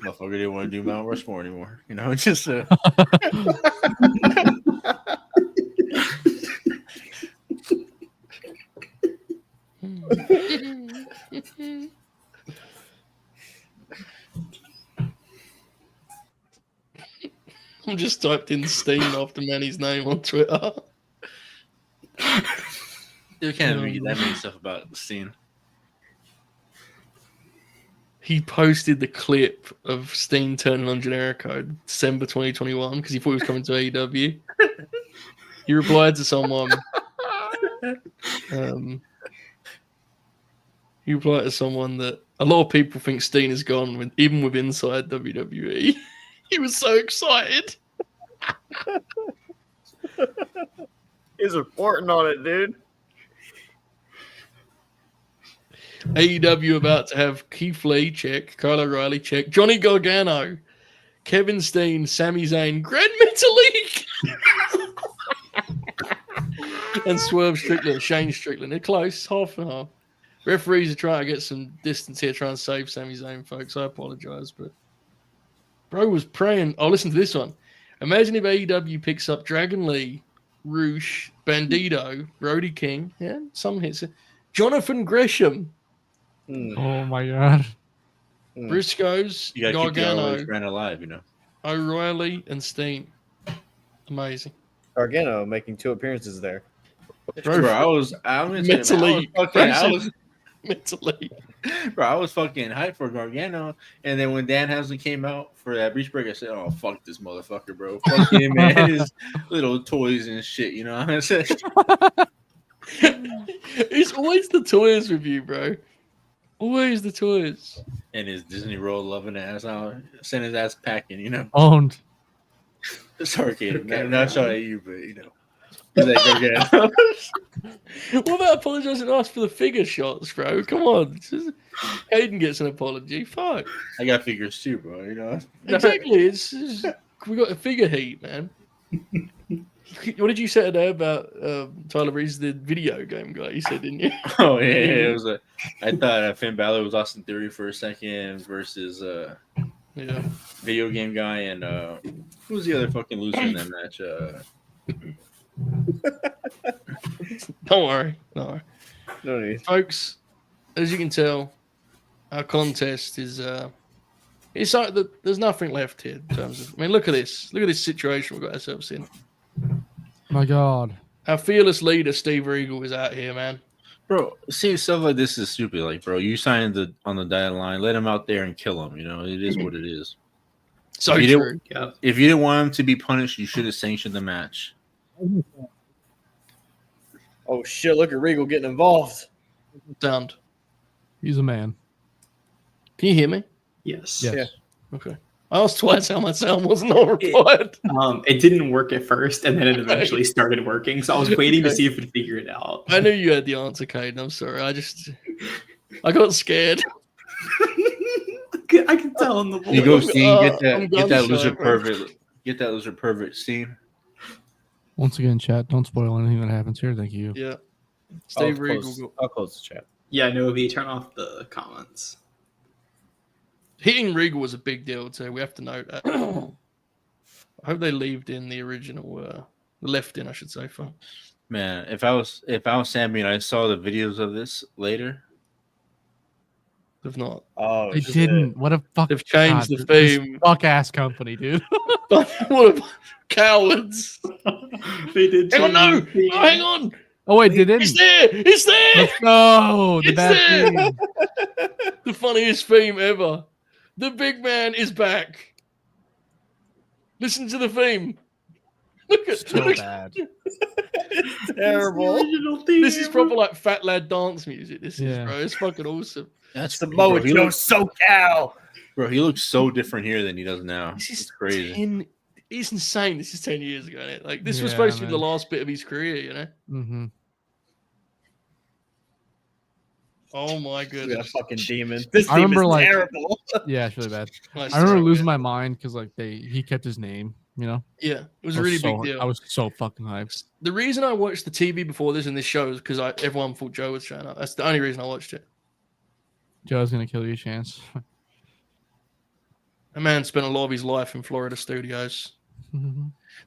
Motherfucker didn't want to do Mount Rushmore anymore. You know, it's just I'm just typed in Steen after Manny's name on Twitter. you can't read that many stuff about the scene. He posted the clip of Steen turning on Generico December 2021 because he thought he was coming to AEW. He replied to someone. He replied to someone that a lot of people think Steen is gone, even with inside WWE. He was so excited. He's reporting on it, dude. AEW about to have Keith Lee, check. Kyle O'Reilly, check. Johnny Gargano, Kevin Steen, Sami Zayn, Grand Metalik, and Swerve Strickland, Shane Strickland. They're close, half and half. Referees are trying to get some distance here, trying to save Sami Zayn, folks. I apologize, but bro was praying. Oh, listen to this one. Imagine if AEW picks up Dragon Lee, Roosh, Bandito, Brody King, yeah, some hits. Jonathan Gresham, Oh my god. Briscoes, You gotta keep the Gargano, ROH brand alive, you know. O'Reilly, and Steen. Amazing. Gargano making 2 appearances there. Bro, I was Mentally. Mentally. Bro, I was fucking hyped for Gargano, and then when Danhausen came out for that breach break, I said, "Oh fuck this motherfucker, bro! Fuck him, man! His little toys and shit." You know what I'm saying? It's always the toys with you, bro. Always the toys. And his Disney World loving ass out, send his ass packing. You know, Owned. sorry, kid, not shot at you, but you know. Like Gargano. What about apologizing to us for the figure shots, bro? Come on. Hayden gets an apology. Fuck. I got figures too, bro. You know. Exactly. We got a figure heat, man. What did you say today about Tyler Breeze, the video game guy? You said, didn't you? Oh yeah, it was I thought Finn Balor was Austin Theory for a second versus Yeah. video game guy, and who was the other fucking loser in that match? Don't worry. No. No need. Folks, as you can tell, our contest is it's like there's nothing left here in terms of. I mean, look at this. Look at this situation we've got ourselves in. My god. Our fearless leader, Steve Regal, is out here, man. Bro, see, stuff like this is stupid. Like, bro, you signed on the dotted line. Let him out there and kill him. You know, it is what it is. So If you true. Yeah. If you didn't want him to be punished, you should have sanctioned the match. Oh shit! Look at Regal getting involved. Sound. He's a man. Can you hear me? Yes. Yes. Yeah. Okay. I asked twice how my sound was not replied. It didn't work at first, and then it eventually started working. So I was waiting to see if it would figure it out. I knew you had the answer, Caden. I'm sorry. I got scared. I can tell in the voice. You go, Steam. I'm Get that shy, lizard bro. pervert. Get that lizard pervert, Steam. Once again, chat, don't spoil anything that happens here. Thank you. Yeah. Steve Regal. I'll close the chat. Yeah, Novi, turn off the comments. Hitting Regal was a big deal too. We have to note that. I hope they left in the original, left in, I should say. For Man, if I was Sami and I saw the videos of this later, they've not. Oh, They shit. didn't. What a fuck. They've changed the this theme. Fuck ass company, dude. What a cowards! They did. Hang on, no! change the theme. Oh, hang on! Oh wait, they didn't. It's there! It's there! Let's go. The It's bad there! thing. The funniest theme ever. The big man is back. Listen to the theme. Look at So look, bad. Terrible. Original theme. this is proper like fat lad dance music. This is, Yeah. bro. It's fucking awesome. that's Samoa bro, he Joe looks, SoCal. bro, he looks so different here than he does now. This is It's crazy. 10, it's insane. This is 10 years ago. Isn't it? Like this was Yeah, supposed to be the man. last bit of his career, you know? Mm-hmm. Oh my Look at that goodness. fucking demon. This I team remember, is like- terrible. Yeah, it's really bad. Nice I remember try, losing man. my mind because like he kept his name. You know, Yeah, it was I a really so, big deal. I was so fucking hyped. The reason I watched the TV before this and this show is because everyone thought Joe was showing up. That's the only reason I watched it. Joe's gonna kill you, Chance. A man spent a lot of his life in Florida studios.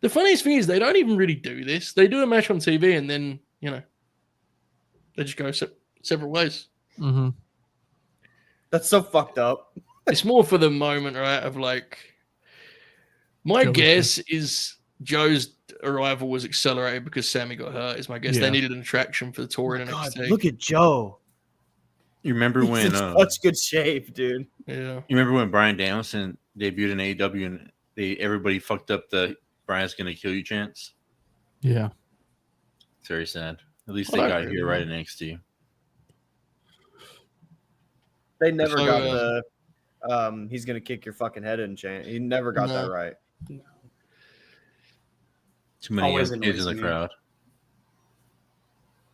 The funniest thing is they don't even really do this. They do a match on TV and then, you know, they just go several ways. Mm-hmm. That's so fucked up. It's more for the moment, right? Of like, my Joe was guess is Joe's arrival was accelerated because Sami got hurt. Is my guess. Yeah. They needed an attraction for the tour in God, NXT. look at Joe. You remember He's when in such good shape, dude. Yeah. you remember when Bryan Danielson debuted in AEW and everybody fucked up the Brian's gonna kill you chance? Yeah. It's very sad. At least Well, they I got agree, here right man. in NXT. They never So, got the he's gonna kick your fucking head in chant. He never got that No. right. Too many Always young kids in annoys the me. crowd.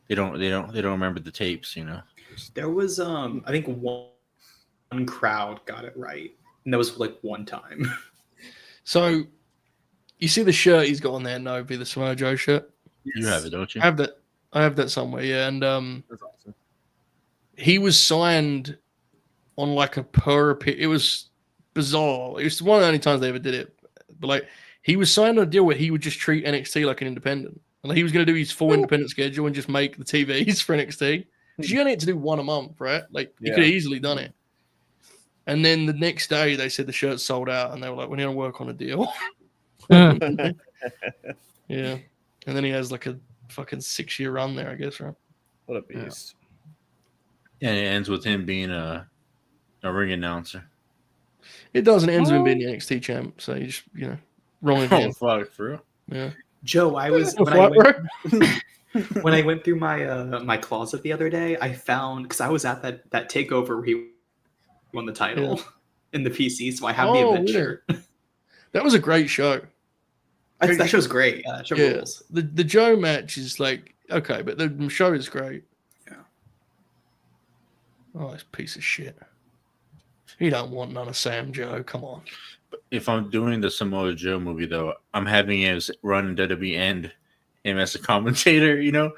They don't remember the tapes, you know. There was I think one crowd got it right, and that was like one time. So, you see the shirt he's got on there, Novi, the Samoa Joe shirt. You have it, don't you? I have that somewhere, yeah. And That's awesome. he was signed on like a it was bizarre. It was one of the only times they ever did it. But like he was signed on a deal where he would just treat NXT like an independent. And like, he was going to do his full independent schedule and just make the TVs for NXT. Because you only had to do one a month, right? Like you Yeah. could have easily done it. And then the next day they said the shirt's sold out and they were like, we need to work on a deal. Yeah. And then he has like a fucking 6-year run there, I guess, right? What a beast. And it ends with him being a ring announcer. It doesn't end with him being the NXT champ. So you just, you know, wrong Oh again. fuck, for real? Yeah. Joe, I was when I went through my my closet the other day, I found because I was at that takeover where he won the title in the PC, so I have the Oh, event yeah. shirt. That was a great show. That show's great. Yeah, that show Yeah. rules. The Joe match is like, okay, but the show is great. Yeah. Oh, this piece of shit. He don't want none of Sam Joe. Come on. If I'm doing the Samoa Joe movie though, I'm having him run in WWE and him as a commentator, you know,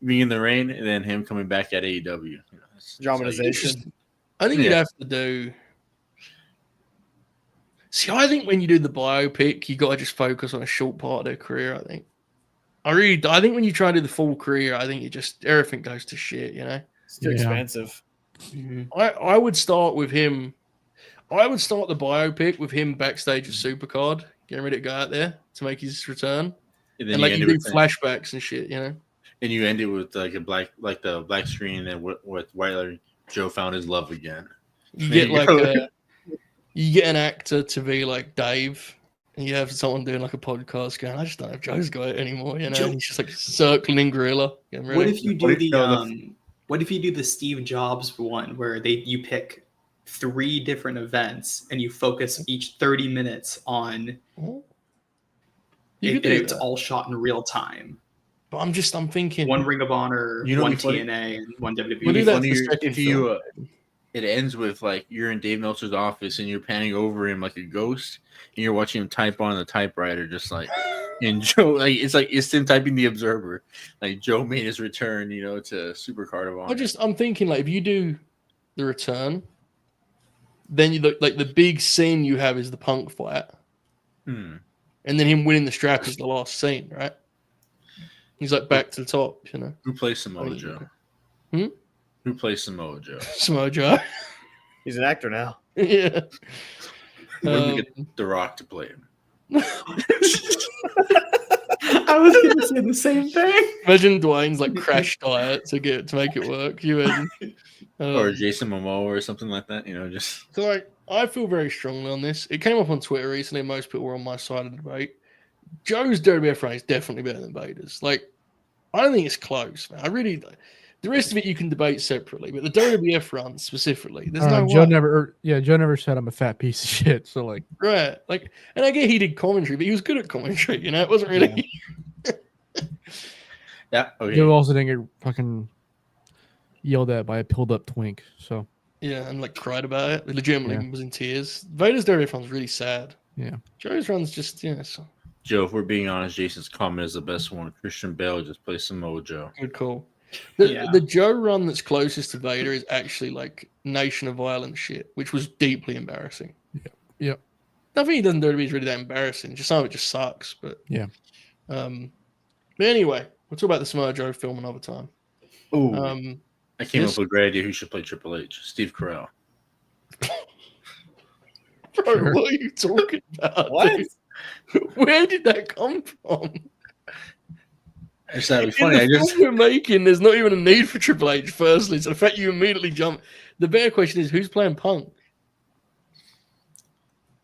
being in the ring, and then him coming back at AEW. You know, Dramatization. I think you'd Yeah. have to do. See, I think when you do the biopic, you got to just focus on a short part of their career. I think. I think when you try to do the full career, I think everything goes to shit. You know. It's too Yeah. expensive. I would start with him. I would start the biopic with him backstage at Supercard, getting ready to go out there to make his return, And then and like end you it do with flashbacks and shit. You know. And you end it with like the black screen, and with white lettering, Joe found his love again. You There get you like go. you get an actor to be like Dave, and you have someone doing like a podcast going, I just don't have Joe's got it anymore, you know. Joe- And he's just like circling Gorilla. Getting What ready. if you do what if you do the Steve Jobs one where you pick 3 different events and you focus each 30 minutes on You it, could do it's that. all shot in real time. But I'm thinking One Ring of Honor, You know one what'd be funny? TNA, and one WWE. We'll do It'd be that funnier for the second if you film. it ends with like you're in Dave Meltzer's office and you're panning over him like a ghost, and you're watching him type on the typewriter, just like. And Joe, it's him typing the Observer. Like Joe made his return, you know, to Supercard of Honor. I'm thinking like if you do the return, then you look like the big scene you have is the Punk fight, and then him winning the strap is the last scene, right? He's like back to the top, you know. Who plays Samoa Joe? Who plays Samoa Joe? Samoa Joe. He's an actor now. Yeah. Where do we get The Rock to play him? I was going to say the same thing. Imagine Dwayne's like crash diet to make it work. You imagine? Or Jason Momoa or something like that, you know, just. So like, I feel very strongly on this. It came up on Twitter recently. Most people were on my side of the debate. Joe's WWF run is definitely better than Vader's. Like, I don't think it's close, man. The rest of it you can debate separately, but the WWF run specifically, there's no Joe way. Joe never said I'm a fat piece of shit. So like, Right. Like, and I get he did commentary, but he was good at commentary, you know? It wasn't really. Yeah. Okay. Joe also didn't get fucking yelled at by a pilled up twink. So Yeah, and like cried about it. Legitimately Yeah. was in tears. Vader's WWF run's really sad. yeah, Joe's run's just, so Joe, if we're being honest, Jason's comment is the best one. Christian Bale just plays Samoa Joe. good call. Yeah. The Joe run that's closest to Vader is actually like Nation of Violence shit, which was deeply embarrassing. Yep. Nothing he doesn't do to me is really that embarrassing. Just some of it just sucks. But Yeah. But anyway, we'll talk about the Samoa Joe film another time. Ooh. I came this- up with a great idea who should play Triple H. Steve Carell. Bro, Sure. what are you talking about? What? dude? Where did that come from? I just thought it'd be In funny. the I just film we're making, there's not even a need for Triple H. Firstly, so the fact you immediately jump. The better question is, who's playing Punk?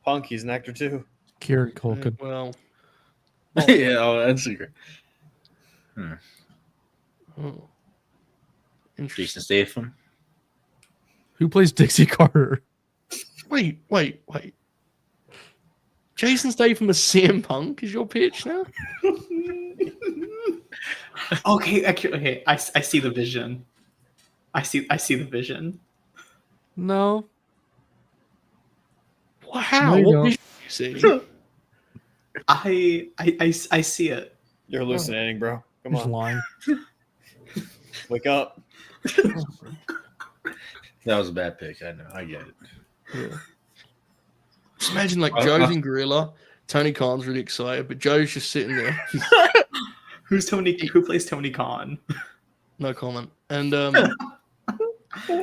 Punk, he's an actor too. Kieran Culkin. Well, yeah, that's a great. oh. Jason Interesting. Statham. Who plays Dixie Carter? Wait. Jason Statham as CM Punk is your pitch now? Okay. I see the vision. I see the vision. No. Wow. No, you What don't. vision do you see? I see it. You're hallucinating, bro. Come He's on, lying. wake up. That was a bad pick. I know. I get it. Yeah. Just imagine like Joe's in Gorilla. Tony Khan's really excited, but Joe's just sitting there. Who plays Tony Khan? No comment. And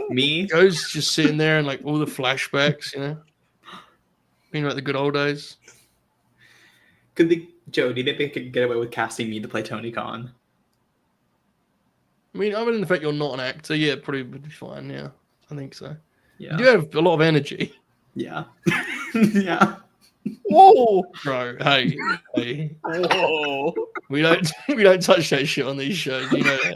Me? Joe's just sitting there and like all the flashbacks, you know, being like the good old days. Joe, do you think they could get away with casting me to play Tony Khan? I mean, other than the fact you're not an actor, yeah, probably would be fine. Yeah, I think so. Yeah. You do have a lot of energy, Yeah. Yeah. whoa, bro. Hey, Whoa. we don't touch that shit on these shows. You know that.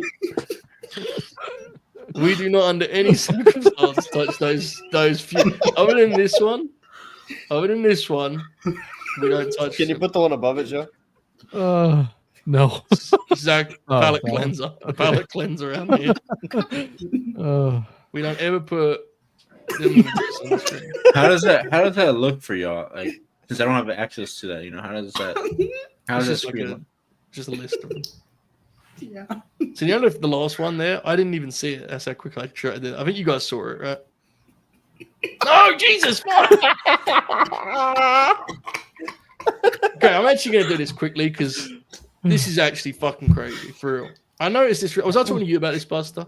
We do not, under any circumstance, touch those few. Other than this one, we don't touch. Can you put the one above it, Joe? No. Zach Oh, palate well, cleanser? A palate cleanser around here. We don't ever put them on the screen. How does that look for y'all? Like, since I don't have access to that, you know, how does that It's just screen like look? just a list of them. Yeah. So you know the last one there, I didn't even see it. That's how quick I tried it. I think you guys saw it, right? Oh Jesus! Fuck! Okay, I'm actually gonna do this quickly because this is actually fucking crazy for real. I noticed this. Was I talking to you about this, Buster?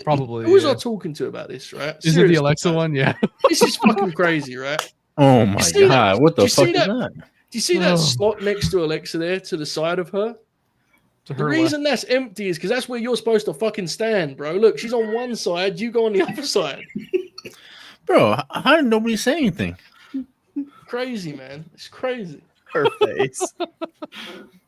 Probably. Who was yeah. I talking to about this? Right? Is it the Seriously, Alexa one? Yeah. This is fucking crazy, right? Oh my see that? god! What Do the you see fuck is that? that? Do you see that Oh. slot next to Alexa there to the side of her? To The her reason that's empty is because that's where you're supposed to fucking stand, bro. Look, she's on one side, you go on the other side. Bro, how did nobody say anything? Crazy, man. It's crazy. Her face.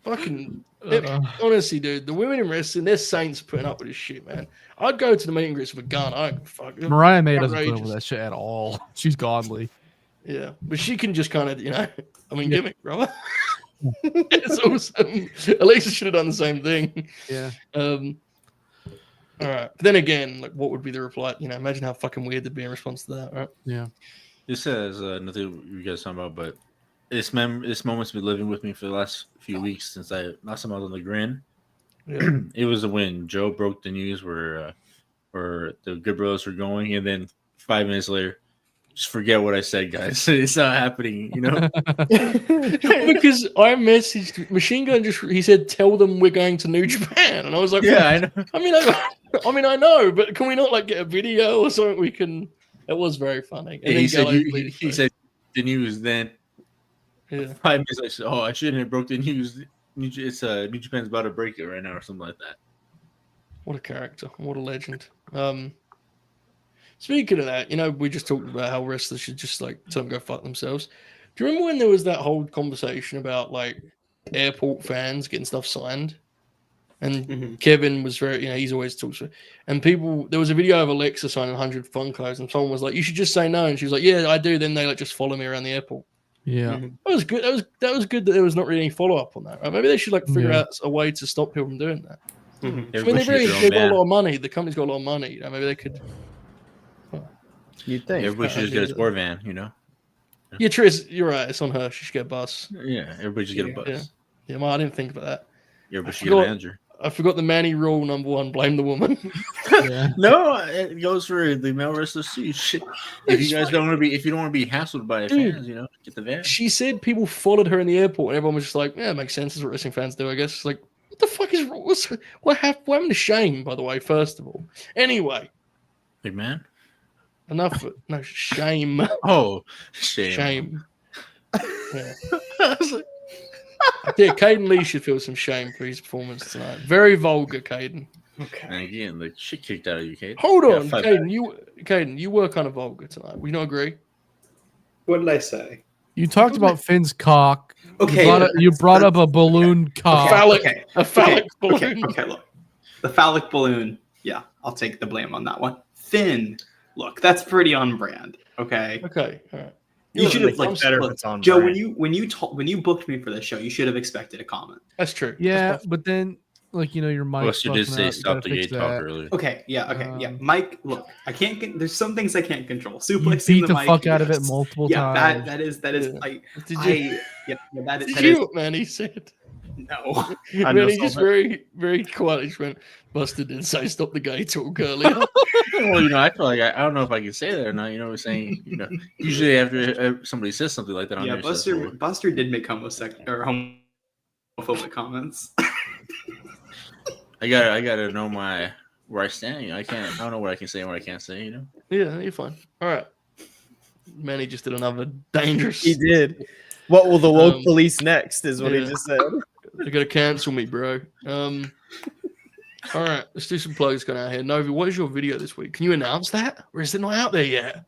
Fucking left. honestly, dude, the women in wrestling, they're saints putting up with this shit, man. I'd go to the meet and greets with a gun. I don't fuck. Mariah May doesn't put up outrageous. with that shit at all. She's godly. Yeah, but she can just kind of, I mean, Yeah. gimmick, bro. It's awesome. Alexa should have done the same thing. Yeah. All right. But then again, like, what would be the reply? Imagine how fucking weird they'd be in response to that, right? Yeah. This has nothing you guys talking about, but this moment's been living with me for the last few weeks since last time I was on the Grin. Yeah. It was when Joe broke the news where the Good Brothers were going, and then 5 minutes later, just forget what I said, guys. It's not happening, Because I messaged Machine Gun. He said, "Tell them we're going to New Japan," and I was like, Yeah, I know. I know, but can we not like get a video or something? We can. It was very funny. And Yeah, then he said Gallo he said the news. Then Yeah. 5 minutes later, I said, "Oh, I shouldn't have broke the news. New Japan's about to break it right now, or something like that." What a character. What a legend. Speaking of that, we just talked about how wrestlers should just like tell them go fuck themselves. Do you remember when there was that whole conversation about like airport fans getting stuff signed? And Kevin was very, he's always talks to, and there was a video of Alexa signing 100 Funkos, and someone was like, "You should just say no," and she was like, "Yeah, I do." Then they like just follow me around the airport. Yeah. That was good. That was good that there was not really any follow up on that. Right? Maybe they should like figure out a way to stop people from doing that. I mean, they've got a lot of money. The company's got a lot of money. Maybe they could. You'd think. Everybody should just get a sport van, Yeah, Tris, you're right. It's on her. She should get a bus. Yeah, everybody should get a bus. Yeah, well, I didn't think about that. Everybody should get a manager. I forgot the Manny rule number 1: blame the woman. Yeah. No, it goes for the male wrestlers too. Shit. If you don't want to be hassled by fans, get the van. She said people followed her in the airport, and everyone was just like, "Yeah, it makes sense. That's what wrestling fans do, I guess." It's like, what the fuck is wrong? What happened to shame, by the way? First of all, anyway, Big man. enough. No shame. Oh, shame. Yeah. Yeah, Caden Lee should feel some shame for his performance tonight. Very vulgar, Caden. Okay. And again, the shit kicked out of you, Caden. Hold on, Caden. You were kind of vulgar tonight. We not agree. What did I say? You talked about Finn's cock. Okay. You brought up a balloon cock. A phallic balloon. Okay, look. The phallic balloon. Yeah, I'll take the blame on that one. Finn, look, that's pretty on brand. Okay. Okay. All right. You should have like better if look, it's on Joe. brand. When you booked me for this show, you should have expected a comment. That's true. Yeah, but then your mic. Plus, you did say stop the gay talk earlier. Okay, yeah. Mike, look, I can't get. There's some things I can't control. You Suplexing beat the mic, fuck out of it yes. multiple Yeah, times. that is. Did you, man? He said. No. Man, he just very, very quietly just went, Buster did say stop the gay talk earlier. Well, I feel like I don't know if I can say that or not. We're saying, usually after somebody says something like that on Yeah, there, Buster did make homophobic comments. I gotta know where I stand. I don't know what I can say and what I can't say. Yeah, you're fine. All right. Manny just did another dangerous. He did. What will the woke police next? Is what he just said. They're gonna cancel me, bro. All right, let's do some plugs going out here. Novi, what is your video this week? Can you announce that, or is it not out there yet?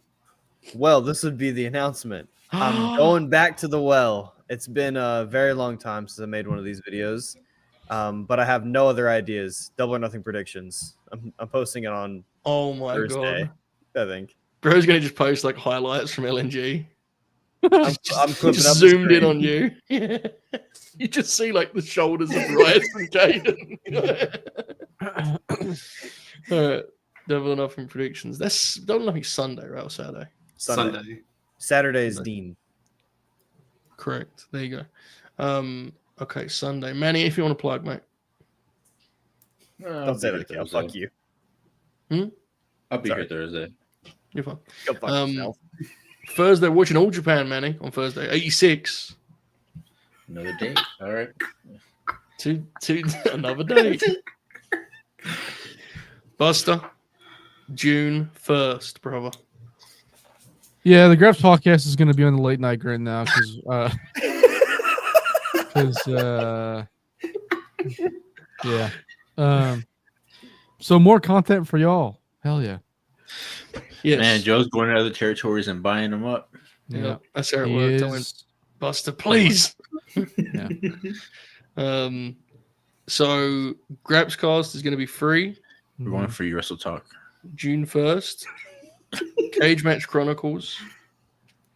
Well, this would be the announcement. I'm going back to the well. It's been a very long time since I made one of these videos, but I have no other ideas. Double or nothing predictions. I'm posting it on Thursday, I think. Bro's gonna just post like highlights from LNG. I'm clipping just up zoomed in on you. Yeah. You just see like the shoulders of Riot and Caden. All right, Double or Nothing predictions. That's Double or Nothing Sunday, right? Or Saturday? Sunday. Saturday is Dean. Correct. There you go. Okay, Sunday. Manny, if you want to plug, mate. Don't say that again. I'll fuck you. I'll be here Thursday. You're fine. Go fuck yourself. Thursday, watching All Japan, Manny, on Thursday. 86. Another date. All right. Two another date. Buster, June 1st, brother. Yeah, the Grabs podcast is going to be on the late night Grin now because Yeah. So more content for y'all. Hell yeah. Yes. Man, Joe's going to other territories and buying them up. Yeah, that's how it He worked. I went, is. Buster, please. Yeah. So Grapscast is going to be free We're going for your Wrestle Talk. June 1st. Cage Match Chronicles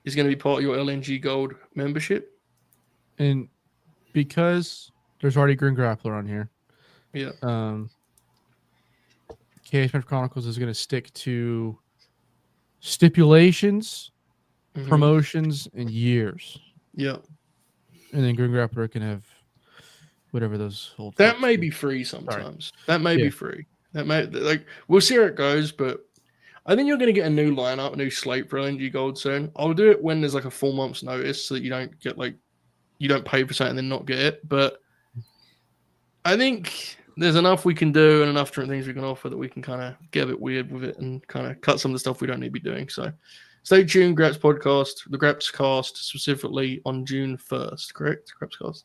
is going to be part of your LNG Gold membership. And because there's already Grin Grappler on here, Yeah. KH Match Chronicles is going to stick to stipulations, Mhm. promotions, and years. Yeah. And then Grin Grappler can have whatever those hold. That may be free sometimes. That may be free. That may we'll see how it goes, but I think you're going to get a new lineup, a new slate for LNG Gold soon. I'll do it when there's like a 4 months notice, so that you don't get you don't pay for something and then not get it. But I think there's enough we can do and enough different things we can offer that we can kind of get a bit weird with it and kind of cut some of the stuff we don't need to be doing. So stay tuned, Graps Podcast, the Graps Cast specifically on June 1st, correct? Graps Cast.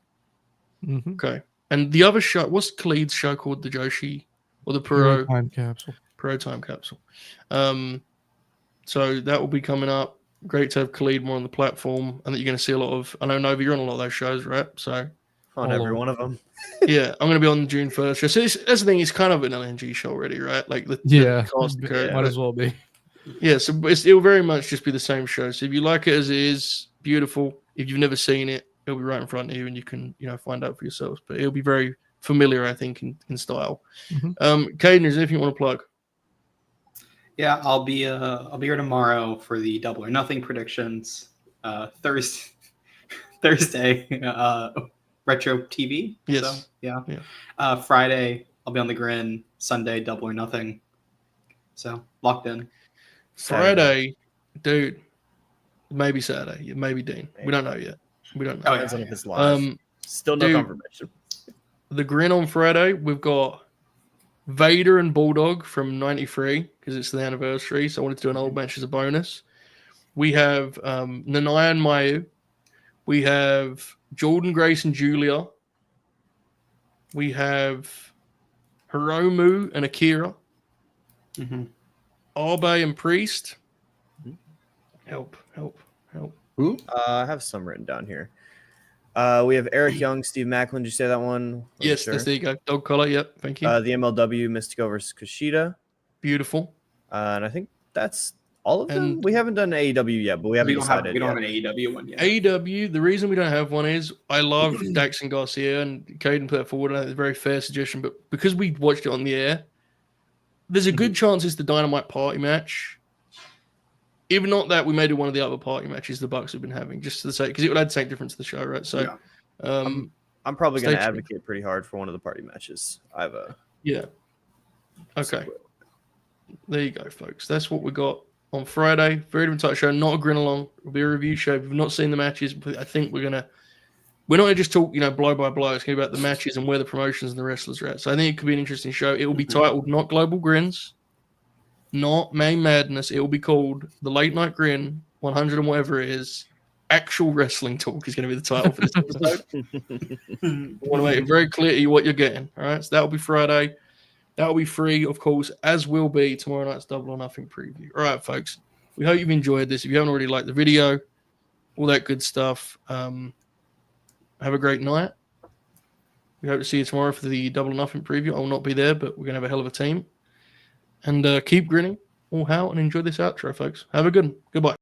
Mm-hmm. Okay. And the other show, what's Khalid's show called? The Joshi or the Pro Time Capsule. Pro Time Capsule. So that will be coming up. Great to have Khalid more on the platform, and that you're going to see a lot of. I know Nova, you're on a lot of those shows, right? So On every one of them. yeah, I'm going to be on June 1st. So that's the thing. It's kind of an LNG show already, right? Like the cast might as well be. Yeah, so it'll very much just be the same show. So if you like it as it is, beautiful. If you've never seen it, it'll be right in front of you, and you can find out for yourselves. But it'll be very familiar, I think, in style. Mm-hmm. Caden, is there anything you want to plug? Yeah, I'll be here tomorrow for the Double or Nothing predictions. Thursday, Retro TV. Yes. So, yeah. Friday, I'll be on the Grin. Sunday, Double or Nothing. So locked in. Friday, dude. Maybe Saturday. Maybe Dean. We don't know yet. We don't know. Oh, yeah. If it's live. Still no confirmation. The Grin on Friday, we've got Vader and Bulldog from 93 because it's the anniversary. So I wanted to do an old match as a bonus. We have Nanai and Mayu. We have Jordan, Grace, and Julia. We have Hiromu and Akira. Mm-hmm. Abe and Priest. Help. Who? I have some written down here. We have Eric Young, Steve Macklin. Did you say that one? Yes, there you go. Dog collar. Yep. Thank you. The MLW Mystico versus Kushida. Beautiful. And I think that's all of them. We haven't done AEW yet, but we haven't decided. We don't have an AEW one yet. AEW, the reason we don't have one is I love Dax and Garcia, and Caden put that forward. And I think it's a very fair suggestion, but because we watched it on the air, there's a good chance it's the Dynamite party match. If not that, we may do one of the other party matches the Bucks have been having, just to the sake, because it would add the same difference to the show, right? So, I'm probably going to advocate pretty hard for one of the party matches. I have a Okay. There you go, folks. That's what we got on Friday. Freedom Touch Show, not a Grinalong. It'll be a review show. If you've not seen the matches, I think we're not going to just talk, blow by blow. It's going to be about the matches and where the promotions and the wrestlers are at. So I think it could be an interesting show. It will be titled not Global Grins, not May Madness. It will be called The Late Night Grin 100 and whatever it is. Actual Wrestling Talk is going to be the title for this episode. I want to make it very clear to you what you're getting. All right, so that'll be Friday. That'll be free, of course, as will be tomorrow night's Double or Nothing preview. All right, folks. We hope you've enjoyed this. If you haven't already liked the video, all that good stuff, have a great night. We hope to see you tomorrow for the Double or Nothing preview. I will not be there, but we're going to have a hell of a team. And keep grinning all out and enjoy this outro, folks. Have a good one. Goodbye.